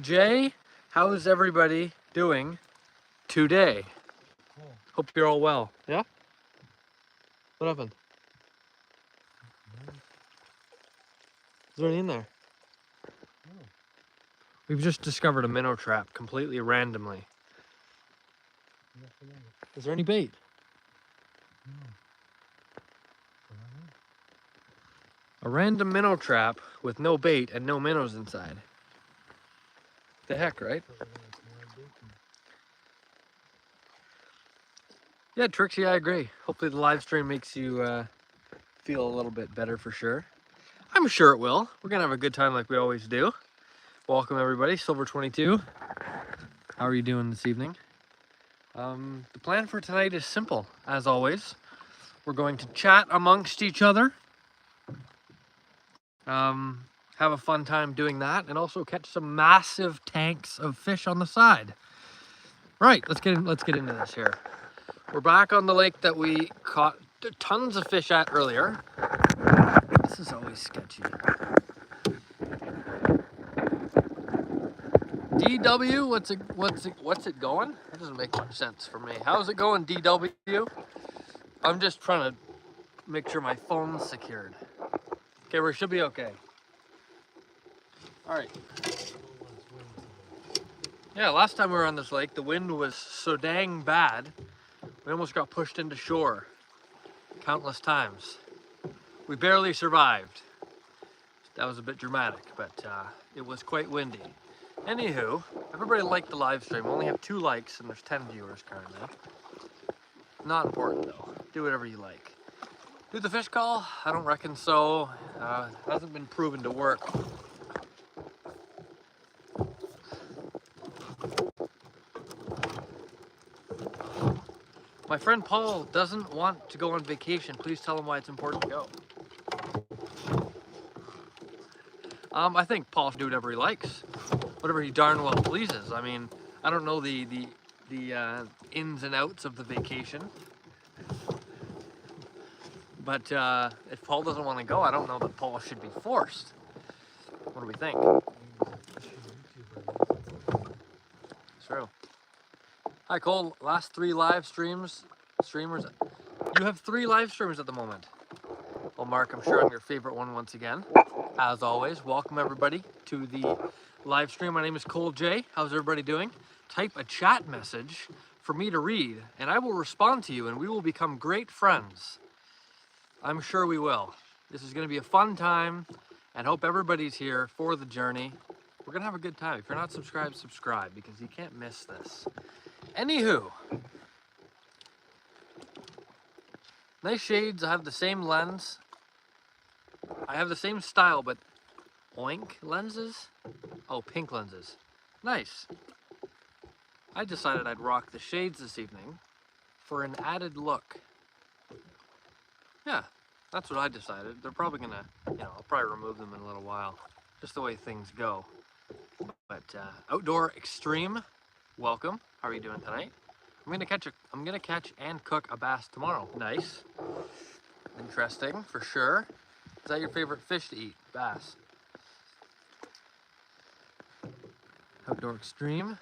Jay, how's everybody doing today? Cool. Hope you're all well. Yeah? What happened? No, Is there any in there? no, We've just discovered a minnow trap completely randomly. nothing in it. Is there any bait? No. I don't know. A random minnow trap with no bait and no minnows inside. The heck, right? Probably it's more bacon. Yeah, Trixie, I agree. Hopefully the live stream makes you feel a little bit better for sure. I'm sure it will. We're gonna have a good time like we always do. Welcome everybody, Silver22. How are you doing this evening? The plan for tonight is simple, as always. We're going to chat amongst each other, have a fun time doing that, and also catch some massive tanks of fish on the side. Right, let's get into this here. We're back on the lake that we caught tons of fish at earlier. This is always sketchy. DW, what's it going? That doesn't make much sense for me. How's it going, DW? I'm just trying to make sure my phone's secured. Okay, we should be okay. All right. No one's wind today. Yeah, last time we were on this lake, the wind was so dang bad, we almost got pushed into shore countless times. We barely survived. That was a bit dramatic, but it was quite windy. Anywho, everybody liked the live stream. We only have 2 likes and there's 10 viewers currently. Not important though. Do whatever you like. Do the fish call? I don't reckon so. It hasn't been proven to work. My friend Paul doesn't want to go on vacation. Please tell him why it's important to go. I think Paul should do whatever he likes, whatever he darn well pleases. I mean, I don't know the ins and outs of the vacation, but if Paul doesn't want to go, I don't know that Paul should be forced. What do we think? Maybe a fishing YouTuber needs It's true. Hi Cole, last 3 live streamers. You have 3 live streams at the moment. Well, Mark, I'm sure I'm your favorite one once again. As always, welcome everybody to the live stream. My name is Cole J. How's everybody doing? Type a chat message for me to read, and I will respond to you, and we will become great friends. I'm sure we will. This is going to be a fun time, and hope everybody's here for the journey. We're going to have a good time. If you're not subscribed, subscribe, because you can't miss this. Anywho, nice shades. I have the same lens. I have the same style, but oink lenses? Oh, pink lenses. Nice. I decided I'd rock the shades this evening for an added look. Yeah, that's what I decided. They're probably gonna, I'll probably remove them in a little while. Just the way things go. But Outdoor Extreme, welcome. How are you doing tonight? I'm gonna catch and cook a bass tomorrow. Nice. Interesting, for sure. Is that your favorite fish to eat? Bass. Outdoor Extreme.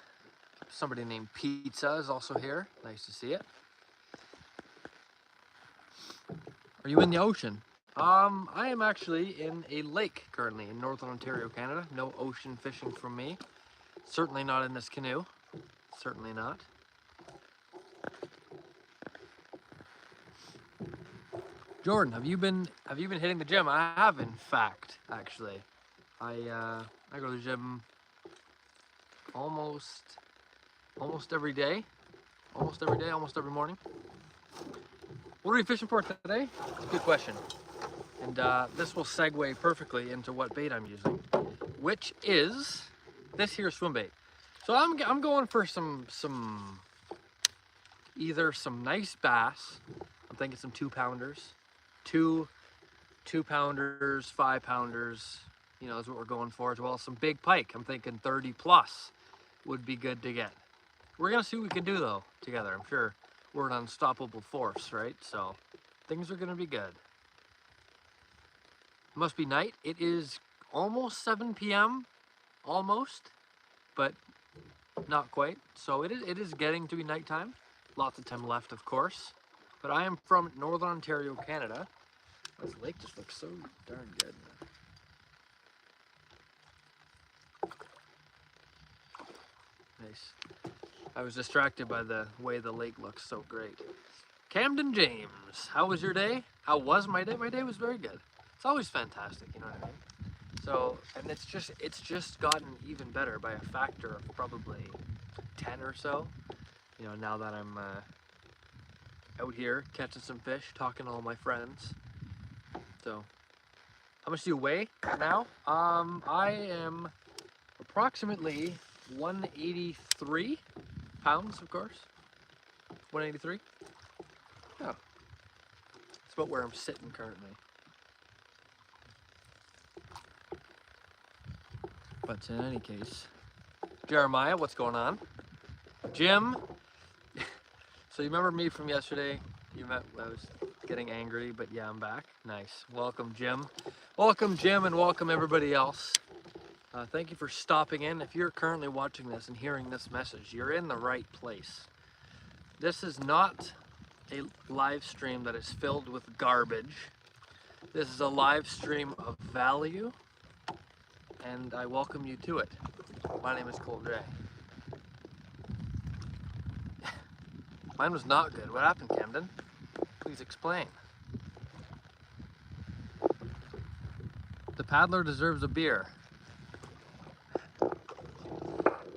Somebody named Pizza is also here. Nice to see it. Are you in the ocean? I am actually in a lake currently in Northern Ontario, Canada. No ocean fishing from me. Certainly not in this canoe. Certainly not. Jordan, have you been hitting the gym? I have, in fact, actually. I go to the gym almost every day. Almost every morning. What are we fishing for today? It's a good question. And this will segue perfectly into what bait I'm using, which is this here swim bait. So I'm going for either some nice bass. I'm thinking some 2-pounders, 2-pounders, 5-pounders. You know, is what we're going for, as well as some big pike. I'm thinking 30 plus would be good to get. We're gonna see what we can do though together. I'm sure we're an unstoppable force, right? So things are gonna be good. It must be night. It is almost 7 p.m. Almost. but not quite. So it is getting to be nighttime. Lots of time left, of course. But I am from Northern Ontario, Canada. This lake just looks so darn good. Nice. I was distracted by the way the lake looks so great. Camden James, how was your day? How was my day? My day was very good. It's always fantastic, you know what I mean? So, and it's just gotten even better by a factor of probably 10 or so. You know, now that I'm out here catching some fish, talking to all my friends. So, how much do you weigh now? I am approximately 183 pounds, of course. 183. Yeah, that's about where I'm sitting currently. But in any case, Jeremiah, what's going on? Jim, so you remember me from yesterday? I was getting angry, but yeah, I'm back. Nice. Welcome, Jim. Welcome, Jim, and welcome everybody else. Thank you for stopping in. If you're currently watching this and hearing this message, you're in the right place. This is not a live stream that is filled with garbage. This is a live stream of value, and I welcome you to it. My name is Cole J. Mine was not good. What happened, Camden? Please explain. The paddler deserves a beer.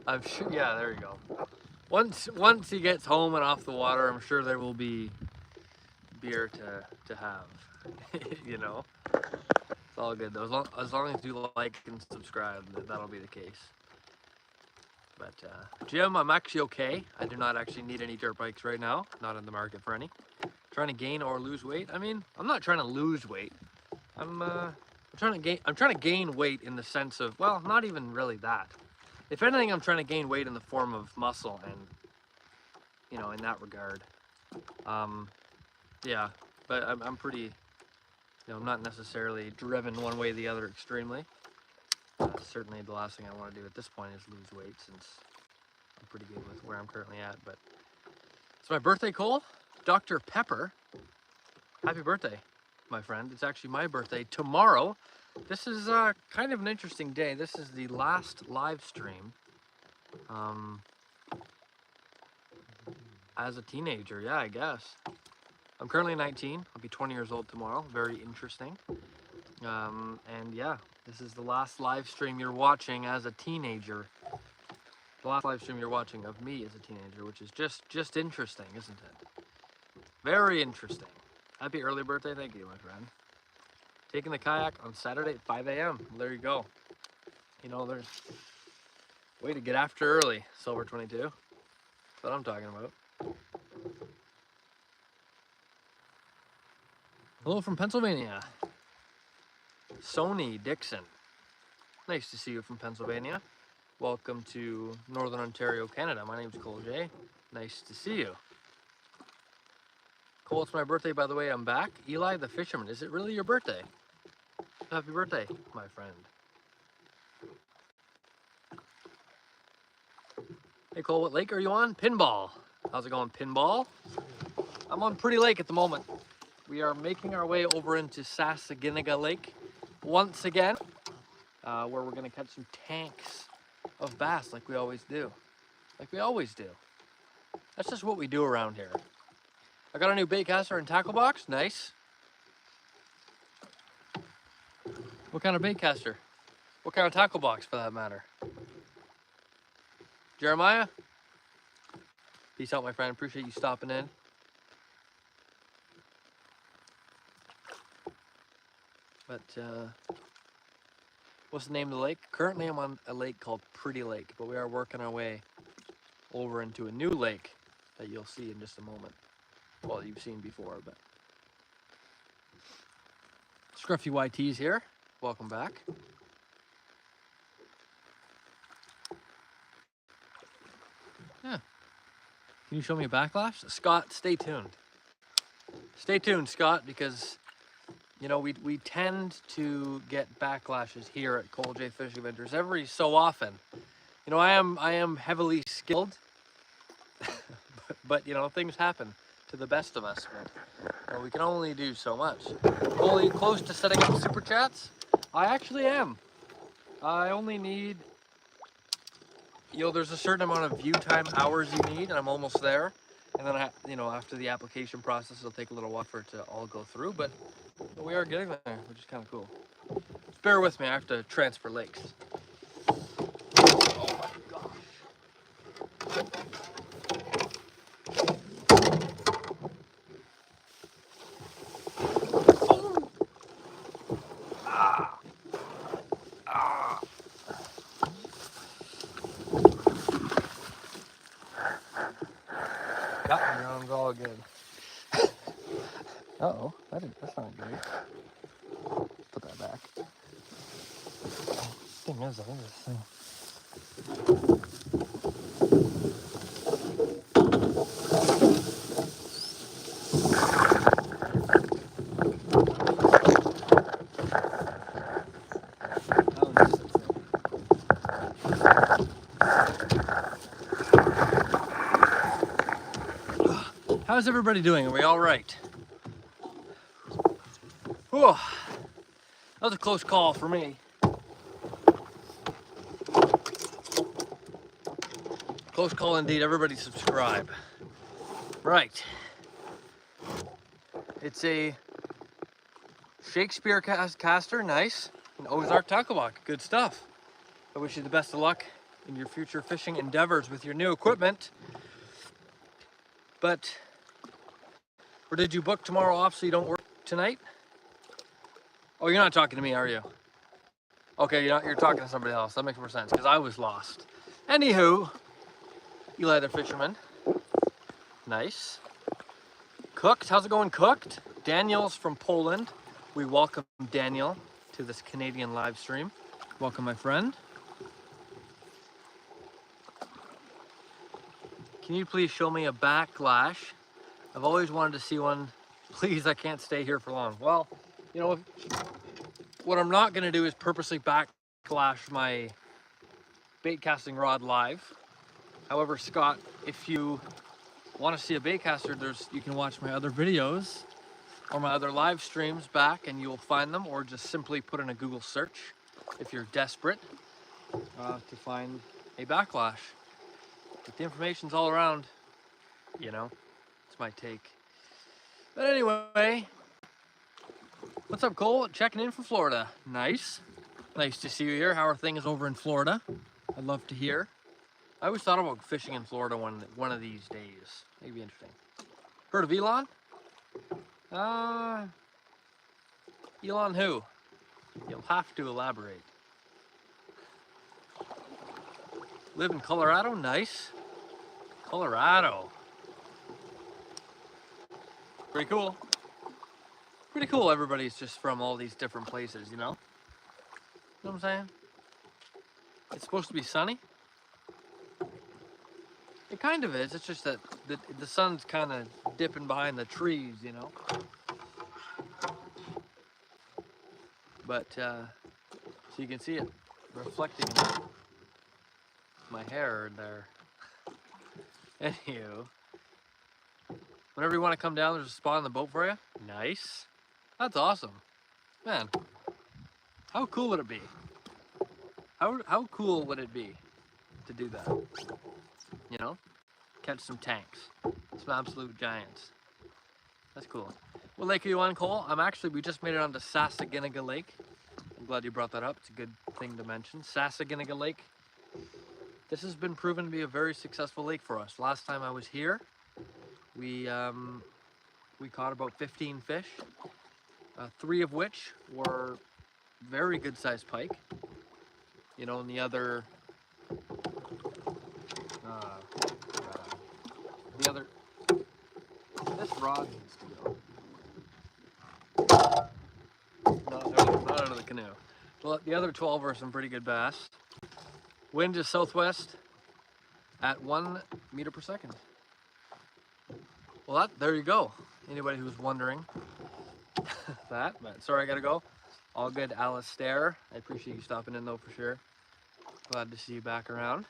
I'm sure, yeah, there you go. Once he gets home and off the water, I'm sure there will be beer to have. You know? It's all good though. As long as you like and subscribe, that'll be the case. But Jim, I'm actually okay. I do not actually need any dirt bikes right now. Not in the market for any. Trying to gain or lose weight. I mean, I'm not trying to lose weight. I'm trying to gain weight in the sense of, well, not even really that. If anything, I'm trying to gain weight in the form of muscle, and you know, in that regard. Yeah, but I'm pretty, you know, I'm not necessarily driven one way or the other extremely. Certainly the last thing I want to do at this point is lose weight, since I'm pretty good with where I'm currently at. But it's my birthday, Cole. Dr. Pepper. Happy birthday, my friend. It's actually my birthday tomorrow. This is kind of an interesting day. This is the last live stream as a teenager. Yeah, I guess. I'm currently 19. I'll be 20 years old tomorrow. Very interesting. And yeah, this is the last live stream you're watching as a teenager. The last live stream you're watching of me as a teenager, which is just interesting, isn't it? Very interesting. Happy early birthday. Thank you, my friend. Taking the kayak on Saturday at 5 a.m. There you go. You know, there's a way to get after early, Silver 22. That's what I'm talking about. Hello from Pennsylvania. Sony Dixon. Nice to see you from Pennsylvania. Welcome to Northern Ontario, Canada. My name's Cole J. Nice to see you. Cole, it's my birthday, by the way. I'm back. Eli the Fisherman. Is it really your birthday? Happy birthday, my friend. Hey, Cole, what lake are you on? Pinball. How's it going, Pinball? I'm on Pretty Lake at the moment. We are making our way over into Sasaginaga Lake once again, where we're going to catch some tanks of bass like we always do. Like we always do. That's just what we do around here. I got a new bait caster and tackle box. Nice. What kind of bait caster? What kind of tackle box, for that matter? Jeremiah? Peace out, my friend. Appreciate you stopping in. But, what's the name of the lake? Currently, I'm on a lake called Pretty Lake, but we are working our way over into a new lake that you'll see in just a moment. Well, you've seen before, but... Scruffy YT's here. Welcome back. Yeah. Can you show me a backlash? Scott, stay tuned. Stay tuned, Scott, because, you know, we tend to get backlashes here at Cole J Fishing Adventures every so often. You You know, I am heavily skilled, but you know, things happen to the best of us. But you know, we can only do so much. Fully close to setting up super chats. I actually am. I only need, you know, there's a certain amount of view time hours you need, and I'm almost there. And then you know, after the application process, it'll take a little while for it to all go through, but we are getting there, which is kind of cool. Just bear with me. I have to transfer lakes. Oh my gosh. Got me around all good. Uh-oh, that's not great. Put that back. Thing is, I think this thing. That one's just upset. How's everybody doing? Are we all right? Whew. That was a close call for me. Close call indeed. Everybody subscribe. Right. It's a Shakespeare caster. Nice. An Ozark Tacklebuck. Good stuff. I wish you the best of luck in your future fishing endeavors with your new equipment. But, or did you book tomorrow off so you don't work tonight? Oh, you're not talking to me, are you? Okay, you're talking to somebody else. That makes more sense, because I was lost. Anywho, Eli the Fisherman. Nice. Cooked, how's it going, Cooked? Daniel's from Poland. We welcome Daniel to this Canadian live stream. Welcome, my friend. Can you please show me a backlash? I've always wanted to see one. Please, I can't stay here for long. Well, you know, what I'm not gonna do is purposely backlash my bait casting rod live. However, Scott, if you want to see a bait caster, you can watch my other videos or my other live streams back and you'll find them, or just simply put in a Google search if you're desperate to find a backlash. But the information's all around, you know, it's my take. But anyway, what's up, Cole? Checking in from Florida. Nice. Nice to see you here. How are things over in Florida? I'd love to hear. I always thought about fishing in Florida one of these days. Maybe interesting. Heard of Elon? Elon who? You'll have to elaborate. Live in Colorado? Nice. Colorado. Pretty cool. Pretty cool everybody's just from all these different places, you know? You know what I'm saying? It's supposed to be sunny. It kind of is. It's just that the sun's kind of dipping behind the trees, you know? But, so you can see it reflecting in my hair there. Anywho, whenever you want to come down, there's a spot on the boat for you. Nice. That's awesome. Man, how cool would it be? How cool would it be to do that? You know? Catch some tanks. Some absolute giants. That's cool. What lake are you on, Cole? We just made it onto Sasaginaga Lake. I'm glad you brought that up. It's a good thing to mention. Sasaginaga Lake. This has been proven to be a very successful lake for us. Last time I was here, we caught about 15 fish, 3 of which were very good sized pike. You know, and the other, this rod needs to go. Not out of the canoe. Well, the other 12 are some pretty good bass. Wind is southwest at 1 meter per second. Well, there you go. Anybody who's wondering that, but sorry, I gotta go. All good, Alistair. I appreciate you stopping in though, for sure. Glad to see you back around.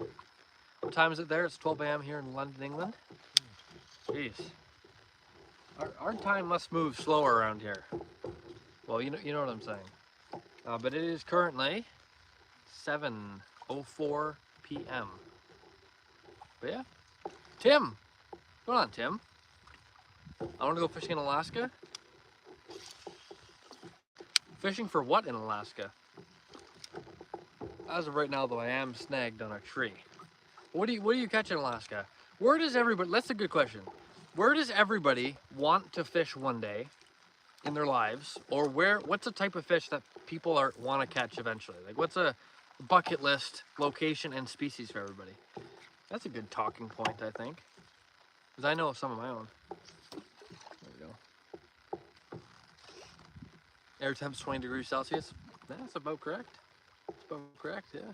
What time is it there? It's 12 a.m. here in London, England. Jeez. Our time must move slower around here. Well, you know what I'm saying. But it is currently 7:04 p.m. But yeah, Tim, what's going on, Tim? I want to go fishing in Alaska. Fishing for what in Alaska? As of right now, though, I am snagged on a tree. What do you catch in Alaska? Where does everybody? That's a good question. Where does everybody want to fish one day in their lives, or what's a type of fish that people want to catch eventually? Like, what's a bucket list location and species for everybody? That's a good talking point, I think, because I know of some of my own. There we go. Air temp's 20 degrees Celsius. That's about correct. That's about correct, yeah.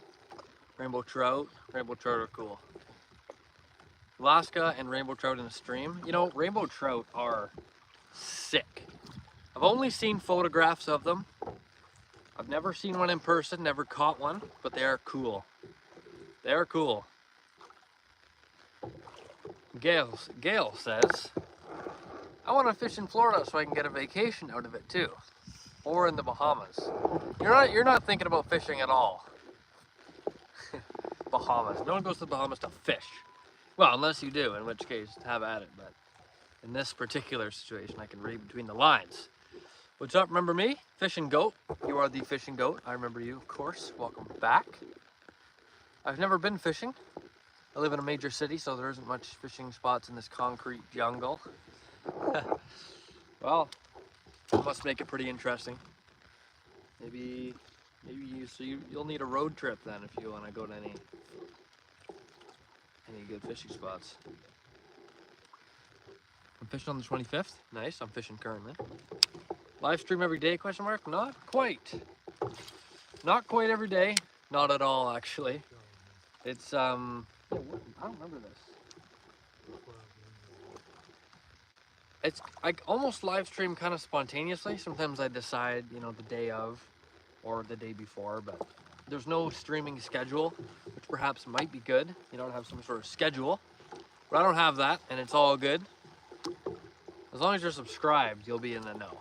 Rainbow trout are cool. Alaska and rainbow trout in a stream. You know, rainbow trout are sick. I've only seen photographs of them. I've never seen one in person, never caught one, but they are cool. They are cool. Gail says, I want to fish in Florida so I can get a vacation out of it too. Or in the Bahamas. You're not thinking about fishing at all. Bahamas. No one goes to the Bahamas to fish. Well, unless you do, in which case, have at it. But in this particular situation, I can read between the lines. What's up? Remember me? Fishing Goat. You are the Fishing Goat. I remember you, of course. Welcome back. I've never been fishing. I live in a major city, so there isn't much fishing spots in this concrete jungle. Well, it must make it pretty interesting. Maybe you'll need a road trip then if you want to go to any good fishing spots. I'm fishing on the 25th. Nice. I'm fishing currently. Live stream every day? Question mark? Not quite. Not quite every day. Not at all, actually. It's I don't remember this. It's I almost live stream kind of spontaneously. Sometimes I decide, the day of or the day before, but there's no streaming schedule, which perhaps might be good. You don't have some sort of schedule, but I don't have that, and it's all good. As long as you're subscribed, you'll be in the know.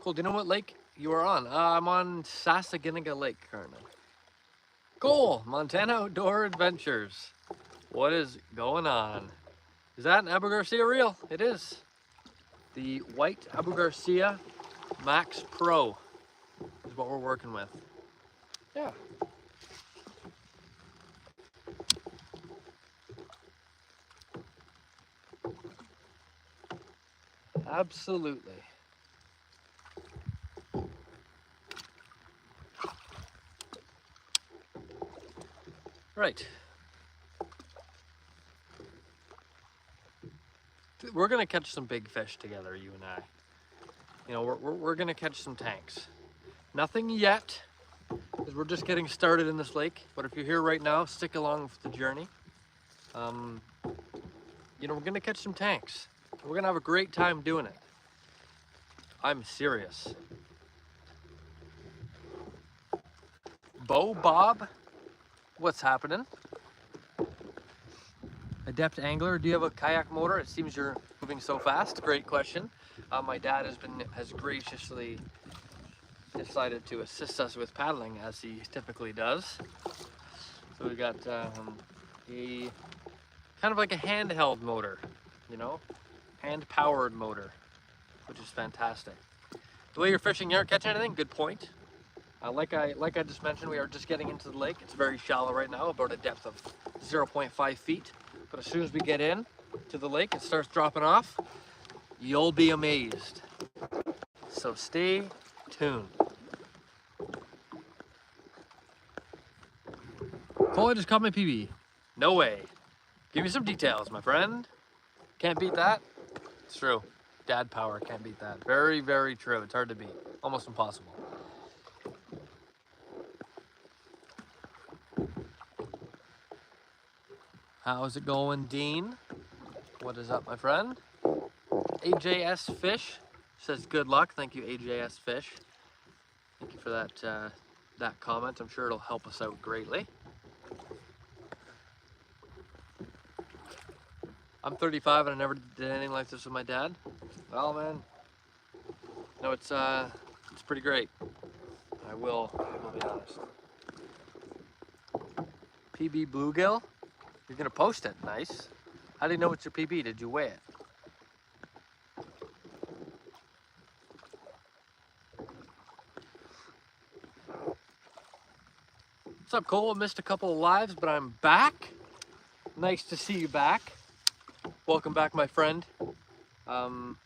Cool. Do you know what lake you are on? I'm on Sasaginaga Lake currently. Cool. Montana Outdoor Adventures. What is going on? Is that an Abu Garcia reel? It is. The white Abu Garcia Max Pro is what we're working with. Yeah. Absolutely. Right. We're gonna catch some big fish together, you and I. We're gonna catch some tanks. Nothing yet, because we're just getting started in this lake. But if you're here right now, stick along with the journey. We're gonna catch some tanks. We're gonna have a great time doing it. I'm serious. Bo Bob, what's happening? Adept angler, do you have a kayak motor? It seems you're moving so fast. Great question. My dad has graciously decided to assist us with paddling, as he typically does. So we got a kind of like a handheld motor, hand-powered motor, which is fantastic. The way you're fishing, you aren't catching anything. Good point. Like I just mentioned, we are just getting into the lake. It's very shallow right now, about a depth of 0.5 feet. But as soon as we get in to the lake, it starts dropping off. You'll be amazed. So stay tuned. Cole just caught my PB. No way. Give me some details, my friend. Can't beat that. It's true. Dad power, can't beat that. Very, very true. It's hard to beat. Almost impossible. How's it going, Dean? What is up, my friend? AJS Fish says good luck. Thank you, AJS Fish. Thank you for that that comment. I'm sure it'll help us out greatly. I'm 35 and I never did anything like this with my dad. Well, man, no, it's pretty great. I will be honest. PB bluegill? You're gonna post it, nice. How do you know it's your PB? Did you weigh it? What's up, Cole? I missed a couple of lives, but I'm back. Nice to see you back. Welcome back, my friend. You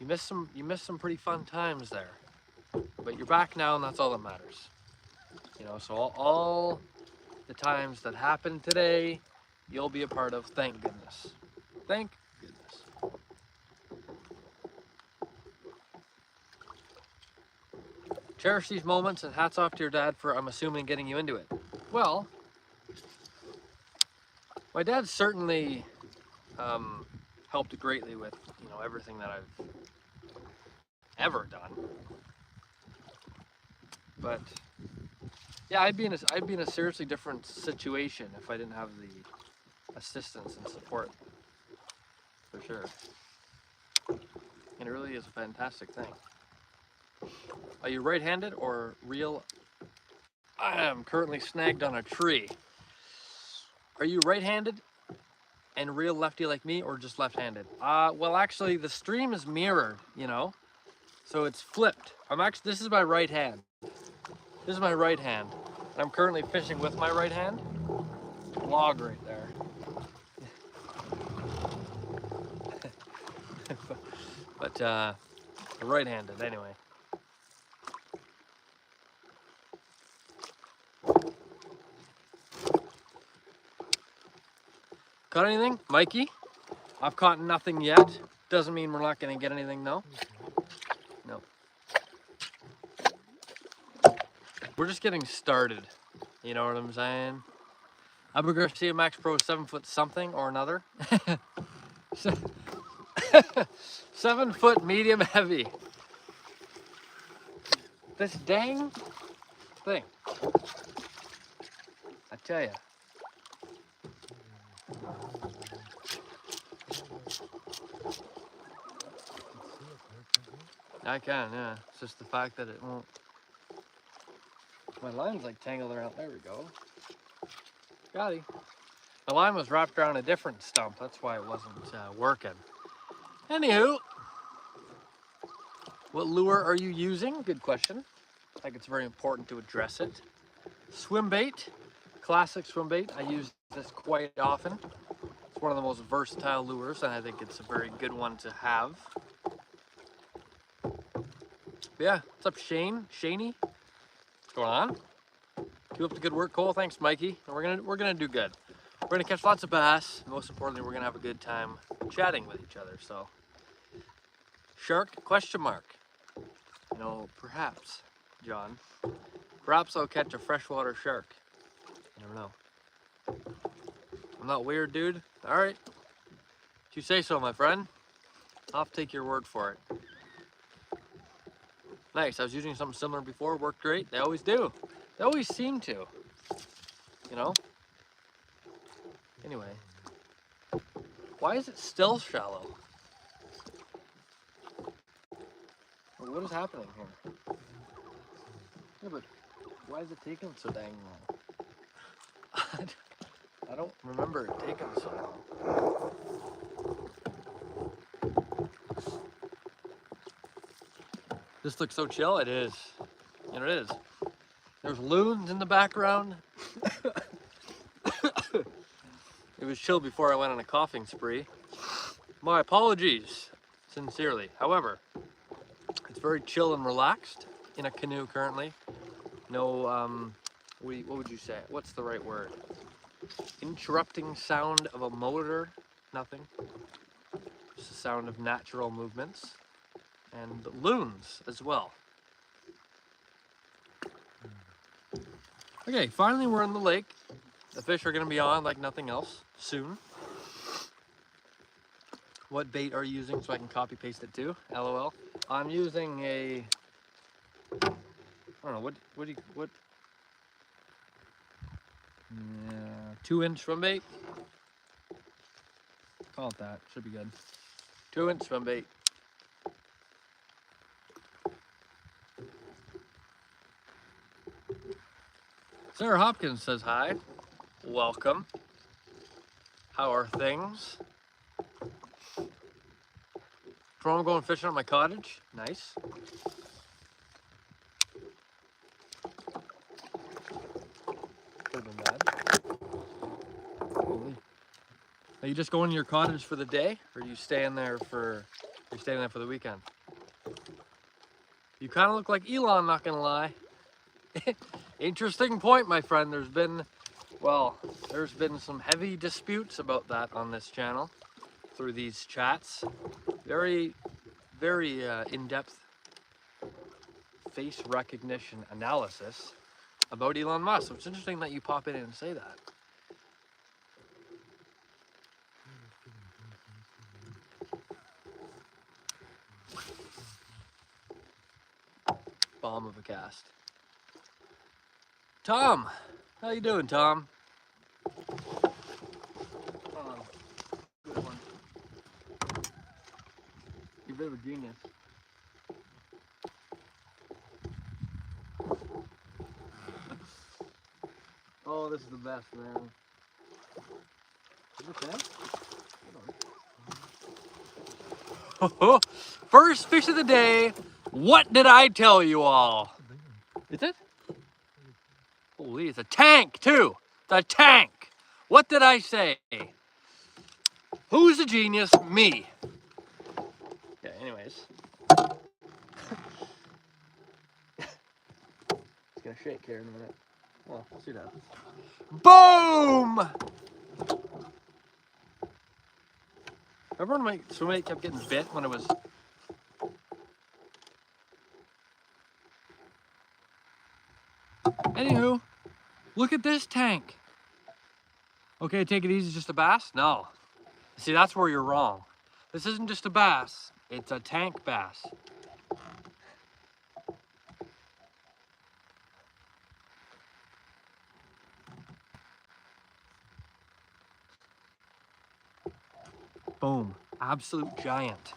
missed some pretty fun times there, but you're back now, and that's all that matters. You know, so all the times that happened today, you'll be a part of. Thank goodness. Thank goodness. Cherish these moments, and hats off to your dad for, I'm assuming, getting you into it. Well, my dad certainly helped greatly with, you know, everything that I've ever done. But yeah, I'd be in a seriously different situation if I didn't have the assistance and support, for sure. And it really is a fantastic thing. Are you right-handed or real? I am currently snagged on a tree. Are you right-handed and real lefty like me, or just left-handed? Well, actually, the stream is mirrored, you know, so it's flipped. This is my right hand. This is my right hand. I'm currently fishing with my right hand. Log right there. But right-handed anyway. Caught anything? Mikey? I've caught nothing yet. Doesn't mean we're not gonna get anything though. No. We're just getting started. You know what I'm saying? Abu Garcia Max Pro 7 foot something or another. 7 foot medium heavy. This dang thing. I tell ya. I can, yeah. It's just the fact that it won't. My line's like tangled around. There we go. Got it. The line was wrapped around a different stump. That's why it wasn't working. Anywho, what lure are you using? Good question. I think it's very important to address it. Swim bait, classic swim bait. I use this quite often. It's one of the most versatile lures, and I think it's a very good one to have. But yeah, what's up, Shane? Shaney? What's going on? Keep up the good work, Cole. Thanks, Mikey. And we're gonna do good. We're gonna catch lots of bass. And most importantly, we're gonna have a good time chatting with each other. So, shark? Question mark. You know, perhaps, John. Perhaps I'll catch a freshwater shark. You never know. I'm not weird, dude. All right. If you say so, my friend. I'll have to take your word for it. Nice. I was using something similar before. Worked great. They always do. They always seem to. You know? Anyway. Why is it still shallow? What is happening here? Yeah, but why is it taking so dang long? I don't remember it taking so long. This looks so chill. It is. And it is. There's loons in the background. It was chill before I went on a coughing spree. My apologies, sincerely. However, it's very chill and relaxed in a canoe currently. No, what would you say? What's the right word? Interrupting sound of a motor? Nothing. Just the sound of natural movements. And loons as well. Okay, finally we're in the lake. The fish are gonna be on like nothing else soon. What bait are you using so I can copy paste it too? LOL. I'm using a I don't know, what? Yeah, 2-inch swim bait? Call it that, should be good. 2-inch swim bait. Sarah Hopkins says hi. Welcome. How are things? Tomorrow I'm going fishing at my cottage. Nice. Could have been bad. Holy. Are you just going to your cottage for the day, or are you staying there for? You're staying there for the weekend. You kind of look like Elon, not gonna lie. Interesting point, my friend. There's been some heavy disputes about that on this channel through these chats. Very, very in-depth face recognition analysis about Elon Musk. So it's interesting that you pop in and say that. Bomb of a cast. Tom, how you doing, Tom? Oh, good one. You're a bit of a genius. Oh, this is the best, man. Is it okay? First fish of the day. What did I tell you all? Is it? Holy, it's a tank too. The tank. What did I say? Who's the genius? Me. Yeah, anyways. It's gonna shake here in a minute. Well, we'll see that. Boom! Remember when my swimming kept getting bit when it was... Anywho, look at this tank. Okay, take it easy, it's just a bass? No. See, that's where you're wrong. This isn't just a bass, it's a tank bass. Boom, absolute giant.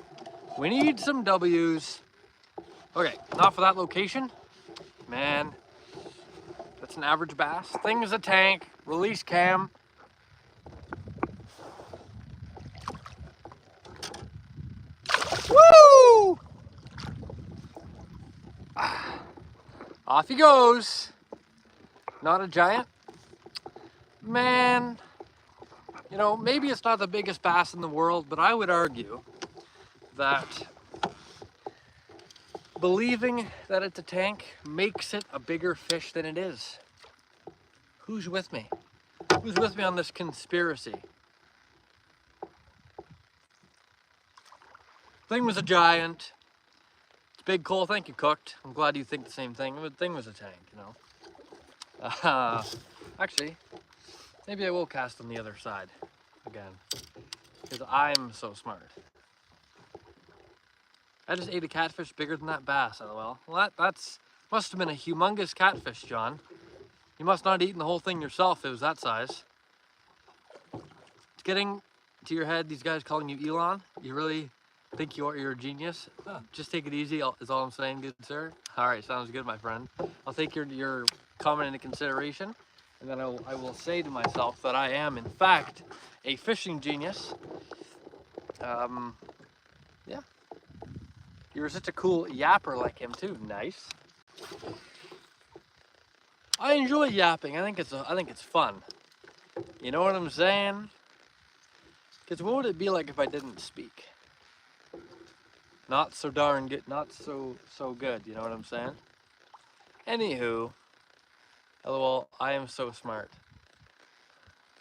We need some W's. Okay, not for that location. Man, that's an average bass. Thing is a tank, release cam. Woo! Off he goes. Not a giant. Man, you know, maybe it's not the biggest bass in the world, but I would argue that believing that it's a tank makes it a bigger fish than it is. Who's with me? Who's with me on this conspiracy? Thing was a giant. It's big, Cole. Thank you, Cooked. I'm glad you think the same thing. The thing was a tank, you know. Actually, maybe I will cast on the other side again, because I'm so smart. I just ate a catfish bigger than that bass, lol. Well, that's must have been a humongous catfish, John. You must not have eaten the whole thing yourself if it was that size. It's getting to your head, these guys calling you Elon. You really think you're a genius? Just take it easy, is all I'm saying, good sir. All right, sounds good, my friend. I'll take your comment into consideration, and then I will say to myself that I am, in fact, a fishing genius. Yeah. You're such a cool yapper like him too. Nice. I enjoy yapping. I think it's fun. You know what I'm saying? Because what would it be like if I didn't speak? Not so darn good. Not so good. You know what I'm saying? Anywho, lol. I am so smart.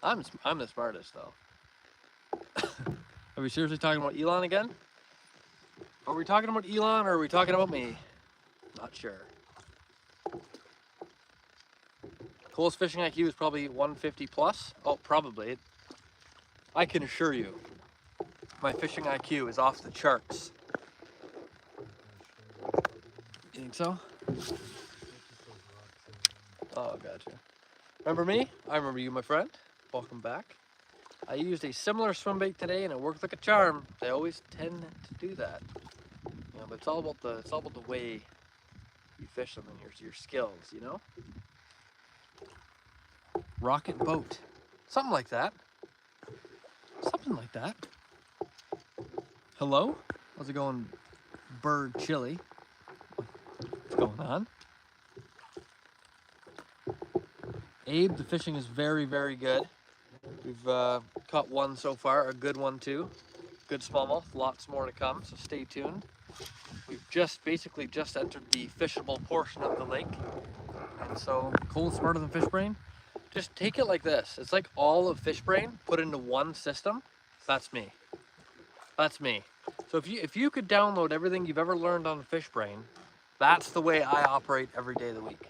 I'm the smartest though. Are we seriously talking about Elon again? Are we talking about Elon or are we talking about me? Not sure. Cole's fishing IQ is probably 150 plus. Oh, probably. I can assure you, my fishing IQ is off the charts. You think so? Oh, gotcha. Remember me? I remember you, my friend. Welcome back. I used a similar swim bait today, and it worked like a charm. They always tend to do that. You know, but it's all about the way you fish them and your skills. You know. Rocket boat, something like that. Something like that. Hello? How's it going, bird chili? What's going on? Abe, the fishing is very, very good. We've caught one so far, a good one too. Good smallmouth, lots more to come, so stay tuned. We've basically just entered the fishable portion of the lake. And so, Cole's smarter than fish brain. Just take it like this. It's like all of fish brain put into one system. That's me. That's me. So if you could download everything you've ever learned on fish brain, that's the way I operate every day of the week.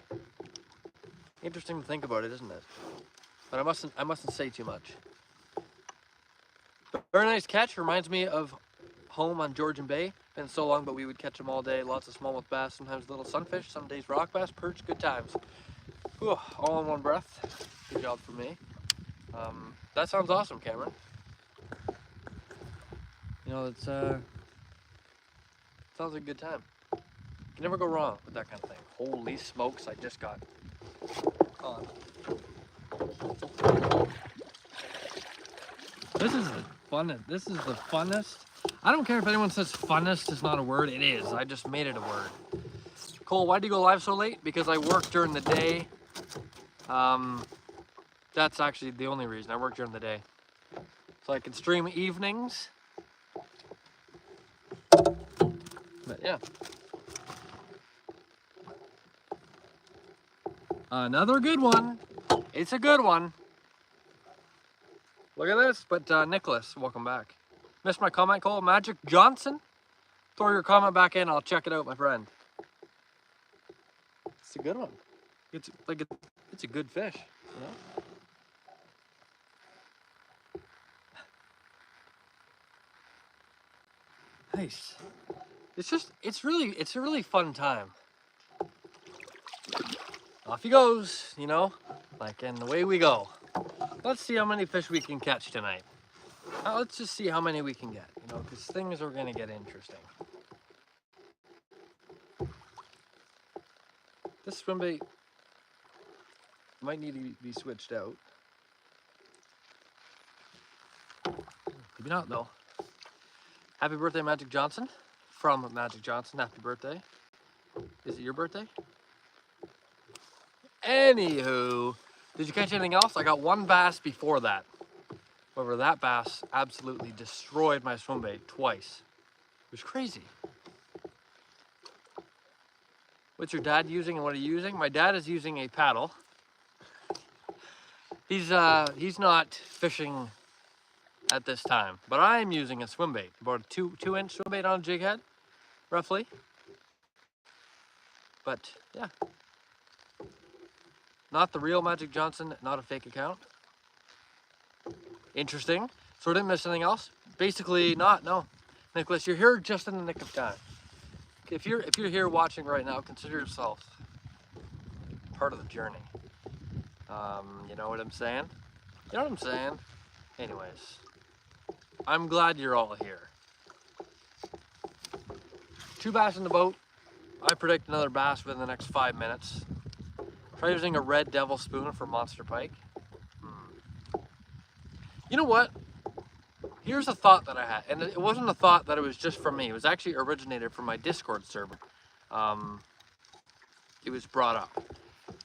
Interesting to think about it, isn't it? But I mustn't say too much. Very nice catch. Reminds me of home on Georgian Bay. Been so long, but we would catch them all day. Lots of smallmouth bass, sometimes little sunfish, some days rock bass, perch, good times. Whew, all in one breath. Good job for me. That sounds awesome, Cameron. You know, it's sounds like a good time. You can never go wrong with that kind of thing. Holy smokes, I just got on. This is the funnest. I don't care if anyone says funnest is not a word. It is. I just made it a word. Cole, why do you go live so late? Because I work during the day. That's actually the only reason. I work during the day. So I can stream evenings. But yeah. Another good one. It's a good one. Look at this. But Nicholas, welcome back. Missed my comment, Cole. Magic Johnson? Throw your comment back in. I'll check it out, my friend. It's a good one. It's a good fish, you know? Nice. It's a really fun time. Off he goes, you know, like, and away we go. Let's see how many fish we can catch tonight. Let's just see how many we can get, you know, because things are going to get interesting. This swim bait might need to be switched out. Maybe not, though. Happy birthday, Magic Johnson. From Magic Johnson, happy birthday. Is it your birthday? Anywho, did you catch anything else? I got one bass before that. However, that bass absolutely destroyed my swim bait twice. It was crazy. What's your dad using and what are you using? My dad is using a paddle. He's not fishing at this time, but I am using a swim bait, about a 2-inch swim bait on a jig head, roughly. But yeah, not the real Magic Johnson, not a fake account. Interesting. So I didn't miss anything else. Basically, no. Nicholas, you're here just in the nick of time. If you're here watching right now, consider yourself part of the journey. You know what I'm saying? You know what I'm saying? Anyways, I'm glad you're all here. 2 bass in the boat. I predict another bass within the next 5 minutes. Try using a red devil spoon for monster pike. You know what? Here's a thought that I had, and it wasn't a thought that it was just from me. It was actually originated from my Discord server. It was brought up,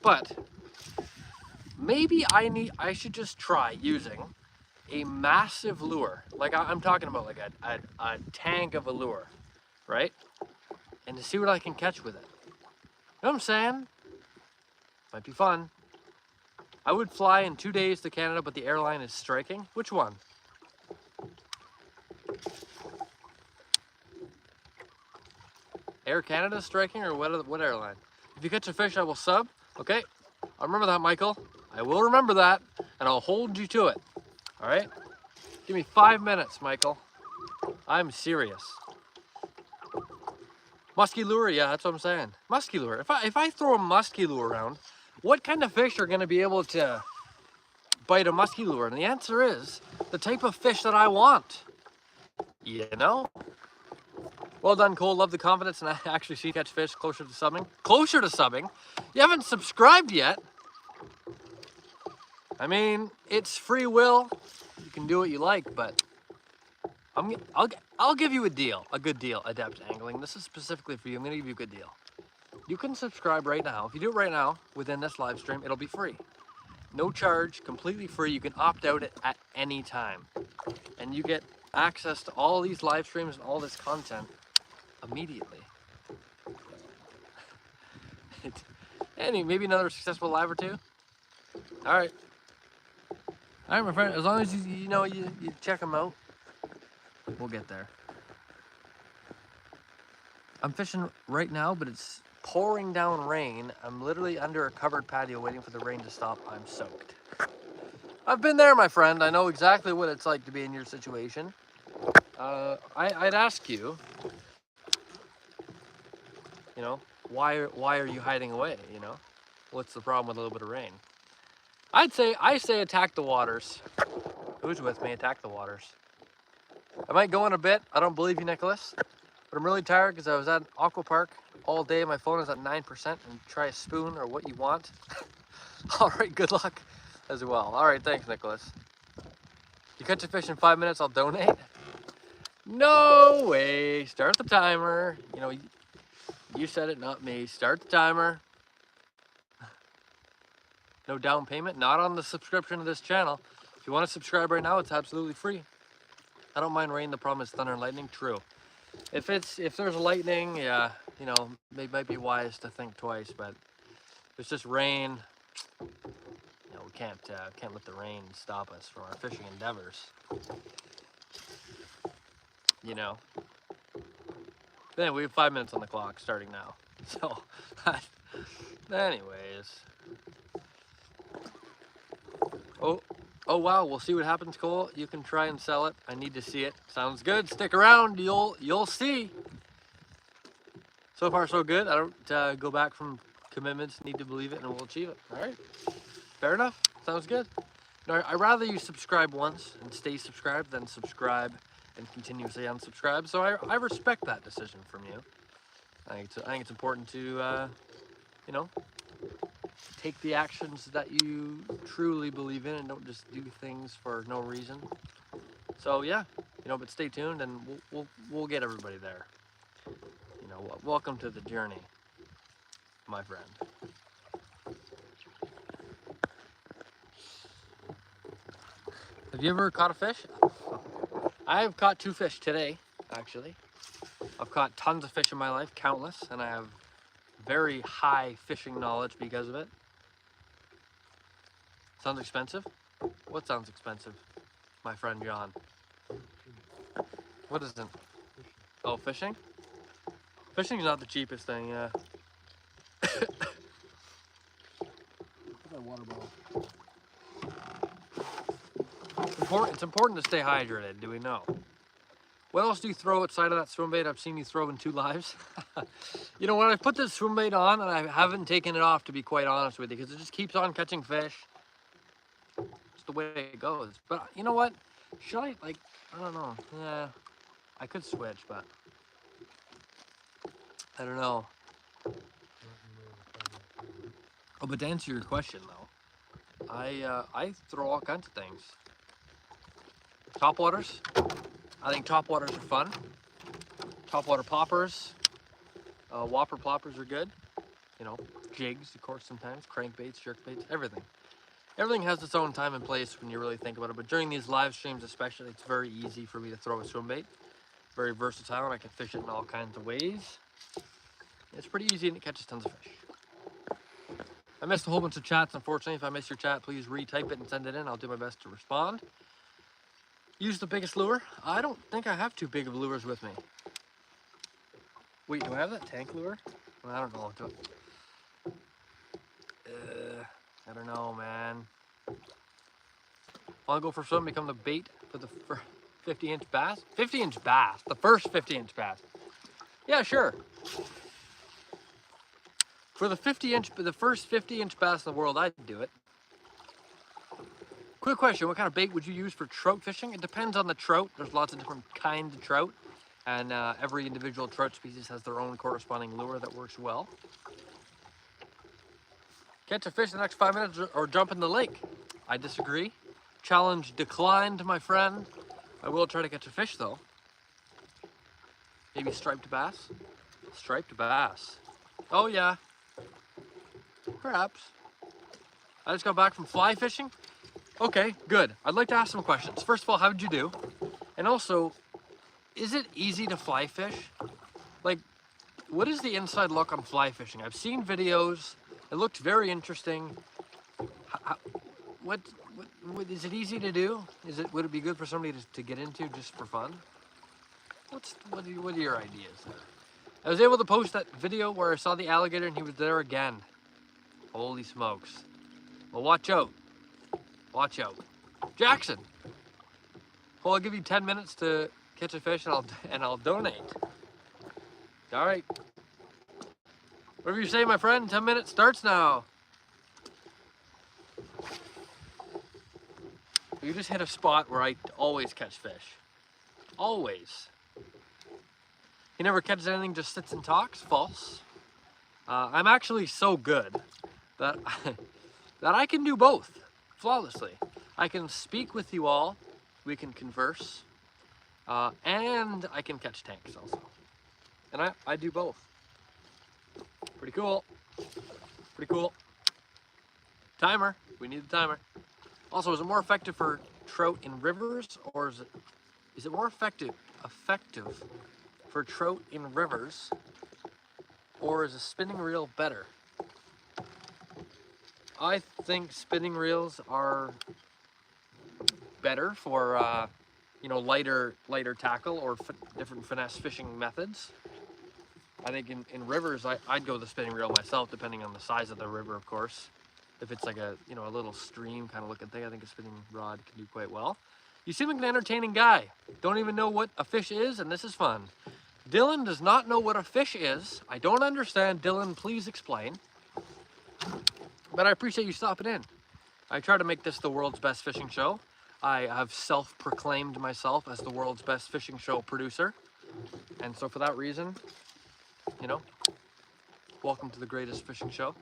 but maybe I should just try using a massive lure. Like I'm talking about, like a tank of a lure, right? And to see what I can catch with it. You know what I'm saying? Might be fun. I would fly in 2 days to Canada, but the airline is striking. Which one? Air Canada striking, or what airline? If you catch a fish, I will sub. Okay, I'll remember that, Michael. I will remember that, and I'll hold you to it. All right? Give me 5 minutes, Michael. I'm serious. Musky lure, yeah, that's what I'm saying. Musky lure. If I throw a musky lure around, what kind of fish are going to be able to bite a musky lure? And the answer is the type of fish that I want. You know? Well done, Cole. Love the confidence, and I actually see you catch fish closer to subbing. Closer to subbing? You haven't subscribed yet. I mean, it's free will. You can do what you like, but I'll give you a deal, a good deal, Adept Angling. This is specifically for you. I'm going to give you a good deal. You can subscribe right now. If you do it right now, within this live stream, it'll be free. No charge, completely free. You can opt out at any time. And you get access to all these live streams and all this content immediately. Maybe another successful live or two. All right. All right, my friend. As long as you check them out, we'll get there. I'm fishing right now, but it's pouring down rain. I'm literally under a covered patio waiting for the rain to stop. I'm soaked. I've been there, my friend. I know exactly what it's like to be in your situation. I'd ask you, why are you hiding away? What's the problem with a little bit of rain? I say attack the waters. Who's with me? Attack the waters. I might go in a bit. I don't believe you, Nicholas, but I'm really tired because I was at Aqua Park all day. My phone is at 9%, and try a spoon or what you want. All right, good luck as well. All right, thanks, Nicholas. You catch a fish in 5 minutes, I'll donate. No way. Start the timer. You said it, not me. Start the timer. No down payment, not on the subscription to this channel. If you want to subscribe right now, it's absolutely free. I don't mind rain. The problem is thunder and lightning. True. If there's lightning, yeah, it might be wise to think twice. But if it's just rain, we can't let the rain stop us from our fishing endeavors. Then we have 5 minutes on the clock starting now. So, anyways. Oh wow, we'll see what happens, Cole. You can try and sell it. I need to see it. Sounds good. Stick around. You'll see. So far, so good. I don't go back from commitments. Need to believe it, and we'll achieve it. All right. Fair enough. Sounds good. No, I'd rather you subscribe once and stay subscribed than subscribe and continuously unsubscribe. So I respect that decision from you. I think it's important to take the actions that you truly believe in and don't just do things for no reason. So yeah, but stay tuned and we'll get everybody there. Welcome to the journey, my friend. Have you ever caught a fish? I have caught 2 fish today, actually. I've caught tons of fish in my life, countless, and I have very high fishing knowledge because of it. Sounds expensive? What sounds expensive, my friend John? What isn't? Oh, fishing? Fishing's not the cheapest thing, yeah. That water bottle. It's important to stay hydrated, do we know? What else do you throw outside of that swim bait? I've seen you throw in 2 lives. When I put this swim bait on, and I haven't taken it off, to be quite honest with you, because it just keeps on catching fish. It's the way it goes. But you know what? Should I, I don't know. Yeah, I could switch, but I don't know. Oh, but to answer your question, though, I throw all kinds of things. Topwaters. I think topwaters are fun. Topwater poppers. Whopper ploppers are good. Jigs, of course, sometimes. Crankbaits, jerkbaits, everything. Everything has its own time and place when you really think about it. But during these live streams especially, it's very easy for me to throw a swim bait. Very versatile, and I can fish it in all kinds of ways. It's pretty easy and it catches tons of fish. I missed a whole bunch of chats, unfortunately. If I miss your chat, please retype it and send it in. I'll do my best to respond. Use the biggest lure. I don't think I have too big of lures with me. Wait, do I have that tank lure? Well, I don't know. I don't know, man. Want to go for swim, become the bait for the 50-inch bass? 50-inch bass. The first 50-inch bass. Yeah, sure. For the 50-inch, the first 50-inch bass in the world, I'd do it. Quick question, what kind of bait would you use for trout fishing? It depends on the trout. There's lots of different kinds of trout, and every individual trout species has their own corresponding lure that works well. Catch a fish in the next 5 minutes or jump in the lake. I disagree. Challenge declined, my friend. I will try to catch a fish though. Maybe striped bass? Striped bass. Oh yeah. Perhaps. I just got back from fly fishing. Okay, good. I'd like to ask some questions. First of all, how did you do? And also, is it easy to fly fish? Like, what is the inside look on fly fishing? I've seen videos. It looked very interesting. What is it easy to do? Would it be good for somebody to get into just for fun? What are your ideas there? I was able to post that video where I saw the alligator and he was there again. Holy smokes. Well, watch out. Watch out. Jackson. Well, I'll give you 10 minutes to catch a fish and I'll donate. All right. Whatever you say, my friend, 10 minutes starts now. You just hit a spot where I always catch fish. Always. He never catches anything, just sits and talks. False. I'm actually so good that that I can do both flawlessly. I can speak with you all, we can converse, and I can catch tanks also. And I do both. Pretty cool. Pretty cool. Timer. We need the timer. Also, is it more effective for trout in rivers, or is it more effective for trout in rivers, or is a spinning reel better? I think spinning reels are better for you know, lighter tackle or different finesse fishing methods. I think in rivers, I'd go the spinning reel myself, depending on the size of the river, of course. If it's like a, you know, a little stream kind of looking thing, I think a spinning rod can do quite well. You seem like an entertaining guy. Don't even know what a fish is, and this is fun. Dylan does not know what a fish is. I don't understand. Dylan, please explain. But I appreciate you stopping in. I try to make this the world's best fishing show. I have self-proclaimed myself as the world's best fishing show producer. And so for that reason, you know, welcome to the greatest fishing show.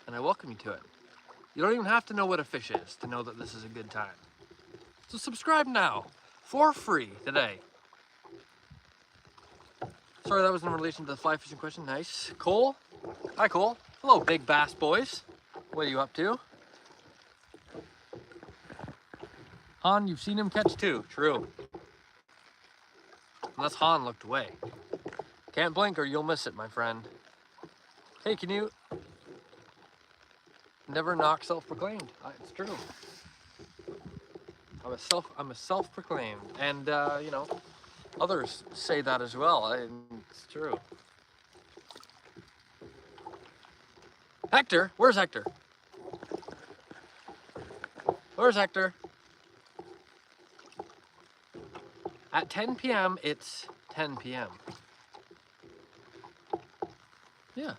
And I welcome you to it. You don't even have to know what a fish is to know that this is a good time. So subscribe now, for free today. Sorry, that was in relation to the fly fishing question. Nice. Cole? Hi, Cole. Hello, big bass boys. What are you up to? Han, you've seen him catch too. True. Unless Han looked away. Can't blink or you'll miss it, my friend. Hey, can you... Never knock self-proclaimed. It's true. I'm a self-proclaimed. And, you know, others say that as well. It's true. Hector? Where's Hector? Where's Hector? At 10 p.m., it's 10 p.m. Yeah,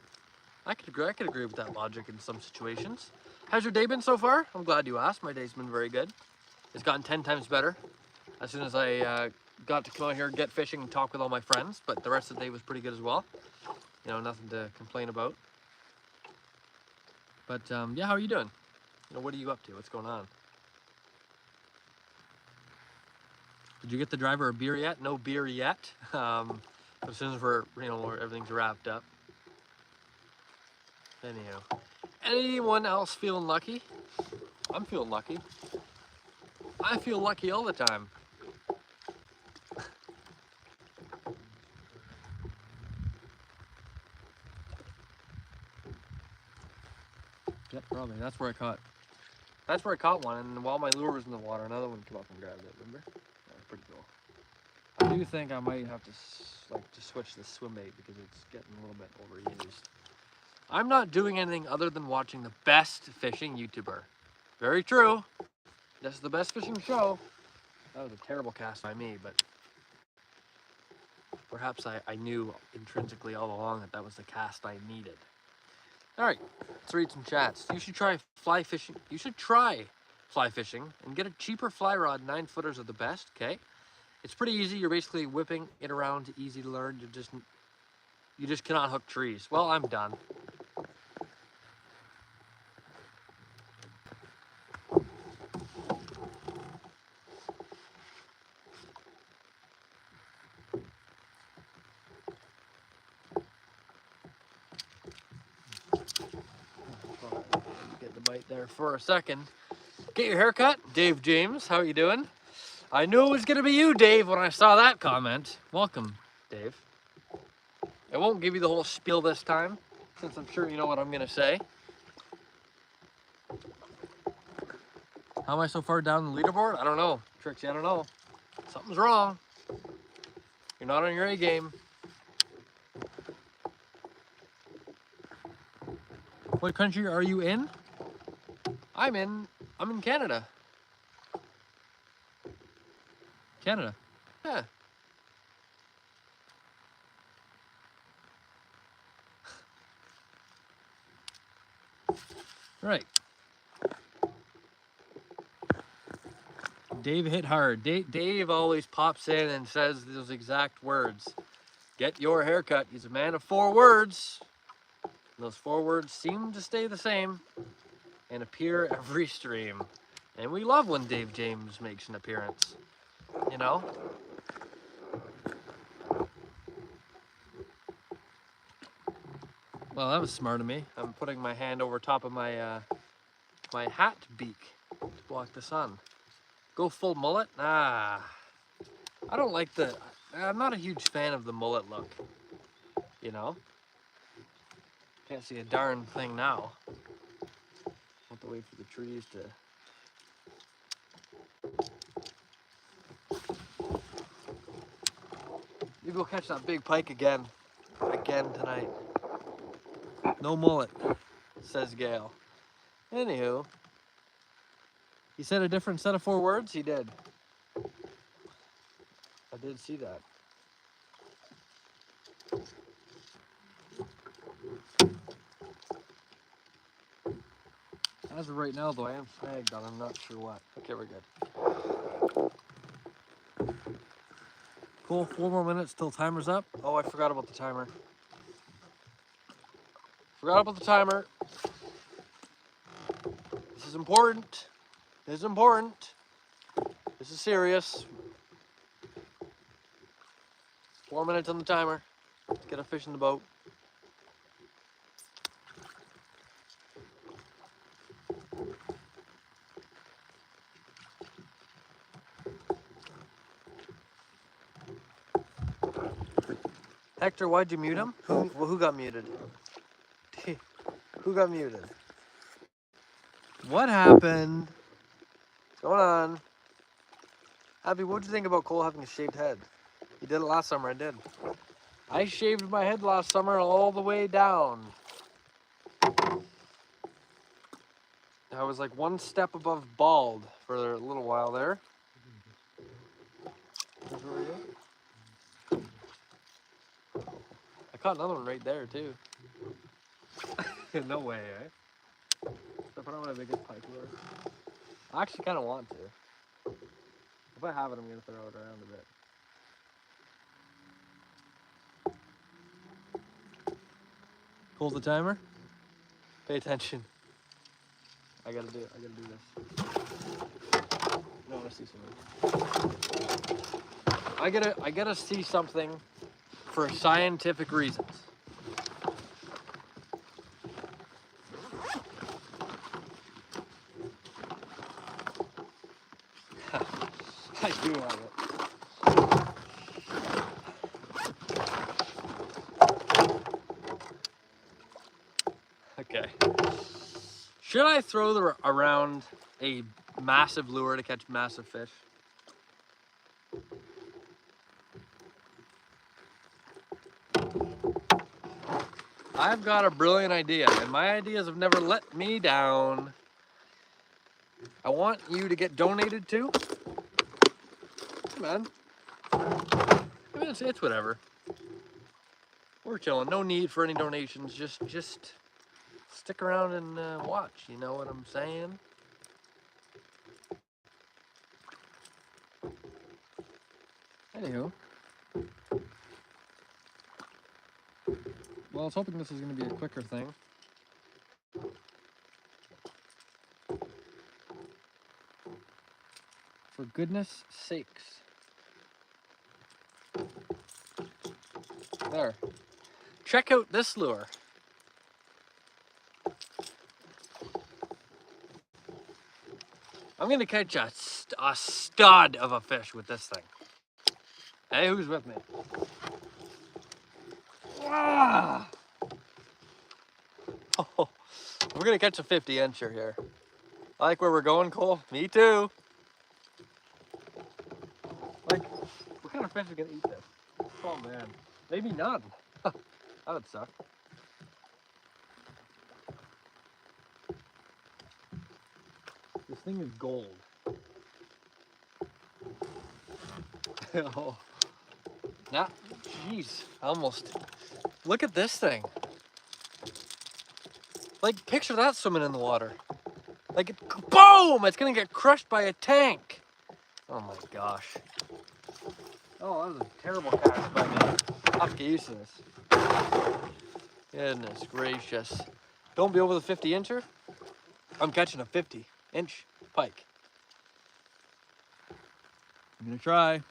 I could agree with that logic in some situations. How's your day been so far? I'm glad you asked. My day's been very good. It's gotten 10 times better as soon as I got to come out here, get fishing, and talk with all my friends. But the rest of the day was pretty good as well. You know, nothing to complain about. But yeah, how are you doing? You know, what are you up to? What's going on? Did you get the driver a beer yet? No beer yet. As soon as everything's wrapped up. Anyhow, anyone else feeling lucky? I'm feeling lucky. I feel lucky all the time. Yep, probably. That's where I caught one, and while my lure was in the water, another one came up and grabbed it. Remember? That was pretty cool. I do think I might have to switch the swim bait because it's getting a little bit overused. I'm not doing anything other than watching the best fishing YouTuber. Very true. This is the best fishing show. That was a terrible cast by me, but perhaps I knew intrinsically all along that was the cast I needed. All right, let's read some chats. You should try fly fishing. You should try fly fishing and get a cheaper fly rod. 9-footers are the best. Okay, it's pretty easy. You're basically whipping it around. Easy to learn. You just cannot hook trees. Well, I'm done. Get the bite there for a second. Get your haircut, Dave James. How are you doing? I knew it was gonna be you, Dave, when I saw that comment. Welcome, Dave. I won't give you the whole spiel this time, since I'm sure you know what I'm gonna say. How am I so far down the leaderboard? I don't know. Trixie, I don't know. Something's wrong. You're not on your A game. What country are you in? I'm in Canada. Canada. Yeah. Right. Dave hit hard. Dave always pops in and says those exact words. Get your haircut. He's a man of 4 words. Those 4 words seem to stay the same and appear every stream. And we love when Dave James makes an appearance. You know? Well, that was smart of me. I'm putting my hand over top of my my hat beak to block the sun. Go full mullet? Ah, I don't like I'm not a huge fan of the mullet look. You know? Can't see a darn thing now. Have to wait for the trees to... Maybe we'll catch that big pike again. Again tonight. No mullet, says Gail. Anywho, he said a different set of 4 words? He did. I did see that. As of right now, though, I am snagged on I'm not sure what. Okay, we're good. Cool, 4 more minutes till timer's up. Oh, I forgot about the timer. Forgot about the timer. This is important. This is important. This is serious. 4 minutes on the timer. Let's get a fish in the boat. Hector, why'd you mute him? Who got muted? Who got muted? What happened? What's going on? Abby, what'd you think about Cole having a shaved head? He did it last summer, I did. I shaved my head last summer all the way down. I was like 1 step above bald for a little while there. I caught another one right there too. No way, eh? I put on my biggest pike lure. I actually kind of want to. If I have it, I'm gonna throw it around a bit. Pull the timer. Pay attention. I gotta do this. No, I wanna see something. I gotta see something for scientific reasons. I do have it. Okay. Should I throw around a massive lure to catch massive fish? I've got a brilliant idea, and my ideas have never let me down. I want you to get donated to. Come on. I mean, it's whatever. We're chilling. No need for any donations. Just stick around and watch. You know what I'm saying? Anywho. Well, I was hoping this was going to be a quicker thing. For goodness sakes. There. Check out this lure. I'm going to catch a stud of a fish with this thing. Hey, who's with me? Ah! Oh, we're going to catch a 50-incher here. I like where we're going, Cole. Me too. Like, what kind of fish are going to eat this? Oh, man. Maybe none. That would suck. This thing is gold. Oh. Nah, jeez. Almost. Look at this thing. Like, picture that swimming in the water. Like, boom! It's gonna get crushed by a tank. Oh my gosh. Oh, that was a terrible catch by me. I have to get used to this. Goodness gracious. Don't be over the 50-incher. I'm catching a 50-inch pike. I'm gonna try.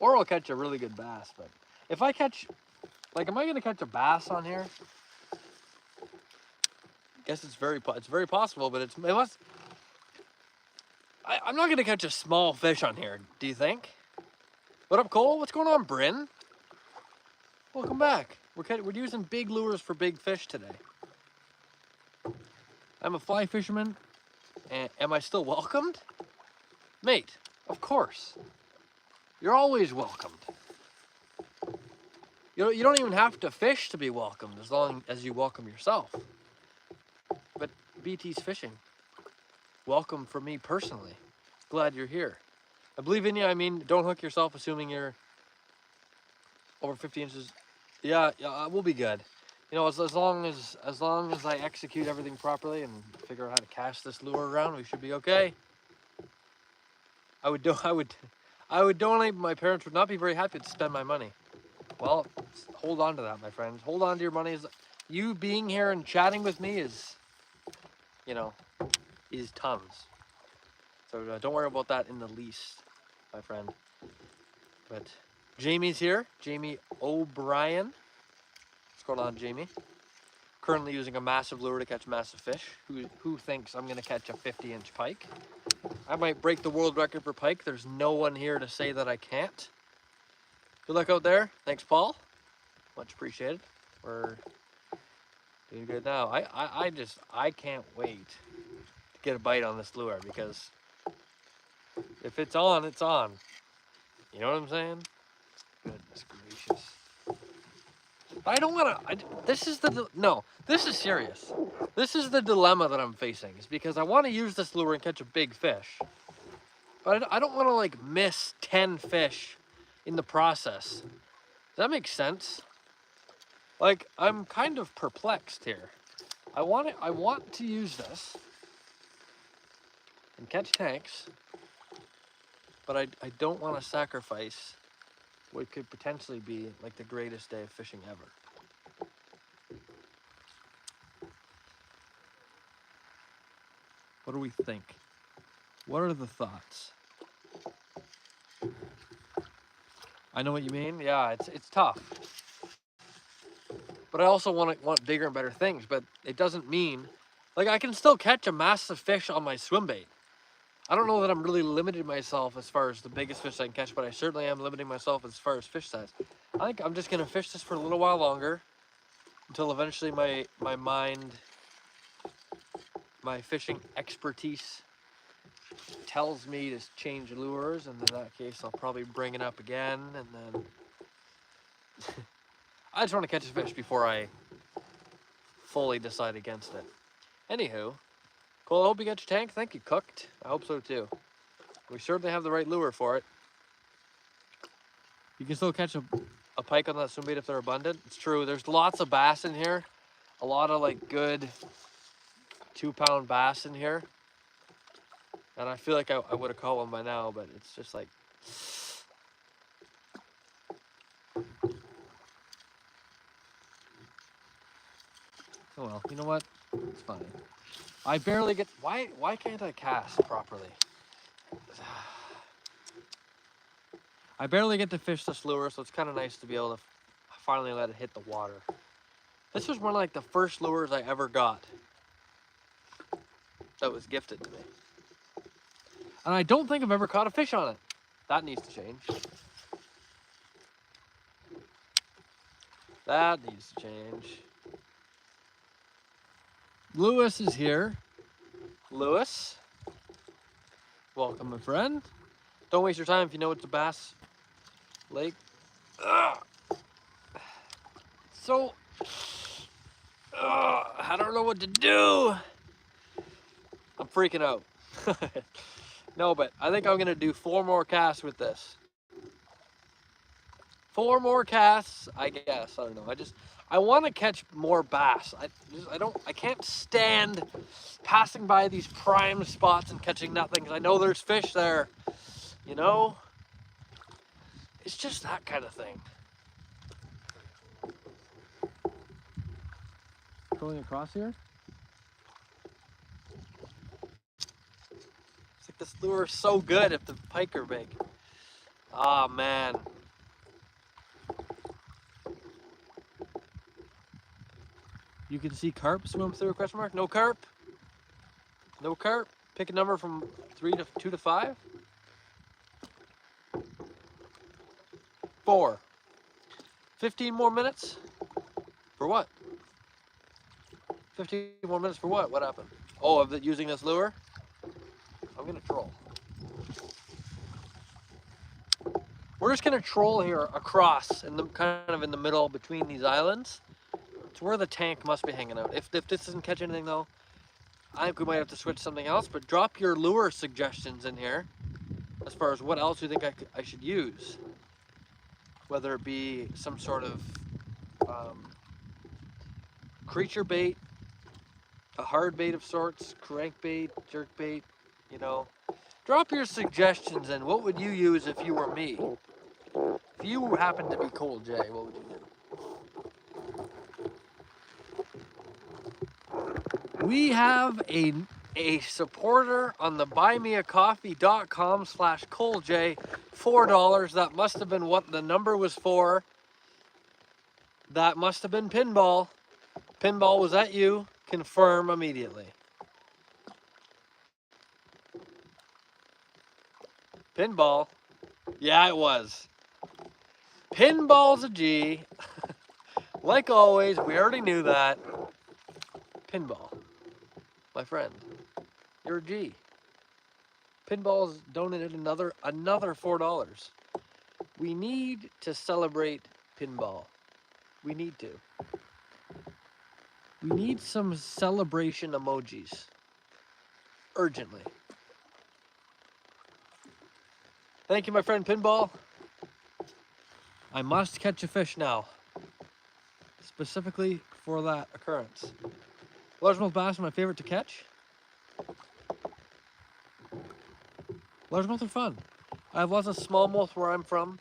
Or I'll catch a really good bass, but if I catch, like, am I gonna catch a bass on here? Guess it's very possible, but it must. I'm not gonna catch a small fish on here. Do you think? What up, Cole? What's going on, Bryn? Welcome back. We're using big lures for big fish today. I'm a fly fisherman. And am I still welcomed? Mate, of course. You're always welcomed. You don't even have to fish to be welcomed as long as you welcome yourself. But BT's fishing. Welcome from me personally. Glad you're here. I believe in you. I mean, don't hook yourself assuming you're over 50 inches. Yeah, we'll be good. You know, as long as I execute everything properly and figure out how to cast this lure around, we should be okay. I would donate. My parents would not be very happy to spend my money. Well, hold on to that, my friends. Hold on to your money. You being here and chatting with me is, you know, is tons. So don't worry about that in the least, my friend. But Jamie's here. Jamie O'Brien. What's going on, Jamie? Currently using a massive lure to catch massive fish. Who thinks I'm going to catch a 50-inch pike? I might break the world record for pike. There's no one here to say that I can't. Good luck out there. Thanks, Paul. Much appreciated. We're doing good now. I can't wait to get a bite on this lure because if it's on, it's on. You know what I'm saying? Goodness gracious. I don't want to. This is serious. This is the dilemma that I'm facing. Is because I want to use this lure and catch a big fish, but I don't want to like miss 10 fish in the process. Does that make sense? Like, I'm kind of perplexed here. I want to use this and catch tanks, but I don't want to sacrifice what could potentially be like the greatest day of fishing ever. What do we think? What are the thoughts? I know what you mean. Yeah, it's tough. But I also want bigger and better things, but it doesn't mean like I can still catch a massive fish on my swim bait. I don't know that I'm really limiting myself as far as the biggest fish I can catch, but I certainly am limiting myself as far as fish size. I think I'm just gonna fish this for a little while longer until eventually my mind, my fishing expertise tells me to change lures, and in that case I'll probably bring it up again, and then I just want to catch a fish before I fully decide against it. Anywho, Cole, I hope you got your tank. Thank you, Cooked. I hope so too. We certainly have the right lure for it. You can still catch a pike on that swim bait if they're abundant. It's true. There's lots of bass in here. a lot of like good 2-pound bass in here. And I feel like I would have caught one by now, but it's just like, oh well, you know what? It's fine. I barely get, why can't I cast properly? I barely get to fish this lure, so it's kind of nice to be able to finally let it hit the water. This was one of like the first lures I ever got that was gifted to me. And I don't think I've ever caught a fish on it. That needs to change. That needs to change. Lewis is here. Lewis, welcome, my friend. Don't waste your time if you know it's a bass lake. Ugh. So, I don't know what to do. I'm freaking out. No, but I think I'm gonna do 4 more casts with this. 4 more casts, I guess. I don't know. I want to catch more bass. I can't stand passing by these prime spots and catching nothing, 'cause I know there's fish there. You know? It's just that kind of thing. Going across here? It's like this lure is so good if the pike are big. Ah, man. You can see carp swim through a question mark. No carp. No carp. Pick a number from 2 to 5. 4. 15 more minutes? For what? 15 more minutes for what? What happened? Oh, of using this lure? I'm gonna troll. We're just gonna troll here across, in the kind of in the middle between these islands. It's where the tank must be hanging out. If this doesn't catch anything though, I think we might have to switch something else. But drop your lure suggestions in here, as far as what else you think I should use. Whether it be some sort of creature bait, a hard bait of sorts, crankbait, jerk bait, you know. Drop your suggestions in. What would you use if you were me? If you happened to be Cole J, what would you do? We have a supporter on the buymeacoffee.com/ColeJ, $4. That must have been what the number was for. That must have been Pinball. Pinball, was that you? Confirm immediately. Pinball. Yeah, it was. Pinball's a G. Like always, we already knew that. Pinball, my friend, you're a G. Pinball's donated another $4. We need to celebrate Pinball. We need to. We need some celebration emojis. Urgently. Thank you, my friend Pinball. I must catch a fish now. Specifically for that occurrence. Largemouth bass are my favorite to catch. Largemouth are fun. I have lots of smallmouth where I'm from.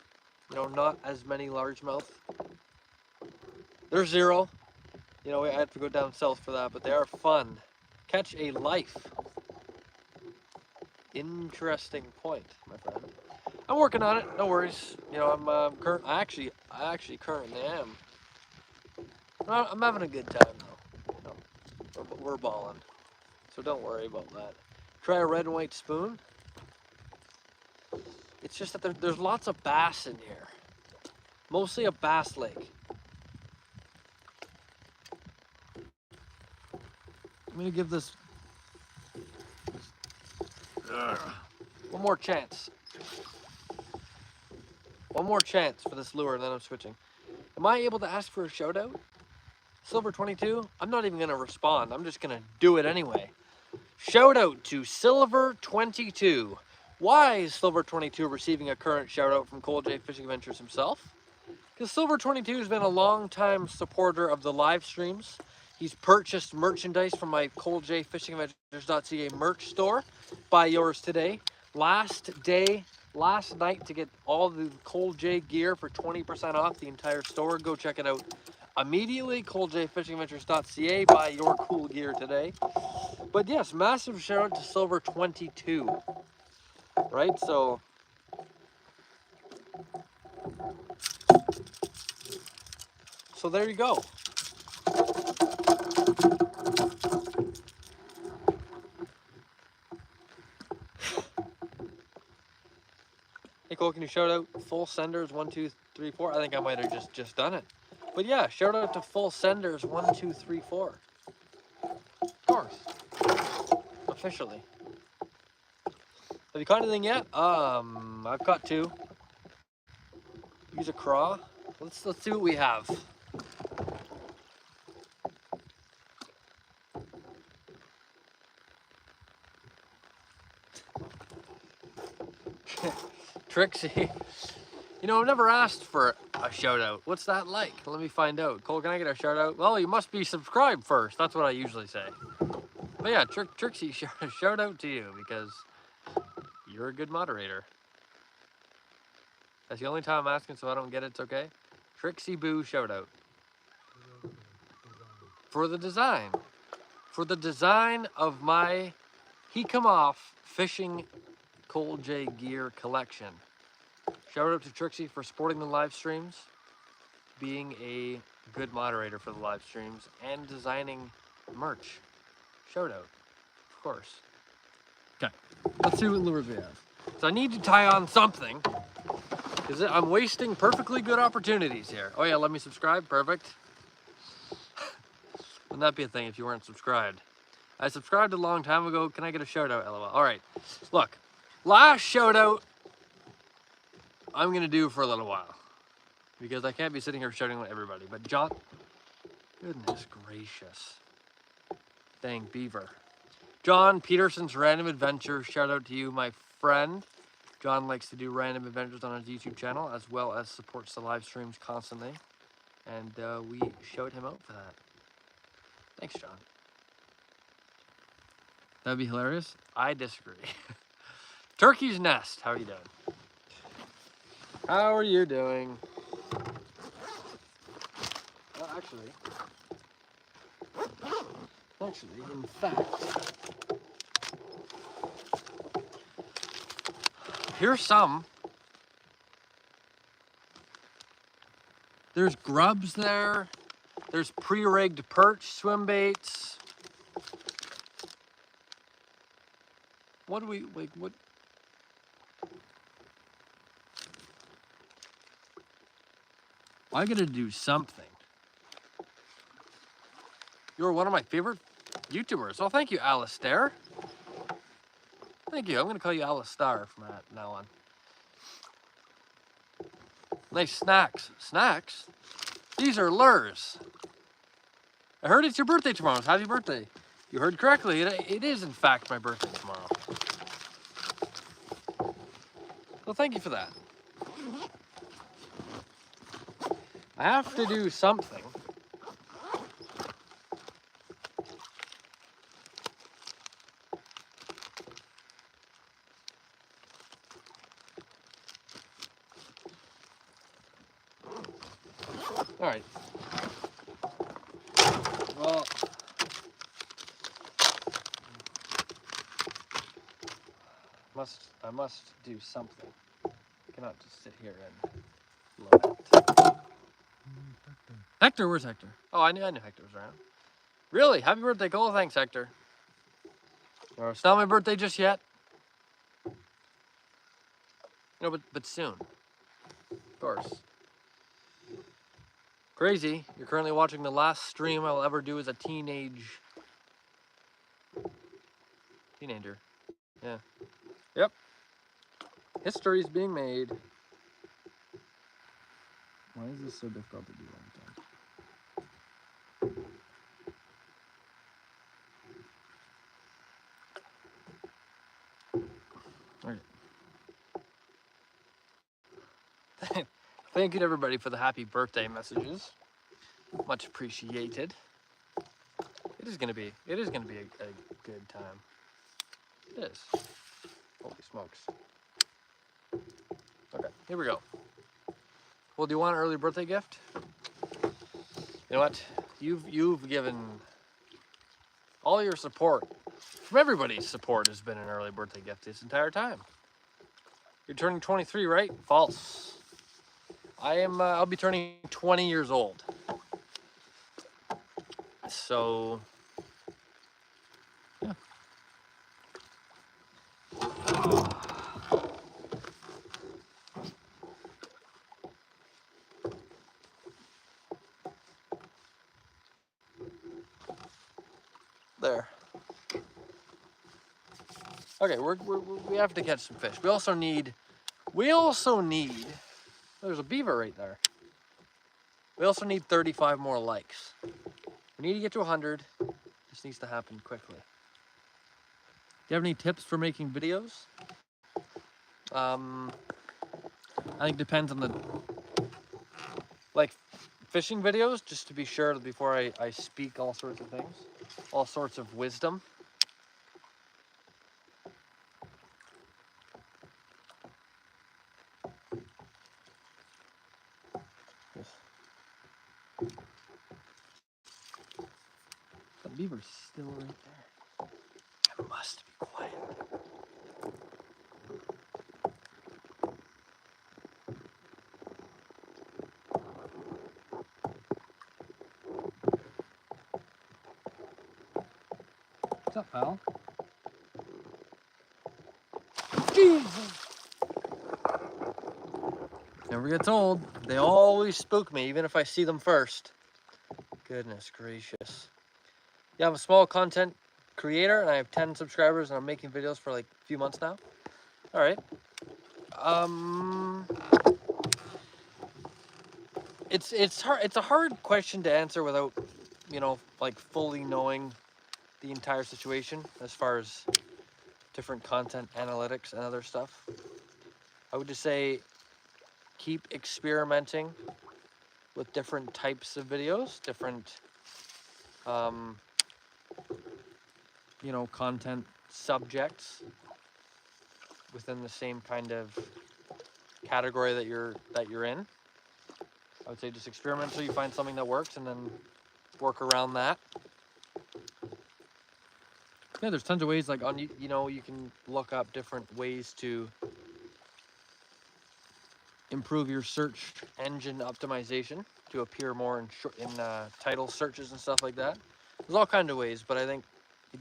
You know, not as many largemouth. They're 0. You know, I have to go down south for that, but they are fun. Catch a life. Interesting point, my friend. I'm working on it. No worries. You know, I actually currently am. I'm having a good time though. You know, we're balling. So don't worry about that. Try a red and white spoon. It's just that there's lots of bass in here. Mostly a bass lake. I'm gonna give this one more chance. One more chance for this lure, and then I'm switching. Am I able to ask for a shout out? Silver 22? I'm not even gonna respond. I'm just gonna do it anyway. Shout out to Silver 22. Why is Silver 22 receiving a current shout out from Cole J Fishing Adventures himself? Because Silver 22 has been a long time supporter of the live streams. He's purchased merchandise from my ColeJFishingAdventures.ca merch store. Buy yours today. Last night to get all the Cole J gear for 20% off the entire store. Go check it out immediately. ColeJFishingAdventures.ca. Buy your cool gear today. But yes, massive shout out to Silver 22. Right? So there you go. Hey Cole, can you shout out Full Senders 1, 2, 3, 4? I think I might have just done it. But yeah, shout out to Full Senders 1, 2, 3, 4. Of course. Officially. Have you caught anything yet? I've caught 2. Use a craw. Let's see what we have. Trixie. You know, I've never asked for a shout out. What's that like? Let me find out. Cole, can I get a shout out? Well, you must be subscribed first. That's what I usually say. But yeah, Trixie, shout out to you because you're a good moderator. That's the only time I'm asking, so I don't get it. It's okay. Trixie Boo shout out. For the design. For the design of my He Come Off Fishing Cole J gear collection. Shout out to Trixie for supporting the live streams, being a good moderator for the live streams, and designing merch. Shout out, of course. Okay, let's see what lures we have. So I need to tie on something, because I'm wasting perfectly good opportunities here. Oh yeah, let me subscribe, perfect. Wouldn't that be a thing if you weren't subscribed? I subscribed a long time ago. Can I get a shout out, LOL? All right, look, last shout out I'm gonna do for a little while, because I can't be sitting here shouting at everybody. But John, goodness gracious, dang beaver. John Peterson's Random Adventure, shout out to you, my friend. John likes to do random adventures on his YouTube channel, as well as supports the live streams constantly. And we showed him out for that. Thanks, John. That'd be hilarious. I disagree. Turkey's Nest, how are you doing? How are you doing? Actually, in fact, here's some. There's grubs there. There's pre-rigged perch swim baits. What do we, like, what? I gotta do something. You're one of my favorite YouTubers. Oh, thank you, Alistair. Thank you. I'm gonna call you Alistair from now on. Nice snacks. Snacks? These are lures. I heard it's your birthday tomorrow. Happy birthday. You heard correctly. It is, in fact, my birthday tomorrow. Well, thank you for that. I have to do something. All right. Well, I must do something. I cannot just sit here and lament. Hector, where's Hector? Oh, I knew Hector was around. Really? Happy birthday, Cole. Thanks, Hector. Or it's not my birthday just yet. No, but soon. Of course. Crazy. You're currently watching the last stream I'll ever do as a teenager. Yeah. Yep. History's being made. Why is this so difficult to do all the time? Thank you to everybody for the happy birthday messages. Much appreciated. It is gonna be a good time. It is. Holy smokes. Okay, here we go. Well, do you want an early birthday gift? You know what? You've given all your support. From everybody's support has been an early birthday gift this entire time. You're turning 23, right? False. I'll be turning 20 years old. So, yeah. There. Okay, we have to catch some fish. We also need, there's a beaver right there. We also need 35 more likes. We need to get to 100. This needs to happen quickly. Do you have any tips for making videos? I think it depends on the, like fishing videos, just to be sure before I speak all sorts of things, all sorts of wisdom. The beaver's still right there. I must be quiet. What's up, pal? Jesus! Never gets old. They always spook me, even if I see them first. Goodness gracious. Yeah, I'm a small content creator, and I have 10 subscribers, and I'm making videos for like a few months now. All right. It's hard. It's a hard question to answer without, like fully knowing the entire situation as far as different content analytics and other stuff. I would just say keep experimenting with different types of videos, different content subjects within the same kind of category that you're in. I would say just experiment until you find something that works and then work around that. Yeah, there's tons of ways, like you can look up different ways to improve your search engine optimization to appear more in title searches and stuff like that. There's all kinds of ways, but I think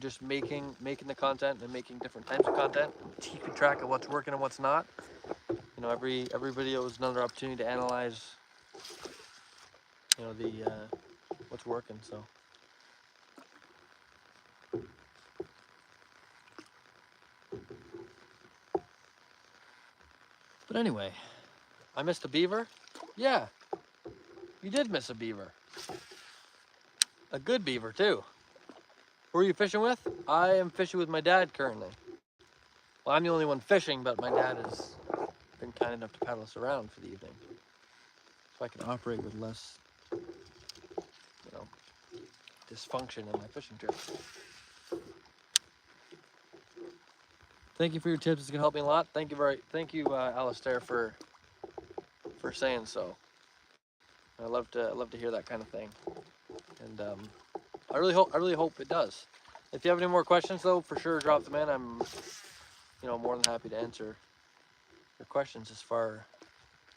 just making the content and making different types of content, keeping track of what's working and what's not. Every video is another opportunity to analyze, the what's working. So. But anyway, I missed a beaver. Yeah, you did miss a beaver. A good beaver too. Who are you fishing with? I am fishing with my dad currently. Well, I'm the only one fishing, but my dad has been kind enough to paddle us around for the evening. So I can operate with less, dysfunction in my fishing trip. Thank you for your tips. It's gonna help me a lot. Thank you, Alistair, for saying so. I love to hear that kind of thing, and I really hope it does. If you have any more questions, though, for sure drop them in. I'm, more than happy to answer your questions as far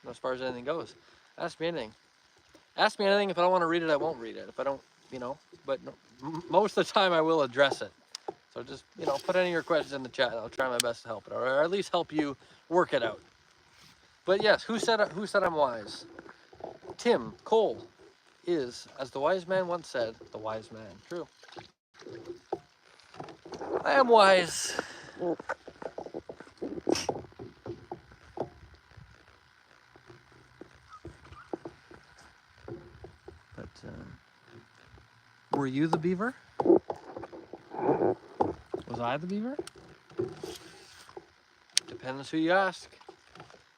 as anything goes. Ask me anything. Ask me anything. If I don't want to read it, I won't read it. If I don't, but most of the time I will address it. So just, put any of your questions in the chat. I'll try my best to help it, or at least help you work it out. But yes, who said I'm wise? Tim Cole is, as the wise man once said, the wise man. True. I am wise. But were you the beaver? Was I the beaver? Depends who you ask.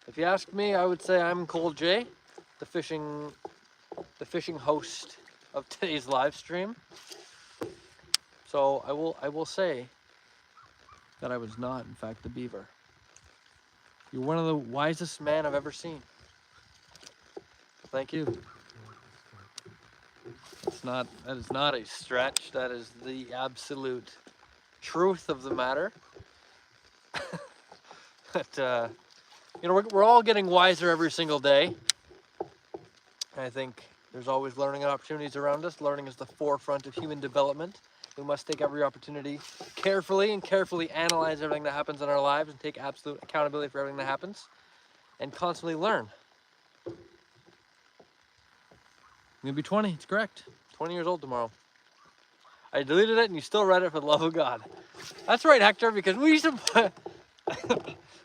If you ask me, I would say I'm Cole J, the fishing host of today's live stream. So I will say that I was not, in fact, the beaver. You're one of the wisest men I've ever seen. Thank you. That is not a stretch. That is the absolute truth of the matter. But you know, we're all getting wiser every single day. I think there's always learning opportunities around us. Learning is the forefront of human development. We must take every opportunity carefully and carefully analyze everything that happens in our lives and take absolute accountability for everything that happens and constantly learn. I'm gonna be 20, it's correct. 20 years old tomorrow. I deleted it and you still read it for the love of God. That's right, Hector, because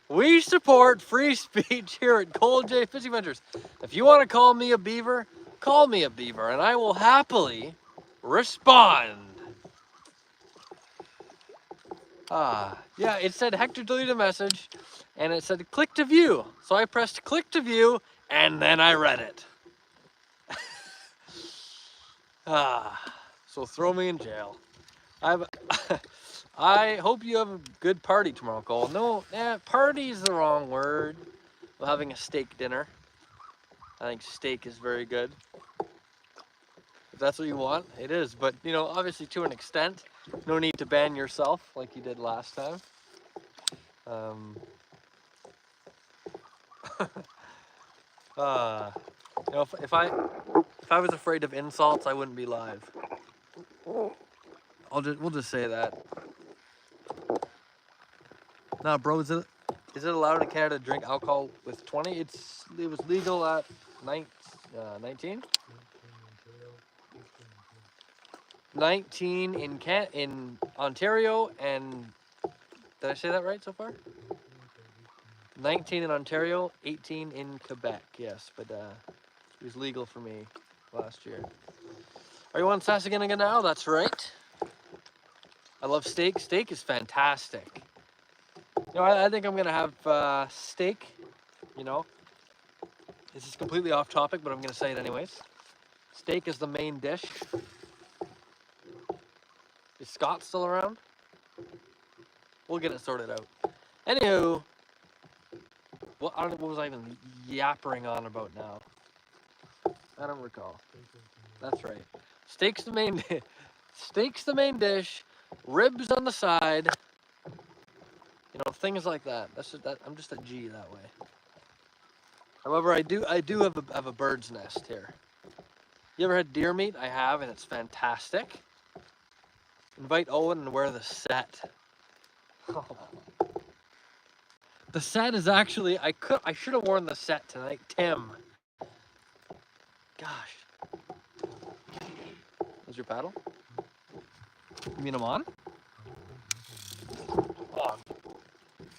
we support free speech here at Cole J Fishing Ventures. If you want to call me a beaver, call me a beaver, and I will happily respond. Yeah, it said Hector deleted a message, and it said click to view. So I pressed click to view, and then I read it. So throw me in jail. I hope you have a good party tomorrow, Cole. No, party is the wrong word. We're having a steak dinner. I think steak is very good. If that's what you want, it is. But, you know, obviously to an extent, no need to ban yourself like you did last time. You know, if I was afraid of insults, I wouldn't be live. We'll just say that. Nah, bro, is it allowed in Canada to drink alcohol with 20? It was legal at 19? 19 in Ontario, and did I say that right so far? 19 in Ontario, 18 in Quebec. Yes, but it was legal for me last year. Are you on Sasaginaga now? That's right. I love steak. Steak is fantastic. You know, I think I'm gonna have steak. You know, this is completely off topic, but I'm gonna say it anyways. Steak is the main dish. Is Scott still around? We'll get it sorted out. Anywho, what was I even yappering on about now? I don't recall. That's right. Steak's the main steak's the main dish. Ribs on the side. You know, things like that. I'm just a G that way. However, I do have a bird's nest here. You ever had deer meat? I have, and it's fantastic. Invite Owen and wear the set. The set is actually I should have worn the set tonight, Tim. Gosh. Was your paddle? You mean I'm on? Oh,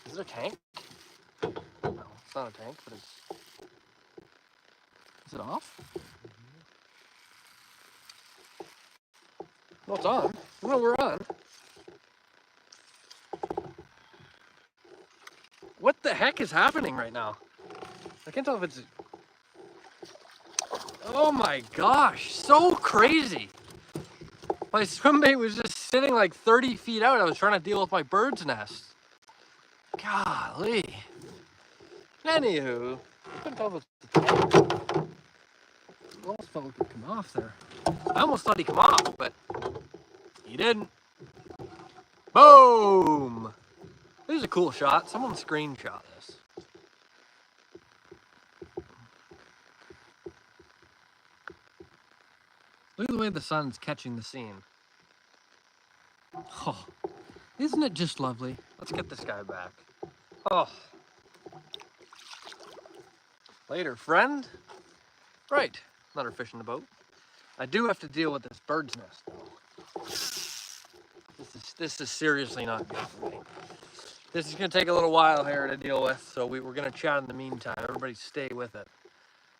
is it a tank? No, it's not a tank, but it's. Is it off? No, it's on. No, we're on. What the heck is happening right now? I can't tell if it's. Oh my gosh, so crazy. My swim bait was just sitting like 30 feet out. I was trying to deal with my bird's nest. Golly. Anywho, I couldn't tell if it's. I almost felt like it come off there. I almost thought he come off, but he didn't. Boom! This is a cool shot. Someone screenshot this. Look at the way the sun's catching the scene. Oh, isn't it just lovely? Let's get this guy back. Oh. Later, friend. Right, another fish in the boat. I do have to deal with this bird's nest, though. This is seriously not good for me. This is gonna take a little while here to deal with, so we're gonna chat in the meantime. Everybody stay with it.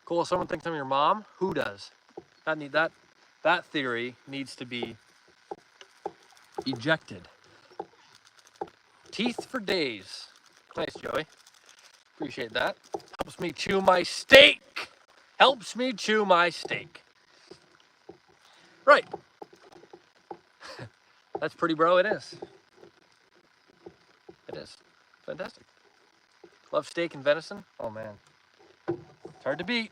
Cool, someone thinks I'm your mom? Who does? That theory needs to be ejected. Teeth for days. Nice, Joey. Appreciate that. Helps me chew my steak. Helps me chew my steak. Right. That's pretty, bro. It is. It is. Fantastic. Love steak and venison? Oh, man. It's hard to beat.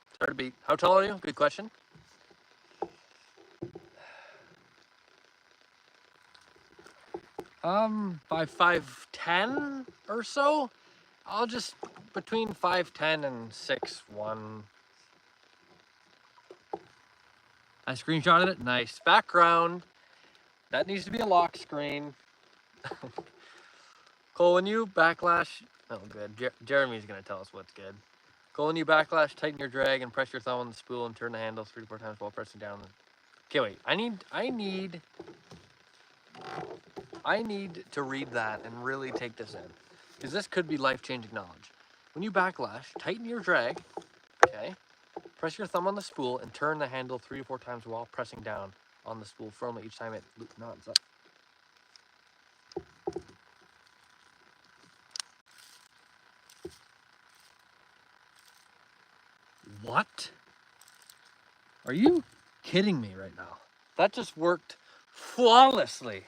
It's hard to beat. How tall are you? Good question. By 5'10" or so. I'll just between 5'10" and 6'1". I screenshotted it. Nice background. That needs to be a lock screen. Cole, when you backlash, oh good. Jeremy's gonna tell us what's good. Cole, when you backlash, tighten your drag and press your thumb on the spool and turn the handle 3 to 4 times while pressing down. Okay, wait. I need to read that and really take this in, because this could be life-changing knowledge. When you backlash, tighten your drag. Okay. Press your thumb on the spool and turn the handle 3 to 4 times while pressing down on the spool firmly each time it knots up. What? Are you kidding me right now? That just worked flawlessly.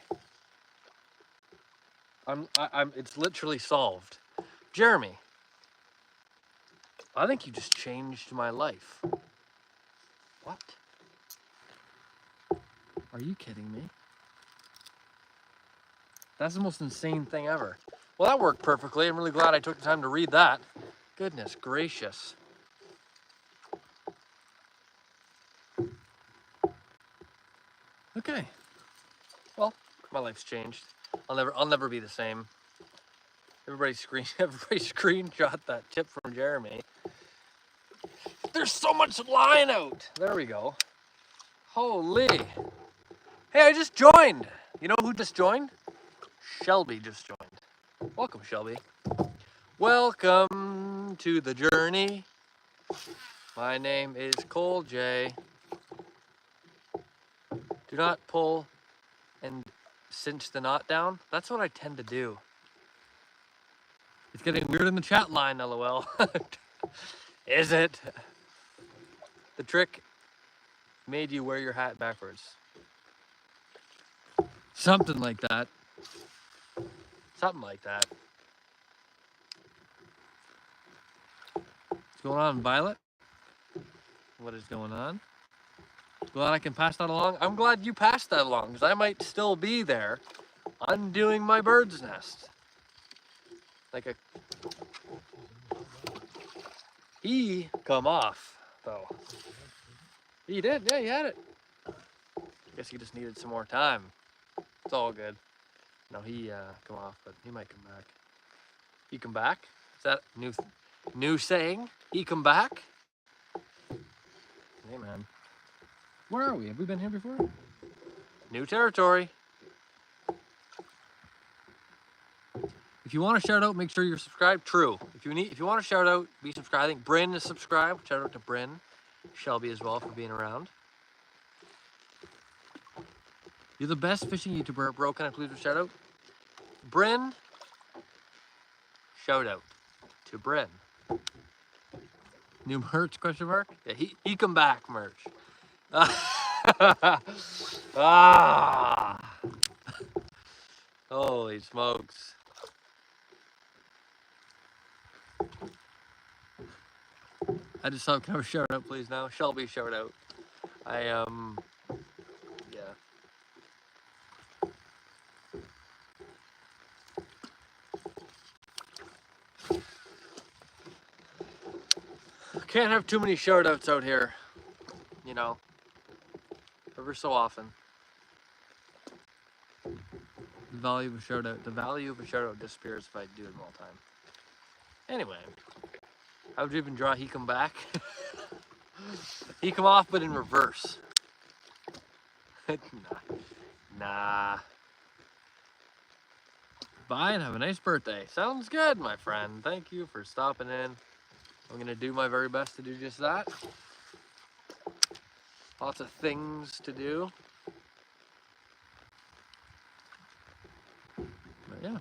It's literally solved. Jeremy, I think you just changed my life. What? Are you kidding me? That's the most insane thing ever. Well, that worked perfectly. I'm really glad I took the time to read that. Goodness gracious. Okay. Well, my life's changed. I'll never be the same. Everybody screenshot that tip from Jeremy. There's so much line out. There we go. Holy. Hey, I just joined. You know who just joined? Shelby just joined. Welcome, Shelby. Welcome to the journey. My name is Cole J. Do not pull and cinch the knot down. That's what I tend to do. It's getting weird in the chat line, lol. Is it? The trick made you wear your hat backwards. Something like that. Something like that. What's going on, Violet? What is going on? Glad I can pass that along. I'm glad you passed that along, because I might still be there undoing my bird's nest. Like a... He come off, though. He did, yeah, he had it. Guess he just needed some more time. It's all good. No, he come off, but he might come back. He come back? Is that new saying? He come back? Hey, man. Where are we? Have we been here before? New territory. If you want to shout out, make sure you're subscribed. True. If you want to shout out, be subscribed. I think Bryn is subscribed. Shout out to Bryn. Shelby as well for being around. You're the best fishing YouTuber, bro. Can I please have a shout out? Bryn. Shout out to Bryn. New merch, question mark? Yeah, he come back merch. Ah. Holy smokes. I just saw, can I have a shout out please now? Shelby shout out. Yeah. Can't have too many shout outs out here, you know, ever so often. The value of a shout out disappears if I do it all the time. Anyway, how would you even draw he come back? He come off, but in reverse. Nah. Bye and have a nice birthday. Sounds good, my friend. Thank you for stopping in. I'm gonna do my very best to do just that. Lots of things to do. But yeah.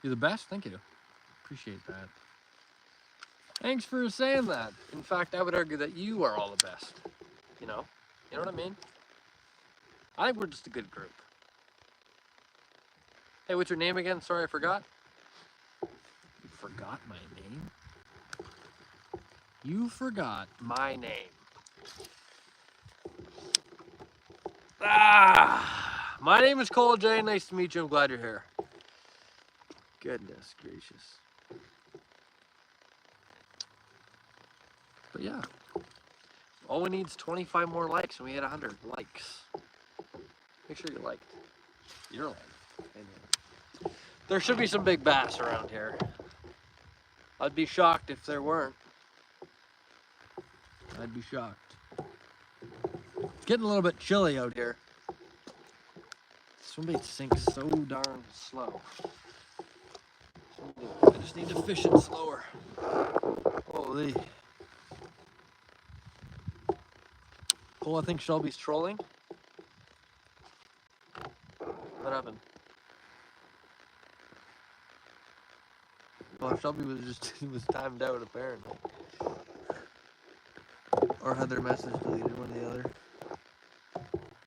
You're the best. Thank you. Appreciate that. Thanks for saying that. In fact, I would argue that you are all the best. You know what I mean? I think we're just a good group. Hey, what's your name again? Sorry, I forgot. You forgot my name? You forgot my name. My name is Cole J. Nice to meet you. I'm glad you're here. Goodness gracious. But yeah. All we need is 25 more likes and we hit 100 likes. Make sure you liked. You're liked. Amen. There should be some big bass around here. I'd be shocked if there weren't. I'd be shocked. It's getting a little bit chilly out here. Swimbait sinks so darn slow. I just need to fish it slower. Holy. Cole, I think Shelby's trolling. What happened? Well, Shelby was just, he was timed out apparently. Or had their message deleted, one or the other.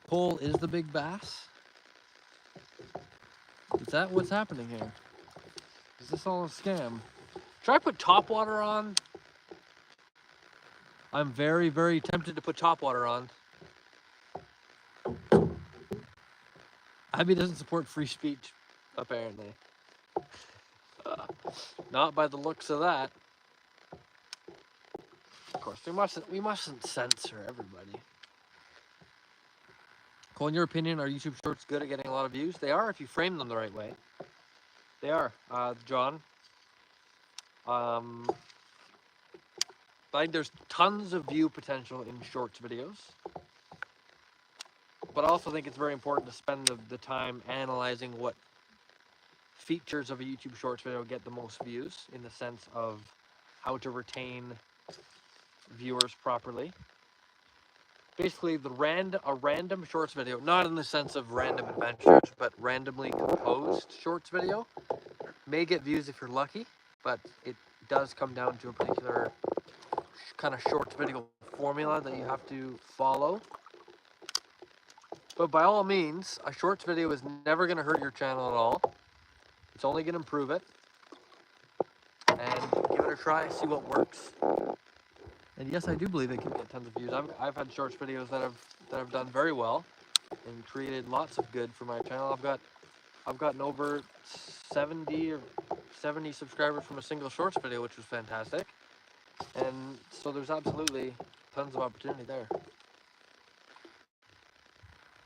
Cole is the big bass? Is that what's happening here? Is this all a scam? Should I put top water on? I'm very, very tempted to put top water on. Abby doesn't support free speech, apparently. Not by the looks of that. Of course, we mustn't censor everybody. Cole, in your opinion, are YouTube shorts good at getting a lot of views? They are if you frame them the right way. They are, John. I think there's tons of view potential in shorts videos. But I also think it's very important to spend the time analyzing what features of a YouTube shorts video get the most views, in the sense of how to retain viewers properly. Basically, a random shorts video, not in the sense of random adventures, but randomly composed shorts video, may get views if you're lucky, but it does come down to a particular kind of shorts video formula that you have to follow. But by all means, a shorts video is never going to hurt your channel at all. It's only going to improve it. And give it a try, see what works. And yes, I do believe it can get tons of views. I've had shorts videos that have done very well and created lots of good for my channel. I've gotten over 70 subscribers from a single shorts video, which was fantastic. And so there's absolutely tons of opportunity there.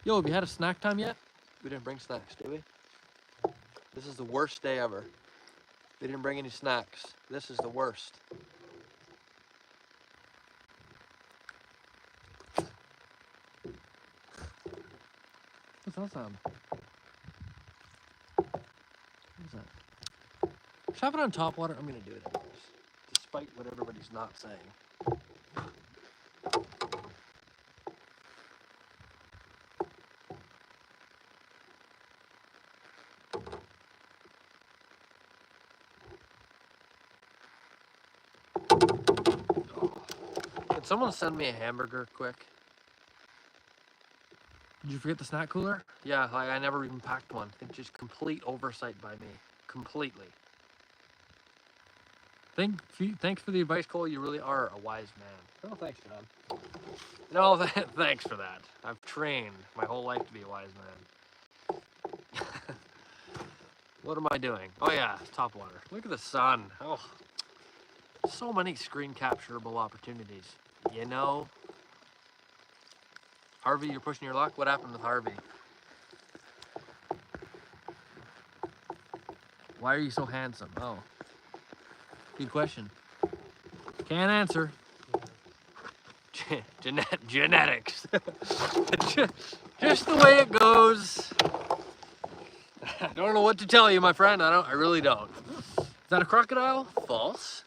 Yo, have you had a snack time yet? We didn't bring snacks, did we? This is the worst day ever. We didn't bring any snacks. This is the worst. What's that sound? What's that? Should I have it on top water? I'm gonna do it anyways, despite what everybody's not saying. Can someone send me a hamburger quick? Did you forget the snack cooler? Yeah, I never even packed one. It's just complete oversight by me. Completely. Thanks for the advice, Cole. You really are a wise man. Oh, thanks, John. No, thanks for that. I've trained my whole life to be a wise man. What am I doing? Oh yeah, top water. Look at the sun. Oh, so many screen capturable opportunities. You know? Harvey, you're pushing your luck? What happened with Harvey? Why are you so handsome? Oh. Good question. Can't answer. Genetics. Just the way it goes. I don't know what to tell you, my friend. I really don't. Is that a crocodile? False.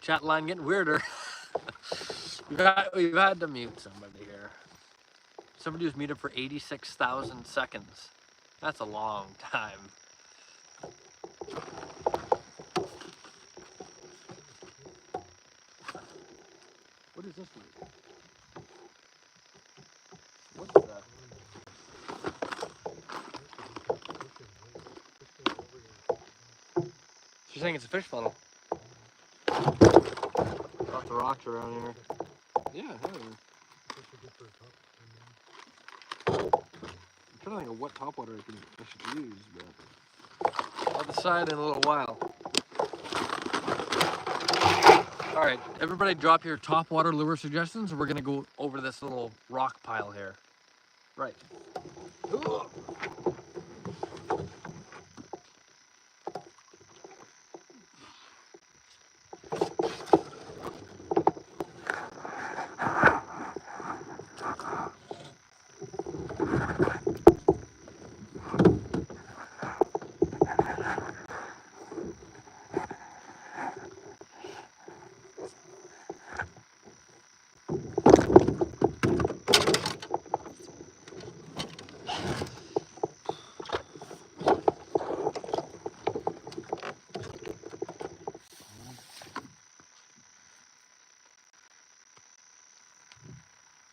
Chat line getting weirder. We've had to mute somebody here. Somebody was muted for 86,000 seconds. That's a long time. What is this weird? What's that? She's saying it's a fish funnel. Lots of rocks around here. Yeah, hey. I'm trying to think of what topwater I should use, but I'll decide in a little while. All right, everybody drop your topwater lure suggestions, and we're gonna go over this little rock pile here. Right. Ugh.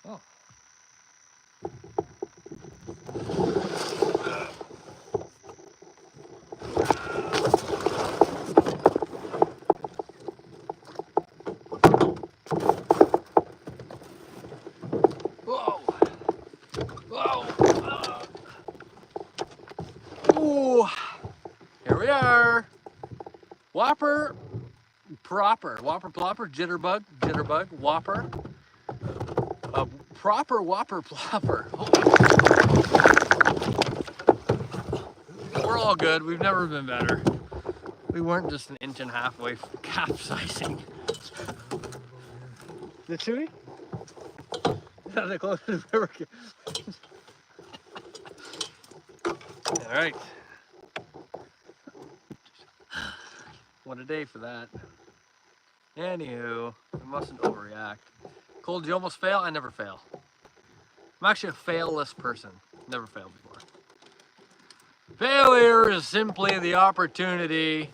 Oh. Whoa. Whoa. Ooh. Here we are. Whopper. Proper. Whopper plopper. Jitterbug. Jitterbug. Whopper. Proper whopper plopper. We're all good. We've never been better. We weren't just an inch and a half away from capsizing. The chewy? Not that close to the river. All right. What a day for that. Anywho, we mustn't overreact. Cole, did you almost fail? I never fail. I'm actually a failless person. Never failed before. Failure is simply the opportunity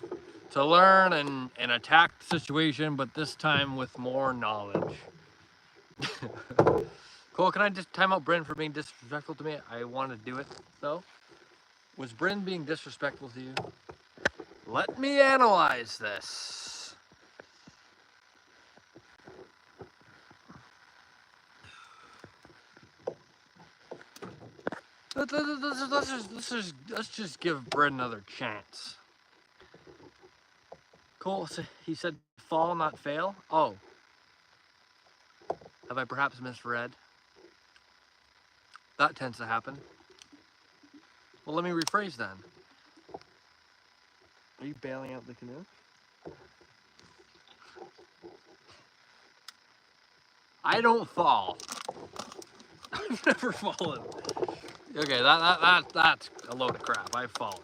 to learn and attack the situation, but this time with more knowledge. Cole, can I just time out Bryn for being disrespectful to me? I want to do it, though. Was Bryn being disrespectful to you? Let me analyze this. Let's just give Bryn another chance. Cole, he said fall, not fail. Oh. Have I perhaps misread? That tends to happen. Well, let me rephrase then. Are you bailing out the canoe? I don't fall. I've never fallen. Okay, that's a load of crap. I've fallen.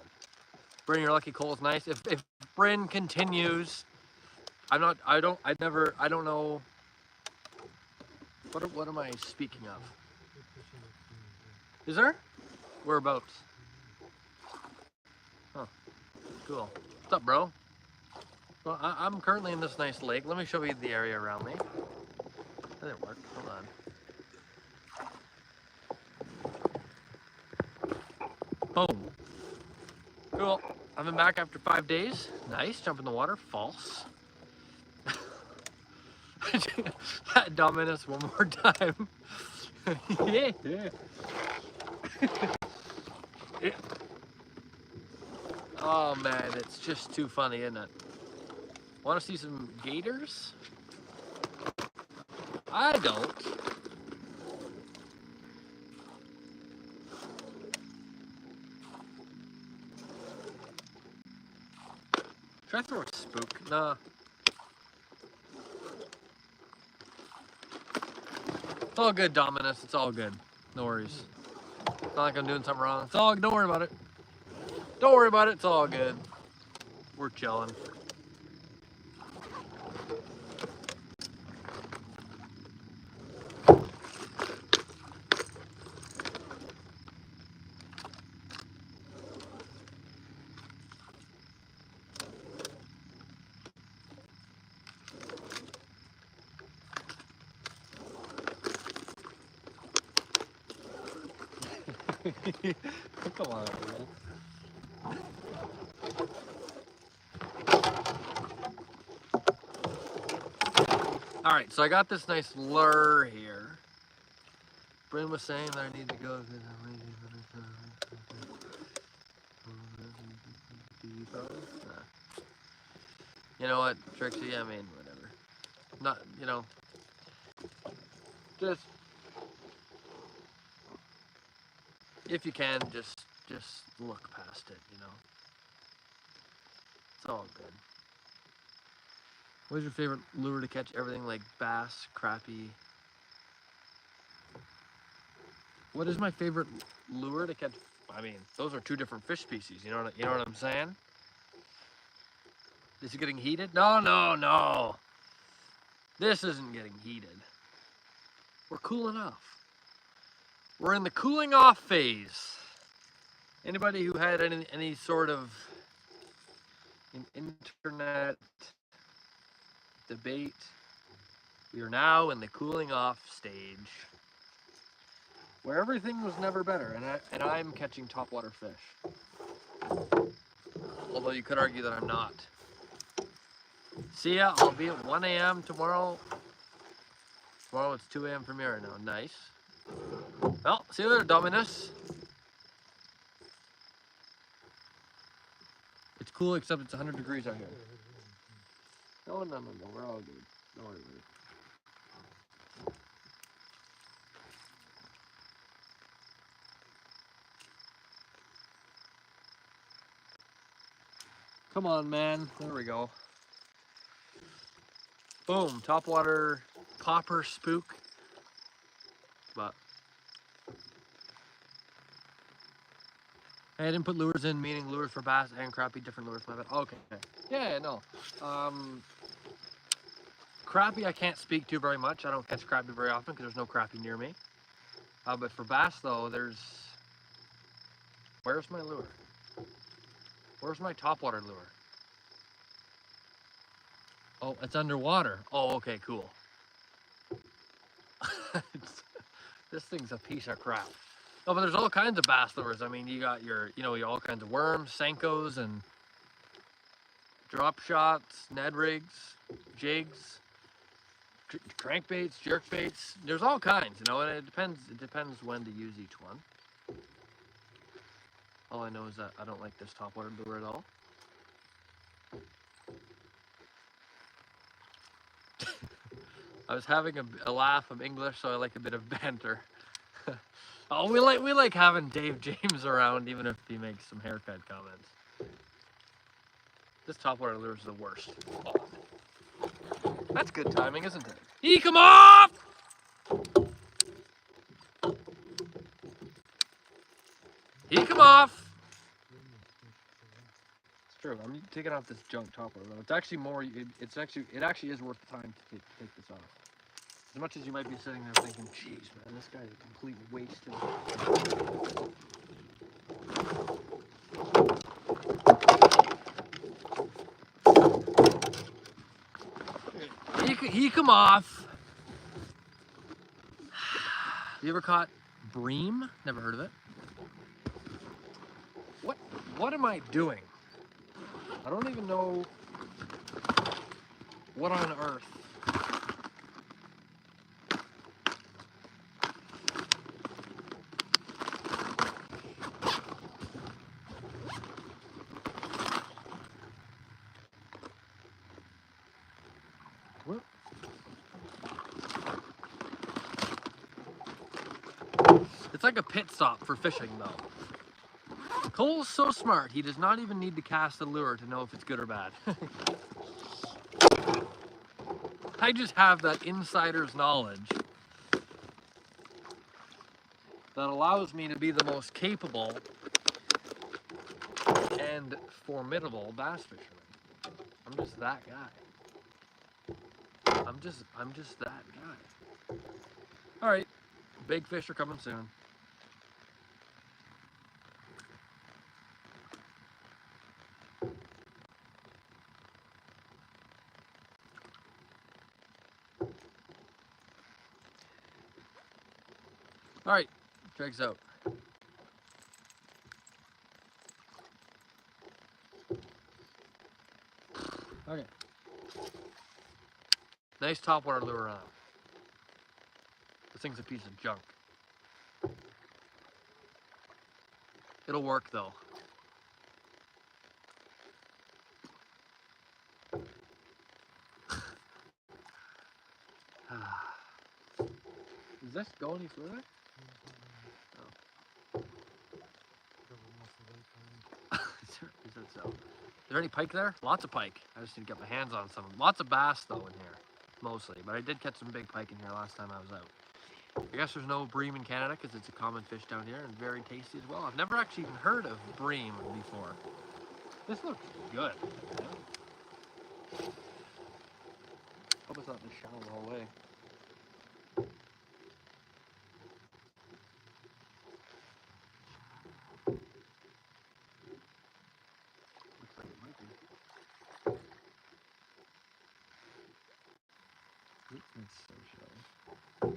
Bryn, you're lucky. Cole's nice. If Bryn continues, I don't know. What am I speaking of? Is there? Whereabouts? Huh. Cool. What's up, bro? Well, I'm currently in this nice lake. Let me show you the area around me. That didn't work. Hold on. Boom. Cool. I've been back after 5 days. Nice. Jump in the water. False. Dominus one more time. Yeah. Oh man, it's just too funny, isn't it? Want to see some gators? I don't. Should I throw a spook? Nah. It's all good, Dominus. It's all good. No worries. It's not like I'm doing something wrong. It's all. Don't worry about it. Don't worry about it. It's all good. We're chilling. Come on, man. All right, so I got this nice lure here. Bryn was saying that I need to go. You know what, Trixie? I mean, whatever. Not, you know, just if you can, just look past it. You know, it's all good. What's your favorite lure to catch everything like bass, crappie? What is my favorite lure to catch? I mean, those are two different fish species. You know what I'm saying? Is it getting heated? No, no, no. This isn't getting heated. We're cooling off. We're in the cooling off phase. Anybody who had any sort of an internet debate, we are now in the cooling off stage, where everything was never better, and I'm catching topwater fish. Although you could argue that I'm not. See ya. I'll be at 1 a.m. tomorrow. Tomorrow it's 2 a.m. for me right now. Nice. Well, see you later, Dominus. It's cool, except it's 100 degrees out here. No, no, no, no. We're all good. Don't worry about it. Come on, man. There we go. Boom. Topwater popper spook. But hey, I didn't put lures in, meaning lures for bass and crappie, different lures. My bad. Okay. Yeah, no. Crappie I can't speak to very much. I don't catch crappie very often because there's no crappie near me. But for bass though, where's my lure? Where's my topwater lure? Oh, it's underwater. Oh, okay, cool. This thing's a piece of crap. Oh, but there's all kinds of bass lures. I mean, you got your all kinds of worms, Senkos, and drop shots, Ned rigs, jigs, crankbaits, jerk baits. There's all kinds, and it depends. It depends when to use each one. All I know is that I don't like this topwater lure at all. I was having a laugh of English, so I like a bit of banter. Oh, we like having Dave James around, even if he makes some haircut comments. This topwater lure is the worst. Oh. That's good timing, isn't it? He come off! He come off! It's true. I'm taking off this junk topwater though. It's actually more. It actually is worth the time to take this off. As much as you might be sitting there thinking, "Jeez, man, this guy's a complete waste of." He come off. You ever caught bream? Never heard of it. What am I doing? I don't even know what on earth. What? It's like a pit stop for fishing, though. Cole's so smart, he does not even need to cast a lure to know if it's good or bad. I just have that insider's knowledge that allows me to be the most capable and formidable bass fisherman. I'm just that guy. I'm just that guy. All right, big fish are coming soon. All right, check this out. Okay. Nice topwater lure on. This thing's a piece of junk. It'll work though. Does this go any further? Oh. Is that so? Is there any pike there? Lots of pike. I just need to get my hands on some. Lots of bass though in here, mostly. But I did catch some big pike in here last time I was out. I guess there's no bream in Canada because it's a common fish down here and very tasty as well. I've never actually even heard of bream before. This looks good. Hope it's not this shallow the whole way. Looks like it might be. It's so shallow.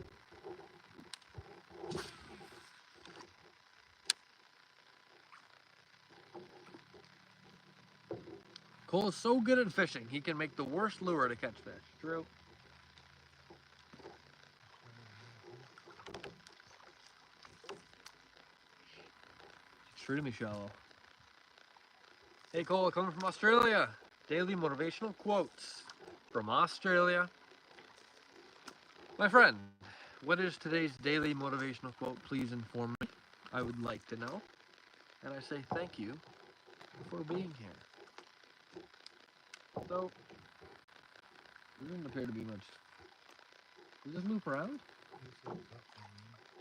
Cole is so good at fishing, he can make the worst lure to catch fish. True. Extremely shallow. Hey Cole, coming from Australia. Daily motivational quotes from Australia. My friend, what is today's daily motivational quote? Please inform me. I would like to know. And I say thank you for being here. So, there doesn't appear to be much. Does this loop around?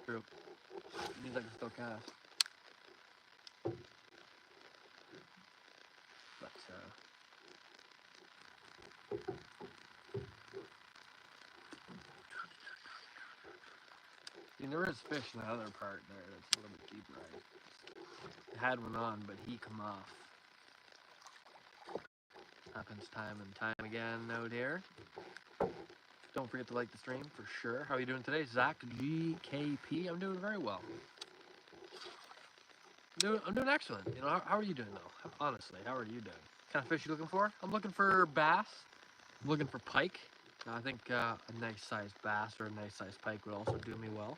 True. It means I can still cast. But, I mean, there is fish in the other part there that's a little bit deeper. I had one on, but he come off. Happens time and time again out here. Don't forget to like the stream for sure. How are you doing today? Zach GKP. I'm doing very well. I'm doing excellent. You know, how are you doing though? Honestly, how are you doing? What kind of fish you looking for? I'm looking for bass. I'm looking for pike. I think a nice sized bass or a nice sized pike would also do me well.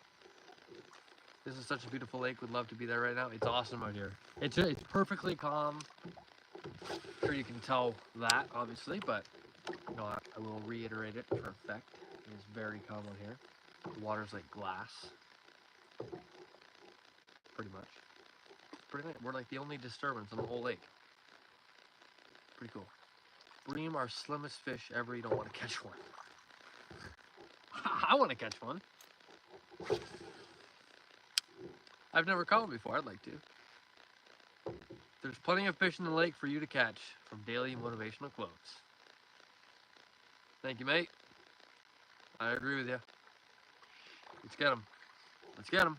This is such a beautiful lake. Would love to be there right now. It's awesome out here. It's perfectly calm. I'm sure you can tell that, obviously, but you know, I will reiterate it for effect. It is very calm out here. The water's like glass, pretty much. Pretty nice. We're like the only disturbance on the whole lake. Pretty cool. Bream are slimmest fish ever. You don't want to catch one. I want to catch one. I've never caught one before. I'd like to. There's plenty of fish in the lake for you to catch from Daily Motivational Quotes. Thank you, mate. I agree with you. Let's get them. Let's get them.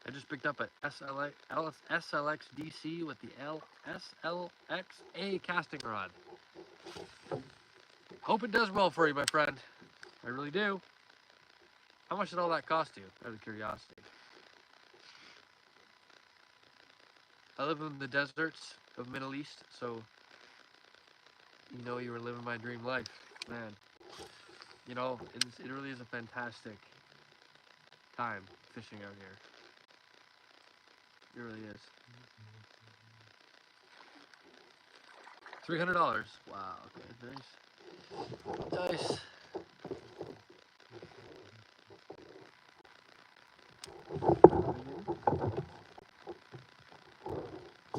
I just picked up a SLX DC with the SLXA casting rod. Hope it does well for you, my friend. I really do. How much did all that cost you, out of curiosity? I live in the deserts of Middle East, so you know you were living my dream life. Man, you know, it really is a fantastic time fishing out here. It really is. $300. Wow, okay, nice. Nice.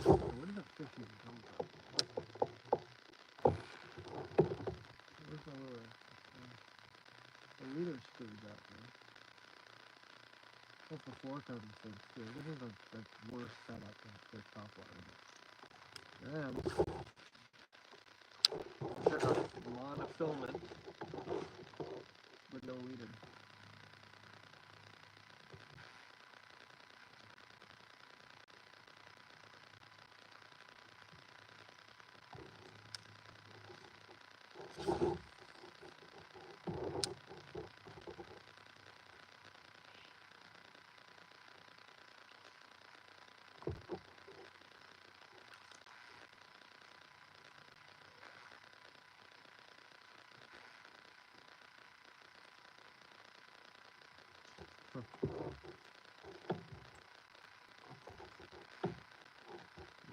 Where did the fish even come from? Where's my lure? The leader screwed up, man. That's the fork out of things too. This is the worst setup for top water. And there's a lot of filament with no leader.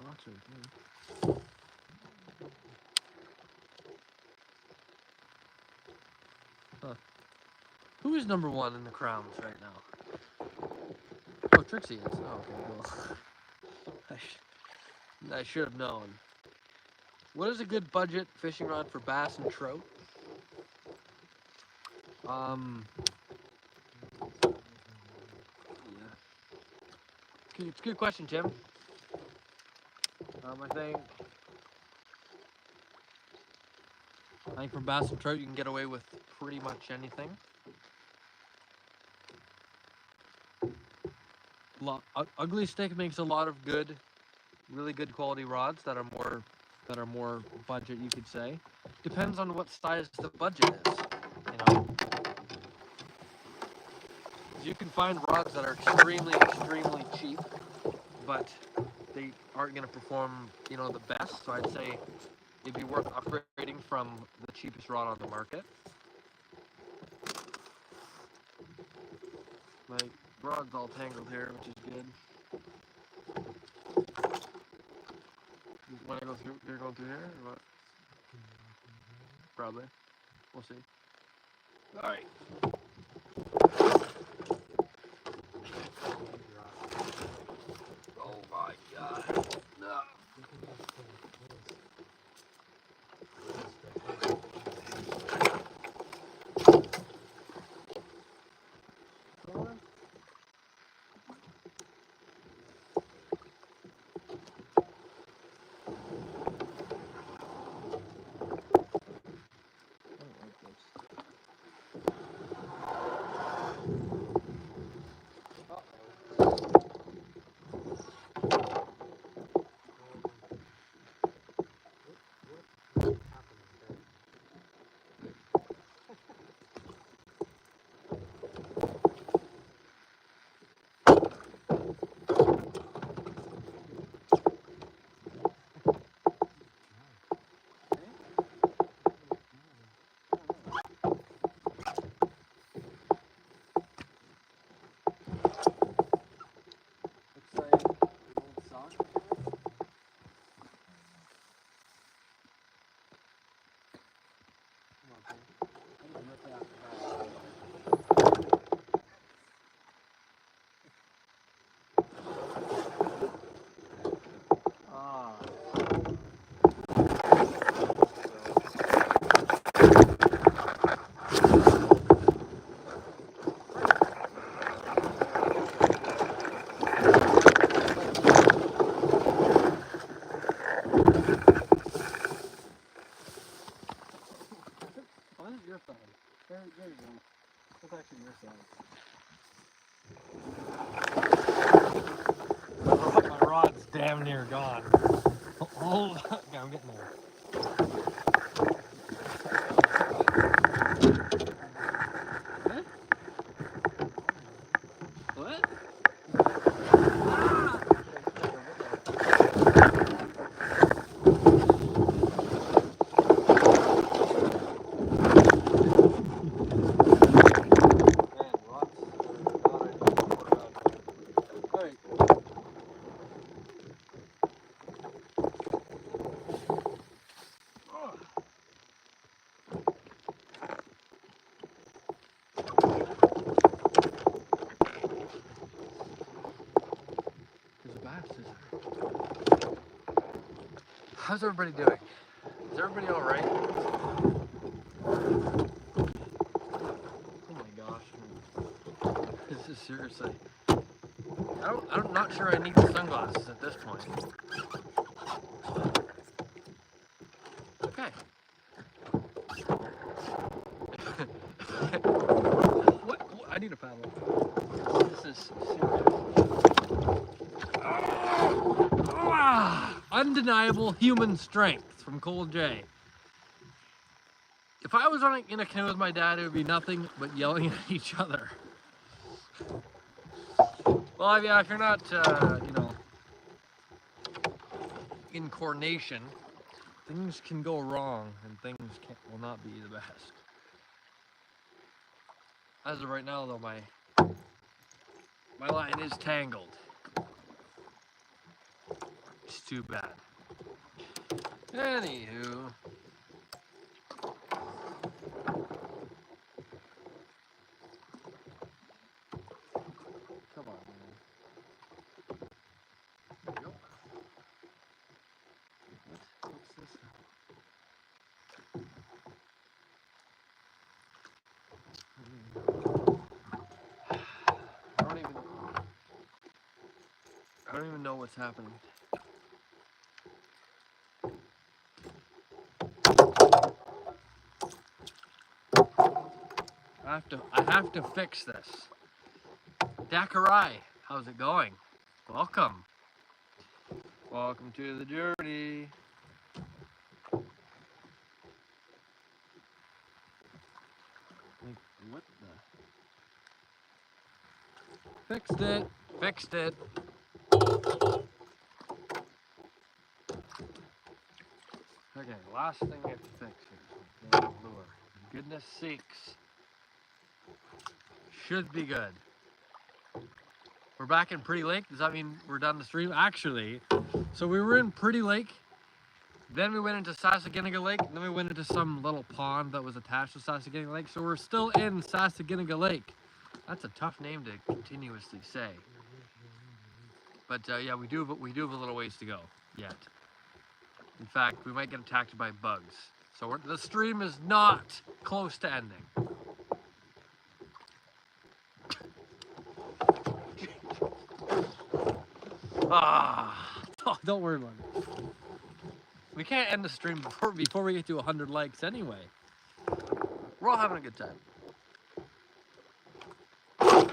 Lots right there. Huh. Who is number one in the crowns right now? Oh, Trixie is. Oh, okay, well. I should have known. What is a good budget fishing rod for bass and trout? Yeah. It's a good question, Tim. I think for bass and trout you can get away with pretty much anything. Ugly Stick makes a lot of good, really good quality rods that are more budget, you could say. Depends on what size the budget is, you know. You can find rods that are extremely cheap, but they aren't going to perform, you know, the best. So I'd say it'd be worth upgrading from the cheapest rod on the market. My rod's all tangled here, which is good. Want to go through? You're going through here, or what? Probably. We'll see. All right. Oh my God. No. Oh, this is your side. There you go. That's actually your side. My rod's damn near gone. Hold on. Okay, I'm getting there. What? There's a bass, is there? How's everybody doing? Is everybody all right? Oh my gosh. This is seriously. I'm not sure I need the sunglasses at this point. Okay. What? I need a paddle. This is serious. Undeniable human strength from Cole J. If I was in a canoe with my dad, it would be nothing but yelling at each other. Well, yeah, if you're not, you know, in coordination, things can go wrong and things will not be the best. As of right now, though, my My line is tangled. It's too bad. Anywho. Come on, man. There we go. What's this now? I don't even know what's happening. I have to fix this. Dakarai, how's it going? Welcome. Welcome to the journey. Like, what the? Fixed it. Fixed it. Okay, last thing we have to fix here. The lure. Goodness sakes. Should be good. We're back in Pretty Lake. Does that mean we're done the stream? Actually, so we were in Pretty Lake. Then we went into Sasaginaga Lake. And then we went into some little pond that was attached to Sasaginaga Lake. So we're still in Sasaginaga Lake. That's a tough name to continuously say. But yeah, we do have a little ways to go yet. In fact, we might get attacked by bugs. So the stream is not close to ending. Ah, oh, don't worry about it. We can't end the stream before we get to 100 likes anyway. We're all having a good time. I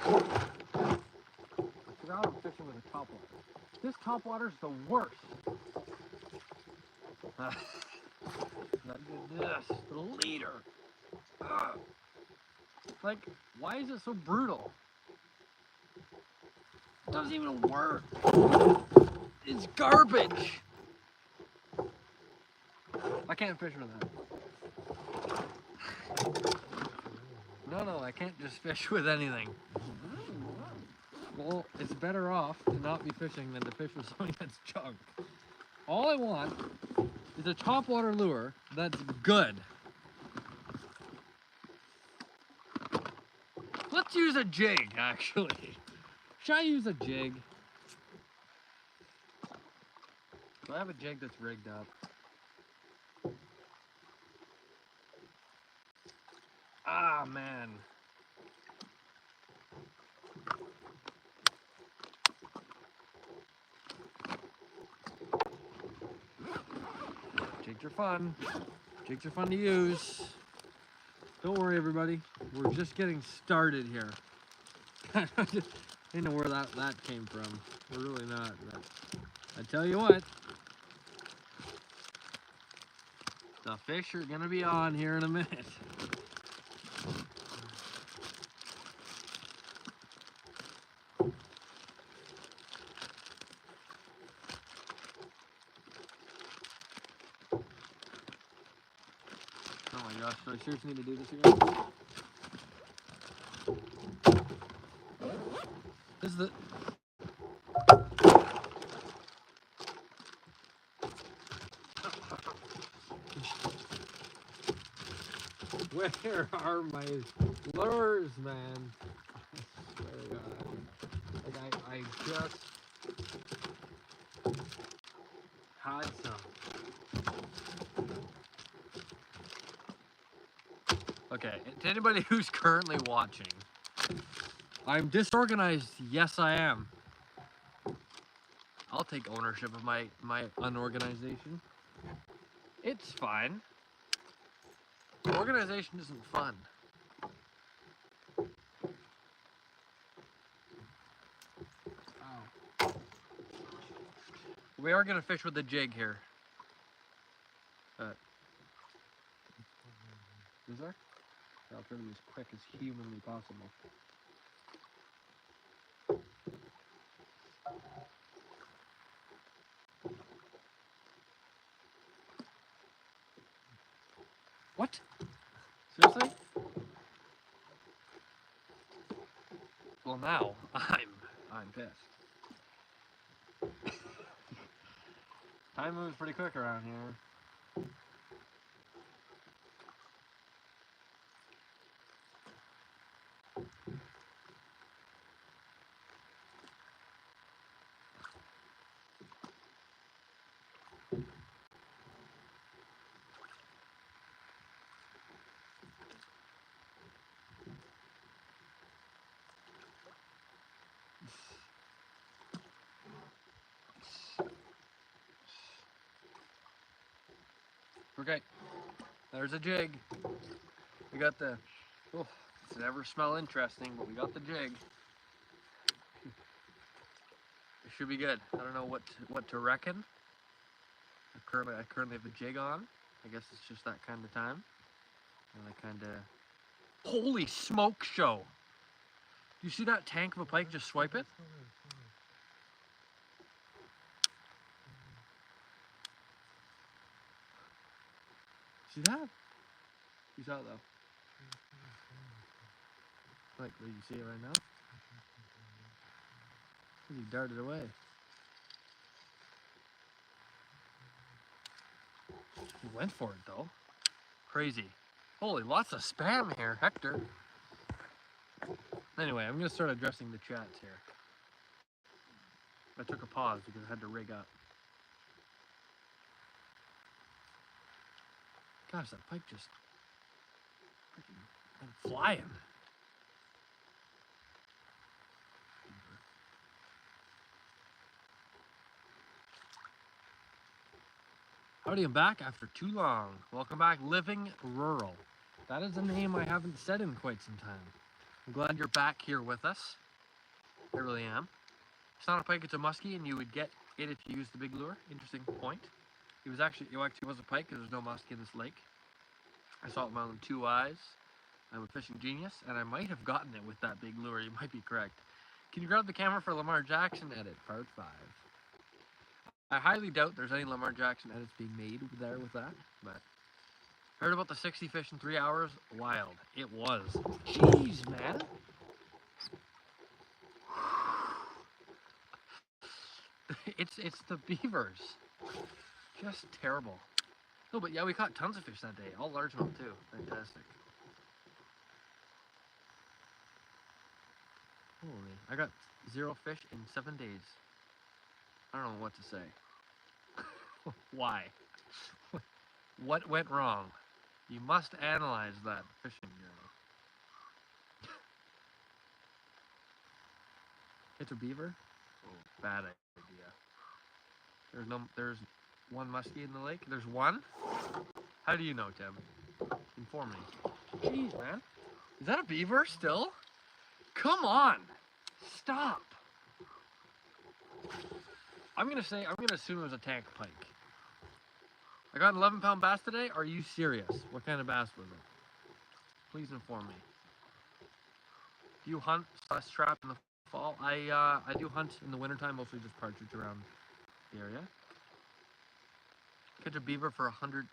forgot I'm fishing with a topwater. This topwater's the worst. This, the leader. Ugh. Like, why is it so brutal? It doesn't even work. It's garbage. I can't fish with that. No, I can't just fish with anything. Well, it's better off to not be fishing than to fish with something that's junk. All I want is a topwater lure that's good. Let's use a jig, actually. Should I use a jig? Do I have a jig that's rigged up? Ah, man. Jigs are fun. Jigs are fun to use. Don't worry, everybody. We're just getting started here. I didn't know where that came from. We're really not. But I tell you what. The fish are gonna be on here in a minute. Oh my gosh, do I seriously need to do this again? This is the... Where are my lures, man? I swear to God. Like, I just had some. Okay, to anybody who's currently watching, I'm disorganized. Yes, I am. I'll take ownership of my unorganization. It's fine. Organization isn't fun. Ow. We are gonna fish with the jig here. Is there? I'll try to be as quick as humanly possible. What? Seriously? Well, now I'm I'm pissed. Time moves pretty quick around here. Okay, there's a jig. We got the, oh, it's never smell interesting, but we got the jig. It should be good. I don't know what to reckon. I currently have a jig on. I guess it's just that kind of time. And I kind of, holy smoke show! Do you see that tank of a pike just swipe it? See that? You saw it though. Like, do you see it right now? He darted away. He went for it though. Crazy. Holy, lots of spam here, Hector. Anyway, I'm gonna start addressing the chats here. I took a pause because I had to rig up. Gosh, that pike just freaking went flying. Howdy, I'm back after too long. Welcome back, Living Rural. That is a name I haven't said in quite some time. I'm glad you're back here with us. I really am. It's not a pike, it's a muskie, and you would get it if you used the big lure. Interesting point. It actually was a pike because there's no muskie in this lake. I saw it with my own 2 eyes. I'm a fishing genius, and I might have gotten it with that big lure. You might be correct. Can you grab the camera for Lamar Jackson edit, part 5? I highly doubt there's any Lamar Jackson edits being made there with that, but heard about the 60 fish in 3 hours? Wild. It was. Jeez, man. It's the beavers. Just terrible. No, but yeah, we caught tons of fish that day. All largemouth too. Fantastic. Holy, I got 0 fish in 7 days. I don't know what to say. Why? What went wrong? You must analyze that fishing journey. It's a beaver? Oh, bad idea. There's one muskie in the lake. There's one? How do you know, Tim? Inform me. Jeez, man. Is that a beaver still? Come on. Stop. I'm gonna assume it was a tank pike. I got an 11-pound bass today. Are you serious? What kind of bass was it? Please inform me. Do you hunt / trap in the fall? I do hunt in the wintertime, mostly just partridge around the area. Catch a beaver for $100?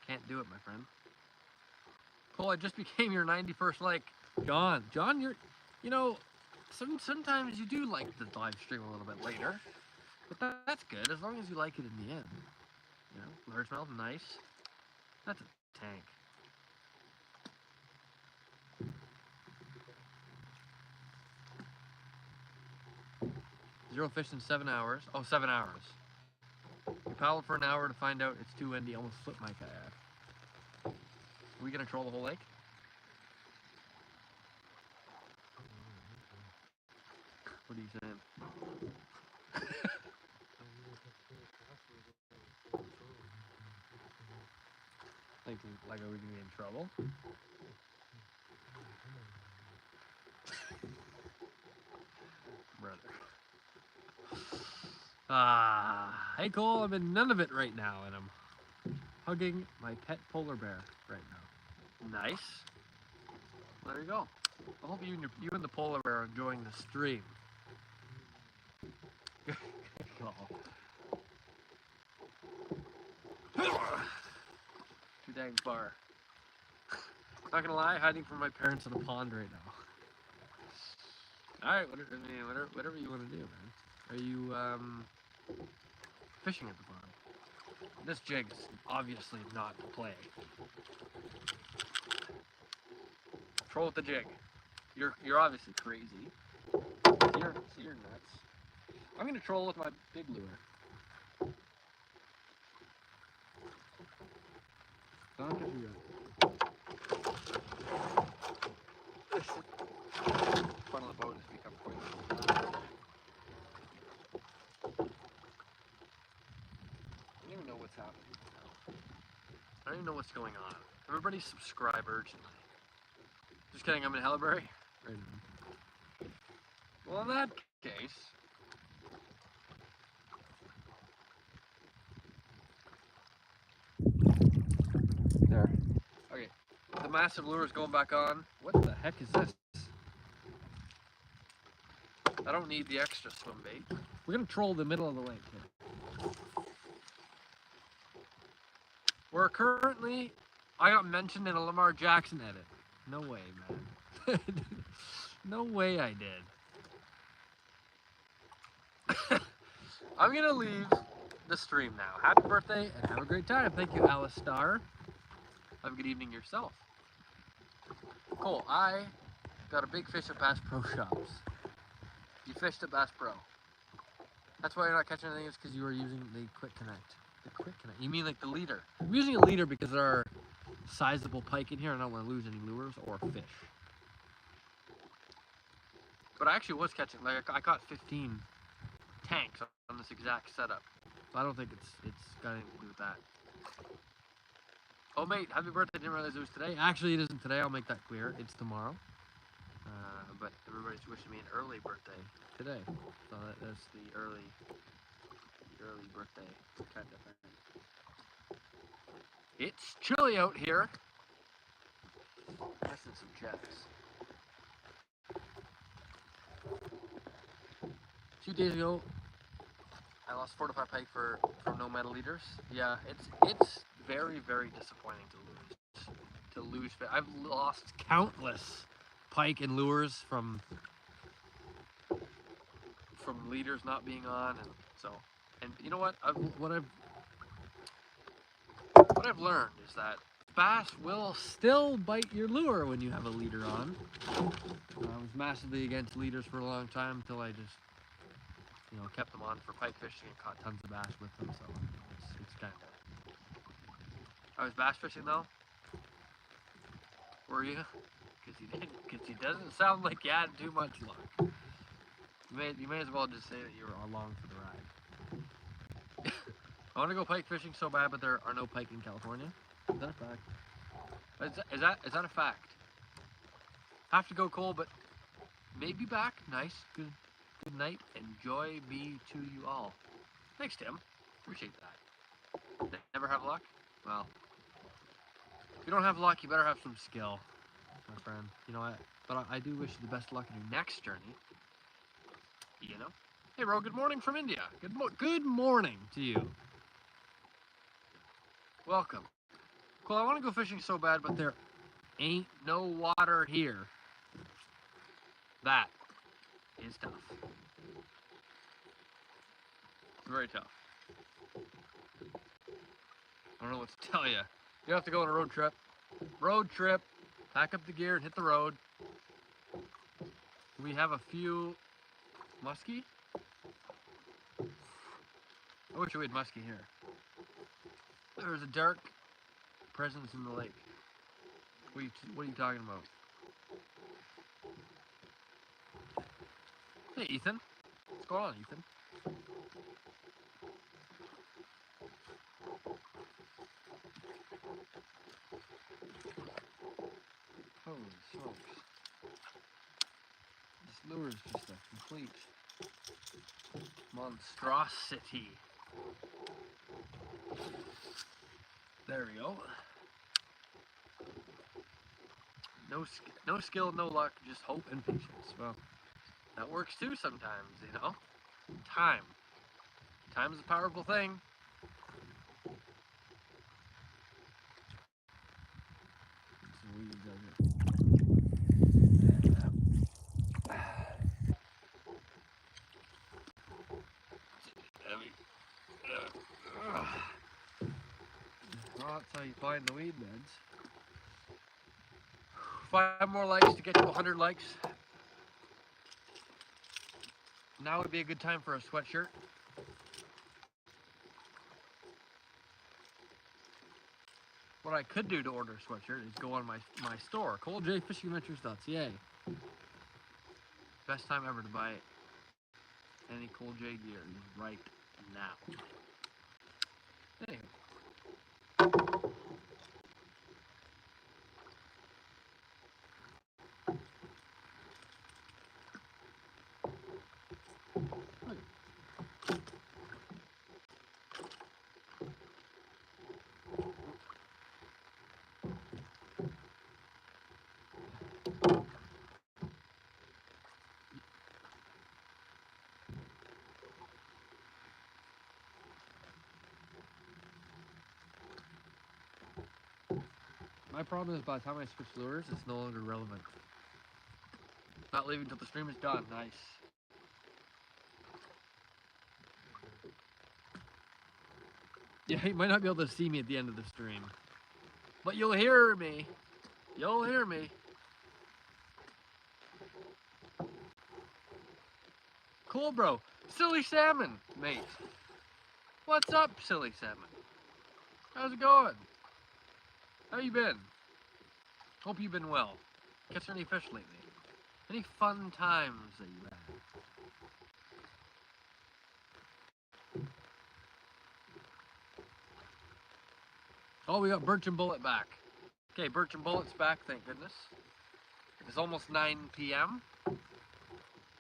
Can't do it, my friend. Cole, I just became your 91st like. John, you know, sometimes you do like the live stream a little bit later, but that's good as long as you like it in the end. You know, largemouth, nice. That's a tank. Zero fish in 7 hours. Oh, 7 hours. We paddled for an hour to find out it's too windy. Almost flipped my kayak. Are we gonna troll the whole lake? What are you saying? Like are we gonna be in trouble? Brother. Hey Cole, I'm in none of it right now, and I'm hugging my pet polar bear right now. Nice. There you go. I hope you and the polar bear are enjoying the stream. Good call. Too dang far. Not gonna lie, hiding from my parents in a pond right All right, whatever you want to do, man. Are you fishing at the pond? This jig's obviously not to play. Troll with the jig. You're obviously crazy. You're nuts. I'm gonna troll with my big lure. Don't get me right. Front of the boat has become quite. I don't even know what's happening now. I don't even know what's going on. Everybody subscribe urgently. Just kidding, I'm in Hellebury. Right now. Well, in that case, there. Okay, the massive lure is going back on. What the heck is this? I don't need the extra swim bait. We're gonna troll the middle of the lake here. We're currently, I got mentioned in a Lamar Jackson edit. No way, man. No way I did. I'm gonna leave the stream now. Happy birthday and have a great time. Thank you, Alice Starr. Have a good evening yourself. Cool, I got a big fish at Bass Pro Shops. You fished at Bass Pro. That's why you're not catching anything, is because you were using the Quick Connect. The Quick Connect. You mean like the leader. I'm using a leader because there are sizable pike in here and I don't want to lose any lures or fish. But I actually was catching, like I caught 15 tanks on this exact setup. So I don't think it's got anything to do with that. Oh mate, happy birthday, didn't realize it was today. Actually it isn't today, I'll make that clear. It's tomorrow. But everybody's wishing me an early birthday today. So that's the early birthday kind of thing. It's chilly out here. Missing some jets. A few days ago, I lost 4 to 5 pike for no metal leaders. Yeah, it's very, very disappointing to lose. I've lost countless pike and lures from leaders not being on, and you know what? What I've learned is that bass will still bite your lure when you have a leader on. I was massively against leaders for a long time until I just, kept them on for pike fishing and caught tons of bass with them. So it's kind of. I was bass fishing though. Were you? Because you didn't. Because it doesn't sound like you had too much luck. You may as well just say that you were along for the ride. I want to go pike fishing so bad, but there are no pike in California. Is that a fact? Is that a fact? Have to go, Cole, but maybe back. Nice. Good night. Enjoy be to you all. Thanks, Tim. Appreciate that. Never have luck? Well, if you don't have luck, you better have some skill, my friend. You know what? But I do wish you the best luck in your next journey. You know? Hey, Ro, good morning from India. Good morning to you. Welcome. Cool, I want to go fishing so bad, but there ain't no water here. That is tough. Very tough. I don't know what to tell you. You have to go on a road trip. Road trip. Pack up the gear and hit the road. We have a few muskie. I wish we had muskie here. There's a dark presence in the lake. What are you talking about? Hey, Ethan. What's going on, Ethan? Holy smokes. This lure is just a complete monstrosity. There we go. No skill, no luck, just hope and patience. Well, that works too sometimes, you know? Time. Time is a powerful thing. That's how you find the weed beds. 5 more likes to get to 100 likes. Now would be a good time for a sweatshirt. What I could do to order a sweatshirt is go on my store, ColeJFishingAdventures.ca. Best time ever to buy any Cole J gear is right now. Anyway. My problem is by the time I switch lures, it's no longer relevant. Not leaving until the stream is done. Nice. Yeah, you might not be able to see me at the end of the stream. But you'll hear me. You'll hear me. Cool, bro. Silly Salmon, mate. What's up, Silly Salmon? How's it going? How you been? Hope you've been well. Catch any fish lately? Any fun times that you had? Oh, we got Birch and Bullet back. Okay, Birch and Bullet's back, thank goodness. It's almost 9 p.m.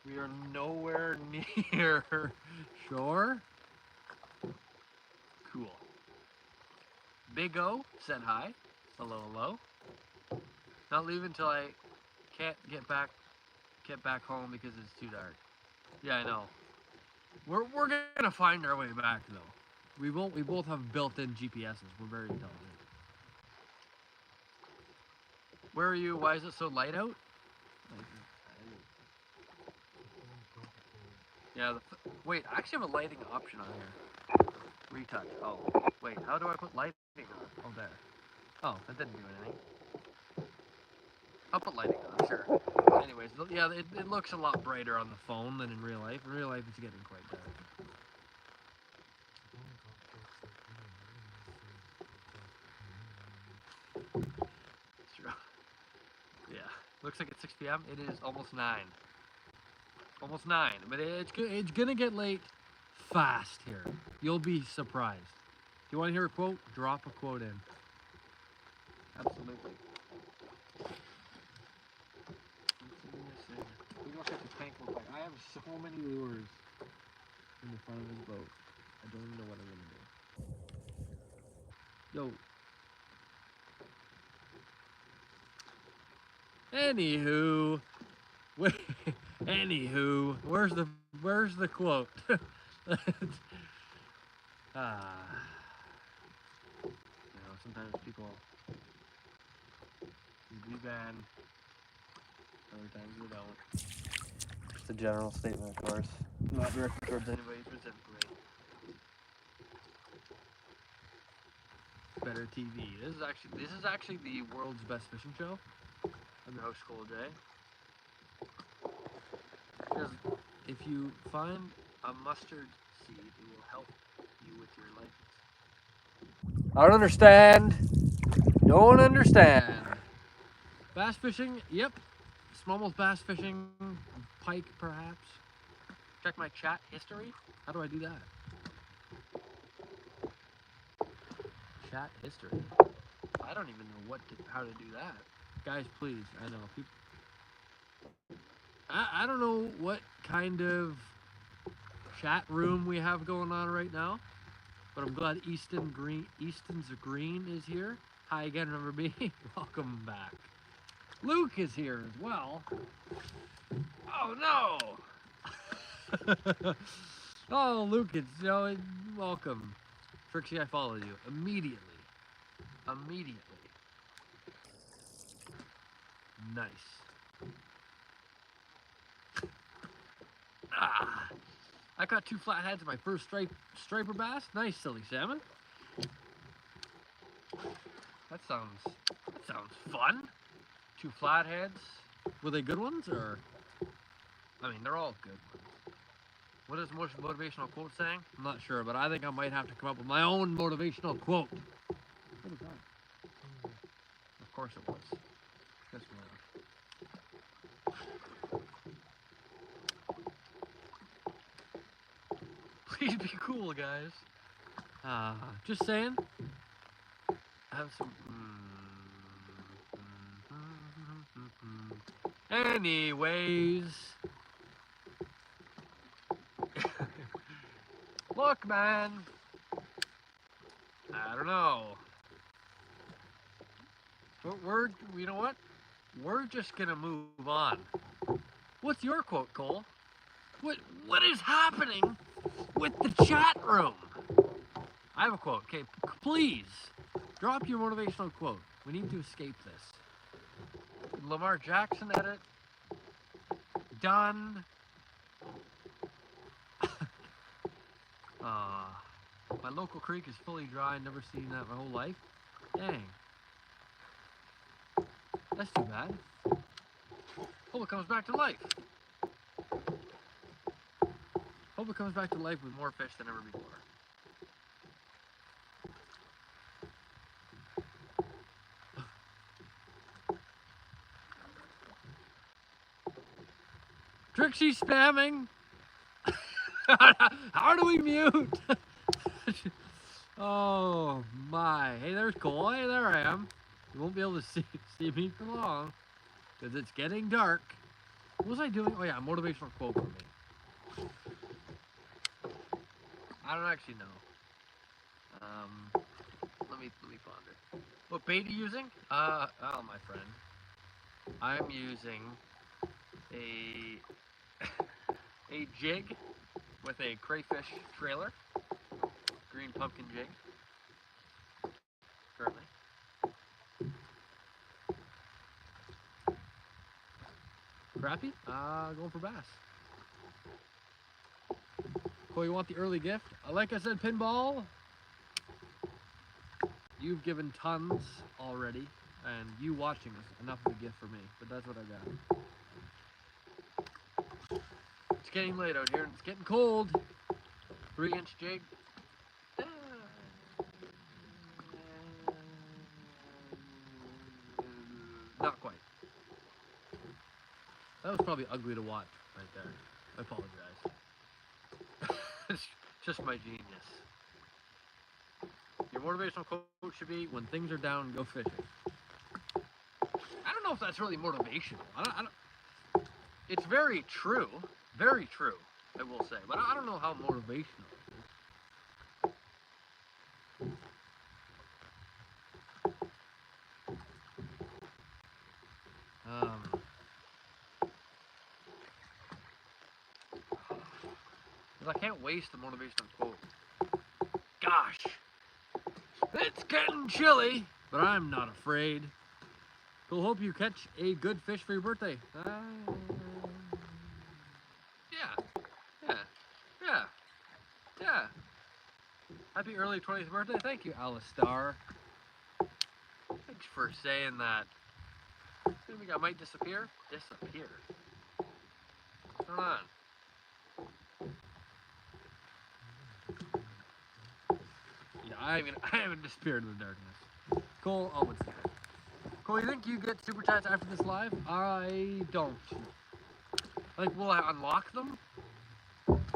We are nowhere near shore. Cool. Big O said hi. Hello, hello. Not leaving until I can't get back home because it's too dark. Yeah, I know. We're gonna find our way back though. We both have built-in GPSs. We're very intelligent. Where are you? Why is it so light out? Yeah. Wait, I actually have a lighting option on here. Retouch. Oh, wait. How do I put lighting on? Oh, there. Oh, that didn't do anything. I'll put lighting on, sure. Anyways, yeah, it looks a lot brighter on the phone than in real life. In real life, it's getting quite dark. It's true. Yeah. Looks like it's 6 p.m. It is almost 9. Almost 9. But it's gonna get late fast here. You'll be surprised. Do you want to hear a quote? Drop a quote in. Absolutely. Look at the tank look like. I have so many lures in the front of this boat. I don't even know what I'm gonna do. Yo. Anywho, where's the quote? Sometimes people do bad, other times they don't. Just a general statement, of course. Not directed towards anybody specifically. Better TV. This is actually the world's best fishing show. I'm your host, Cole J. Because if you find a mustard seed, it will help you with your license. I don't understand. Don't understand. Bass fishing, yep. Smallmouth bass fishing, pike perhaps. Check my chat history. How do I do that? Chat history. I don't even know how to do that. Guys, please. I know people. I don't know what kind of chat room we have going on right now, but I'm glad Easton's Green is here. Hi again, remember me? Welcome back. Luke is here as well. Oh no! Oh, Luke, welcome. Trixie, I followed you immediately. Nice. I caught 2 flatheads in my first striper bass. Nice, Silly Salmon. sounds fun. 2 flatheads. Were they good ones or? I mean, they're all good ones. What is most motivational quote saying? I'm not sure, but I think I might have to come up with my own motivational quote. What was that? Of course it was. Just now. Please be cool, guys. Just saying. Have some. Anyways. Look, man. I don't know. You know what? We're just gonna move on. What's your quote, Cole? What is happening with the chat room? I have a quote. Okay, please drop your motivational quote. We need to escape this. Lamar Jackson edit. Done. My local creek is fully dry. Never seen that my whole life. Dang. That's too bad. Hope it comes back to life. Hope it comes back to life with more fish than ever before. Trixie spamming. How do we mute? Oh my. Hey, there's Cole. Hey, there I am. You won't be able to see me for long because it's getting dark. What was I doing? Oh yeah, motivational quote for me. I don't actually know. Let me ponder. What bait are you using? Oh my friend. I'm using a a jig with a crayfish trailer. Green pumpkin jig. Currently. Crappie? Going for bass. Cool, you want the early gift? Like I said, pinball. You've given tons already, and you watching is enough of a gift for me. But that's what I got. It's getting late out here, and it's getting cold. 3-inch jig. Not quite. That was probably ugly to watch right there. I apologize. It's just my genius. Your motivational quote should be, when things are down, go fishing. I don't know if that's really motivational. I don't, it's very true. Very true, I will say. But I don't know how motivational it is. Because I can't waste the motivational quote. Gosh. It's getting chilly, but I'm not afraid. We'll hope you catch a good fish for your birthday. Yeah. Happy early 20th birthday. Thank you, Alistar. Thanks for saying that. You think I might disappear? Disappear. What's going on? Yeah, I haven't disappeared in the darkness. Cole, what's that? Cole, you think you get super chats after this live? I don't. Like, will I unlock them?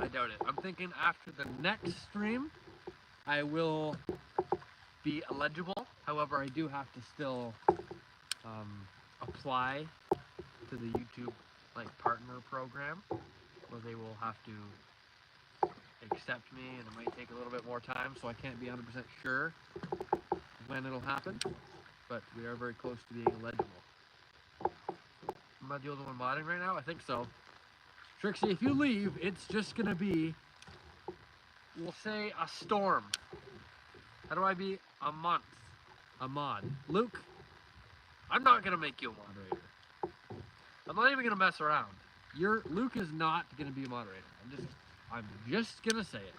I doubt it. I'm thinking after the next stream, I will be eligible. However, I do have to still apply to the YouTube partner program, where they will have to accept me, and it might take a little bit more time, so I can't be 100% sure when it'll happen. But we are very close to being eligible. Am I the only one modding right now? I think so. Trixie, if you leave, it's just gonna be, we'll say, a storm. How do I be a month? A mod. Luke, I'm not gonna make you a moderator. I'm not even gonna mess around. Luke is not gonna be a moderator. I'm just gonna say it.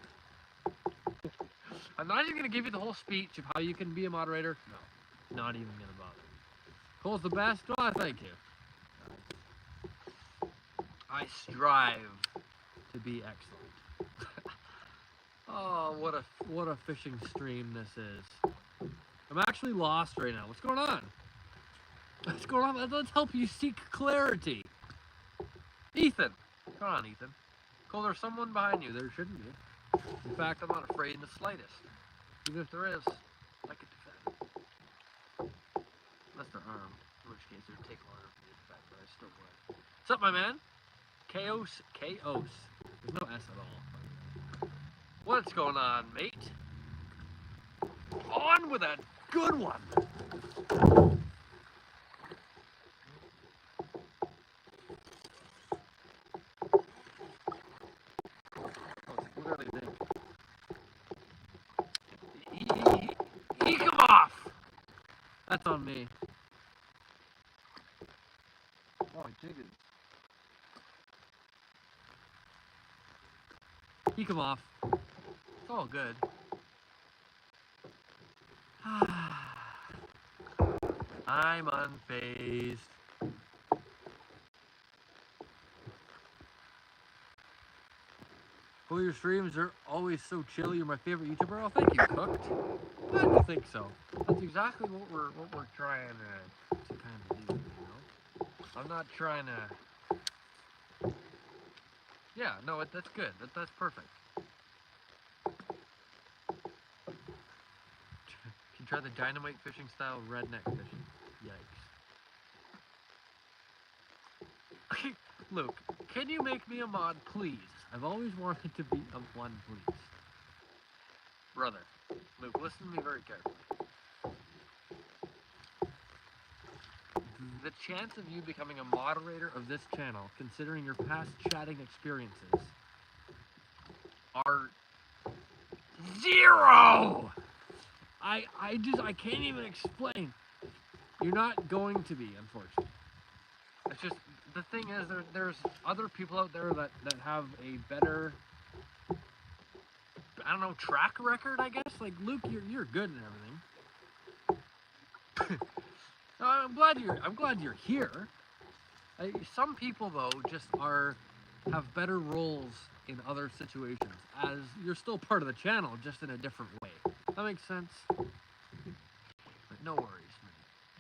I'm not even gonna give you the whole speech of how you can be a moderator. No. Not even gonna bother. Cole's the best? Well, thank you. I strive to be excellent. Oh, what a fishing stream this is. I'm actually lost right now. What's going on? What's going on? Let's help you seek clarity. Ethan! Come on, Ethan. Cole, there's someone behind you. There shouldn't be. In fact, I'm not afraid in the slightest. Even if there is, I could defend. Unless they're armed, in which case it would take longer for me to defend, but I still would. What's up, my man? Chaos. Chaos. There's no S at all. What's going on, mate? On with a good one! Oh, it's literally big. Eke him off! That's on me. Oh, I did it. Eke him off. It's all good. I'm unfazed. Well, your streams are always so chill. You're my favorite YouTuber. Oh, thank you, Cooked. Glad you think so. That's exactly what we're trying to kind of do. You know, I'm not trying to. Yeah, no, that's good. That's perfect. You try the dynamite fishing style redneck fishing. Yikes. Luke, can you make me a mod, please? I've always wanted to be a one, please. Brother, Luke, listen to me very carefully. The chance of you becoming a moderator of this channel, considering your past chatting experiences, are zero! I can't even explain. You're not going to be, unfortunately. It's just, the thing is, there's other people out there that have a better, I don't know, track record, I guess? Like, Luke, you're good and everything. I'm glad you're here. Some people, though, just have better roles in other situations, as you're still part of the channel, just in a different way. That makes sense? But no worries, man.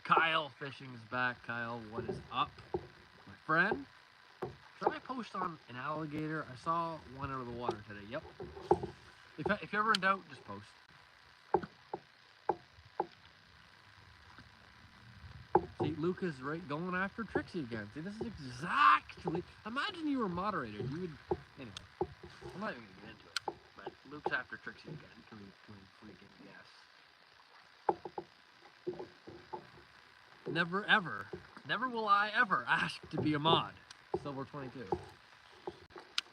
Kyle Fishing is back. Kyle, what is up? My friend? Should I post on an alligator? I saw one out of the water today. Yep. If you're ever in doubt, just post. See, Luke is right going after Trixie again. See, this is exactly... Imagine you were moderator. You would... Anyway. I'm not even going to get into it. But Luke's after Trixie again. Can we freaking guess? Never ever. Never will I ever ask to be a mod. Silver 22.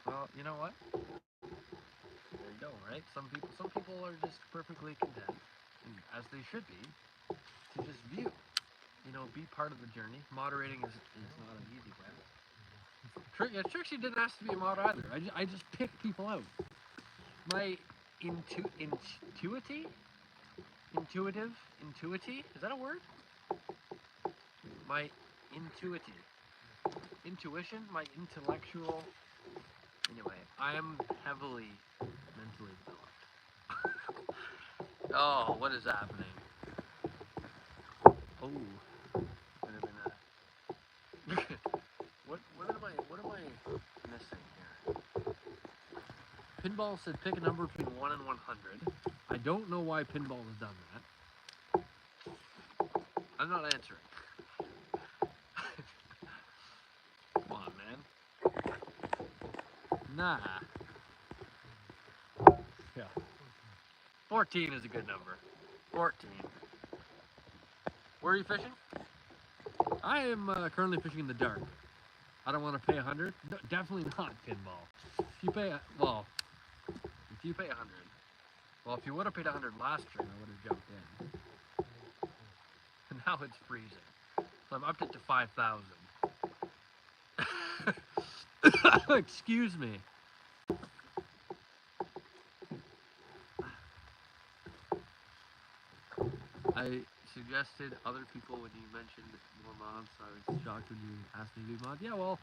Well, you know what? There you go, right? Some people are just perfectly content, and as they should be, to just view. You know, be part of the journey. Moderating is not an easy one. Trixie didn't ask to be a mod either. I just pick people out. My intuitive, is that a word? My intuition, my intellectual. Anyway, I am heavily mentally developed. Oh, what is happening? Oh, wait a minute. what am I missing here? Pinball said pick a number between 1 and 100. I don't know why Pinball has done that. I'm not answering. Come on, man. Nah. Yeah. 14 is a good number. 14. Where are you fishing? I am currently fishing in the dark. I don't want to pay 100. No, definitely not Pinball. If you pay, well, if you pay 100. Well, if you would have paid 100 last stream, I would have jumped in. And now it's freezing. So I've upped it to 5,000. Excuse me. I suggested other people when you mentioned more mods. I was shocked when you asked me to do mod. Yeah, well,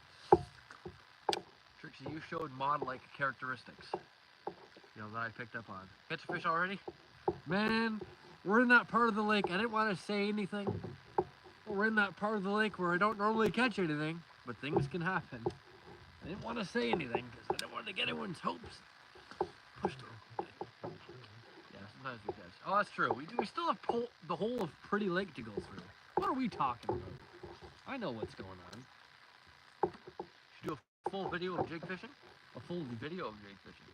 Trixie, you showed mod-like characteristics, that I picked up on. Catch a fish already? Man, we're in that part of the lake. I didn't want to say anything. We're in that part of the lake where I don't normally catch anything, but things can happen. I didn't want to say anything because I didn't want to get anyone's hopes pushed over. Yeah, sometimes we catch. Oh, that's true. We still have the whole of Pretty Lake to go through. What are we talking about? I know what's going on. Should do a full video of jig fishing? A full video of jig fishing.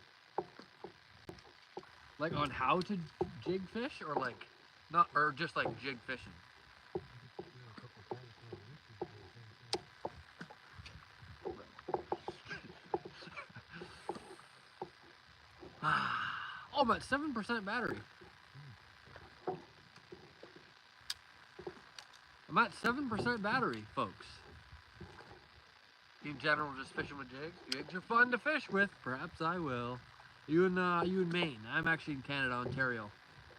Like on how to jig fish, or like not, or just like jig fishing. Oh, I'm at 7% battery. I'm at 7% battery, folks. In general, just fishing with jigs. Jigs are fun to fish with. Perhaps I will. You in Maine. I'm actually in Canada, Ontario,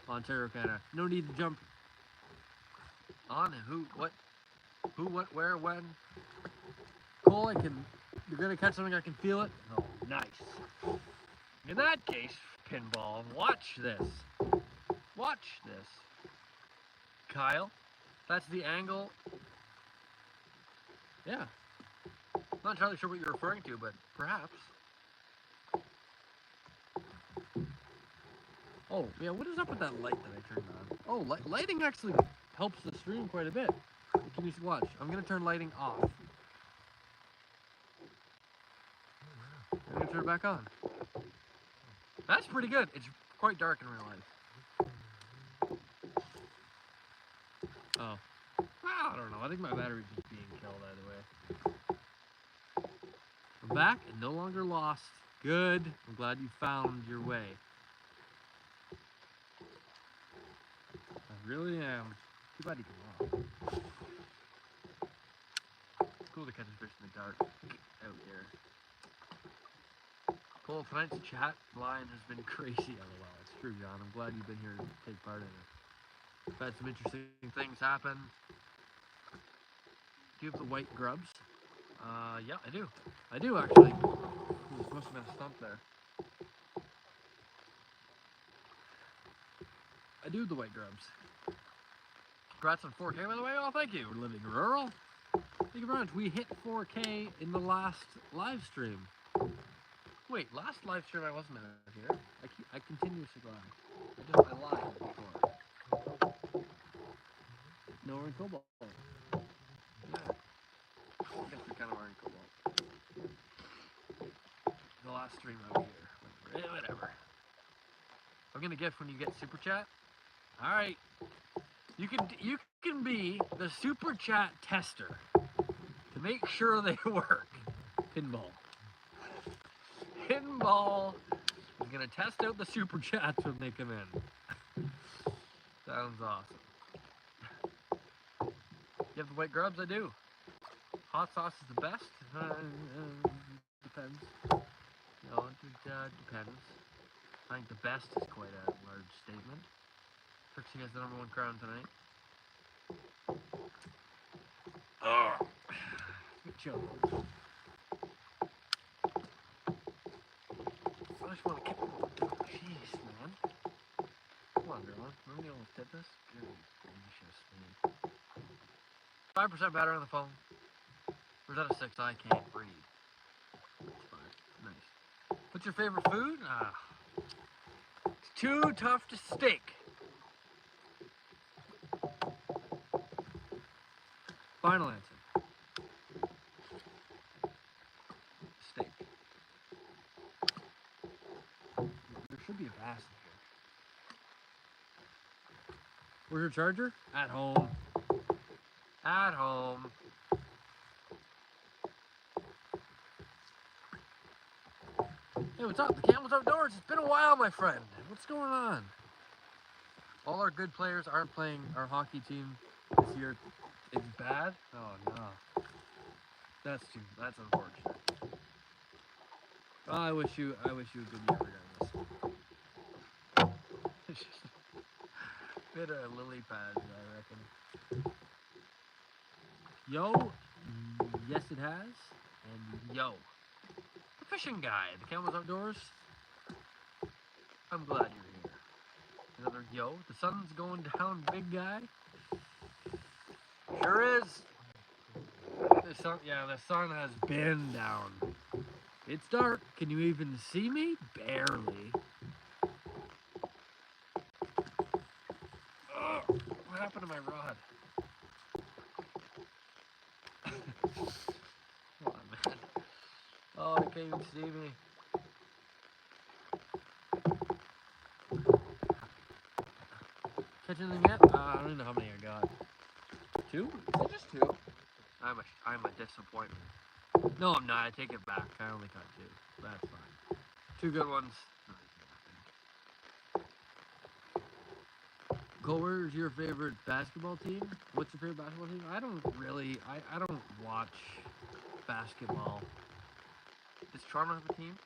Canada. No need to jump on who, what, where, when. Cole, you're gonna catch something. I can feel it. Oh, nice. In that case, Pinball, watch this. Watch this. Kyle, that's the angle. Yeah. Not entirely sure what you're referring to, but perhaps. Oh, yeah, what is up with that light that I turned on? Oh, lighting actually helps the stream quite a bit. Can you watch? I'm going to turn lighting off. I'm going to turn it back on. That's pretty good. It's quite dark in real life. Oh. Well, I don't know. I think my battery's just being killed either way. I'm back and no longer lost. Good. I'm glad you found your way. I really am. Too bad you can walk. Cool to catch a fish in the dark out here. Cole, tonight's chat line has been crazy. LOL. It's true, John. I'm glad you've been here to take part in it. We've had some interesting things happen. Do you have the white grubs? Yeah, I do. I do, actually. Ooh, this must have been a stump there. I do have the white grubs. Congrats on 4K, by the way. Oh, thank you. We're living rural. Thank you very much. We hit 4K in the last live stream. Wait, last live stream I wasn't out here. I continuously lie. I lied before. No, we're in Cobalt. Yeah. I guess we kind of are in Cobalt. The last stream out here. Whatever. I'm gonna gift when you get super chat. All right. You can be the super chat tester to make sure they work. Pinball. Pinball is gonna test out the super chats when they come in. Sounds awesome. You have the white grubs? I do. Hot sauce is the best? Depends. No, it depends. I think the best is quite a large statement. Trixie has the #1 crown tonight. Oh, good job. I just want to keep. Jeez, man. Come on, girl. Remember you almost did this? Good gracious, man. 5% battery on the phone. Or is that a 6? I can't read. That's 5. Nice. What's your favorite food? It's too tough to steak. Final answer. Steak. There should be a bass in here. Where's your charger? At home. At home. Hey, what's up? The Camel's outdoors. It's been a while, my friend. What's going on? All our good players aren't playing our hockey team this year. It's bad? Oh, no. That's unfortunate. Oh, I wish you a good year regardless. Bit of lily pads, I reckon. Yo, yes it has. And yo, the fishing guy, the Campbell's Outdoors. I'm glad you're here. Another yo, the sun's going down, big guy. Sure is. The sun, yeah, the sun has been down. It's dark. Can you even see me? Barely. Ugh, what happened to my rod? Come on, man. Oh, you can't even see me. Catch anything yet? I don't even know how many I got. 2? Is it just 2? I'm a disappointment. No, I'm not. I take it back. I only caught 2. That's fine. 2 good ones. Cole, where's your favorite basketball team? What's your favorite basketball team? I don't really. I don't watch basketball. Does Toronto have a team?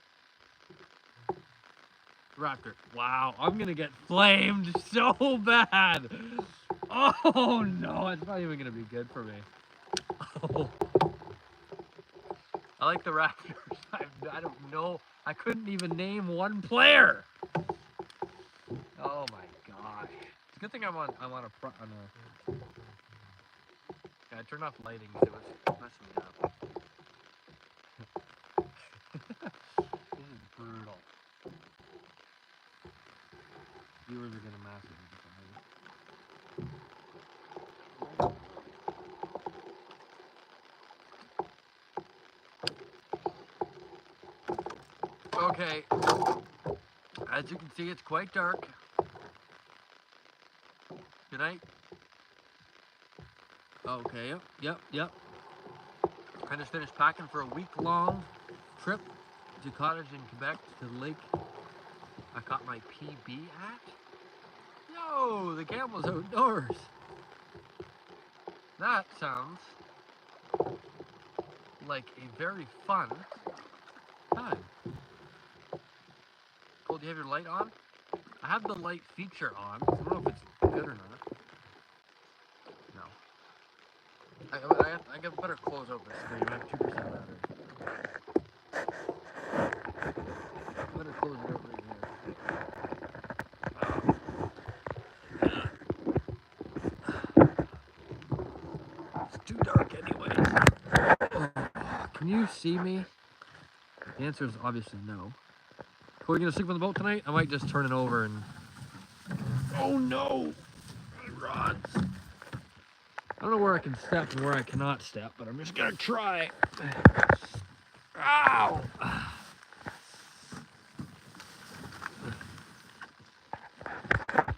Raptor. Wow, I'm gonna get flamed so bad. Oh no, it's not even gonna be good for me. Oh. I like the Raptors. I don't know. I couldn't even name one player. Oh my gosh. It's a good thing I'm on a. Yeah, I turned off lighting because it was messing me up. This is brutal. Viewers are gonna massacre this. Okay. As you can see, it's quite dark. Good night. Okay, yep. I just finished packing for a week-long trip to cottage in Quebec to the lake I caught my PB at. Yo, the Campbell's Outdoors. That sounds like a very fun time. Cole, do you have your light on? I have the light feature on. I don't know if it's good or not. No. I got better close out this screen. I have 2% battery. Better close it out right here. It's too dark anyways. Can you see me? The answer is obviously no. Are we gonna sleep on the boat tonight? I might just turn it over and... Oh no! My rods! I don't know where I can step and where I cannot step, but I'm just gonna try. Ow!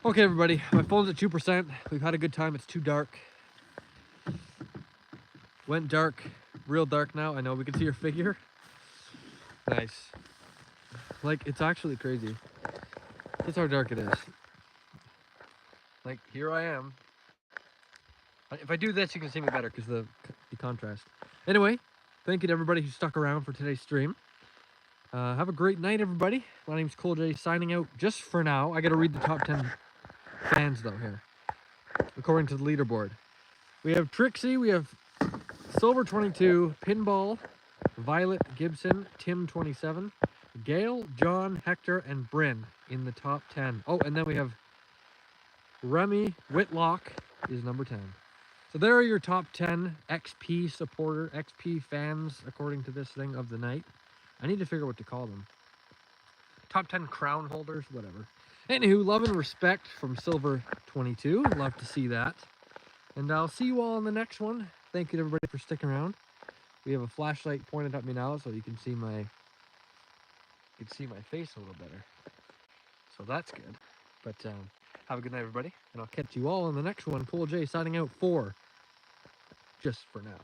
Okay, everybody, my phone's at 2%. We've had a good time. It's too dark. Went dark, real dark now. I know we can see your figure. Nice. Like, it's actually crazy. That's how dark it is. Like, here I am. If I do this, you can see me better because the contrast. Anyway, thank you to everybody who stuck around for today's stream. Have a great night, everybody. My name's Cole J, signing out just for now. I got to read the top 10 fans, though, here, according to the leaderboard. We have Trixie, we have Silver 22, Pinball, Violet Gibson, Tim 27, Gail, John, Hector, and Bryn in the top 10. Oh, and then we have Remy Whitlock is number 10. So there are your top 10 XP fans, according to this thing, of the night. I need to figure out what to call them. Top 10 crown holders, whatever. Anywho, love and respect from Silver 22. Love to see that. And I'll see you all in the next one. Thank you to everybody for sticking around. We have a flashlight pointed at me now, so you can see my face a little better. So that's good. But have a good night, everybody, and I'll catch you all in the next one. Cole J signing out for just for now.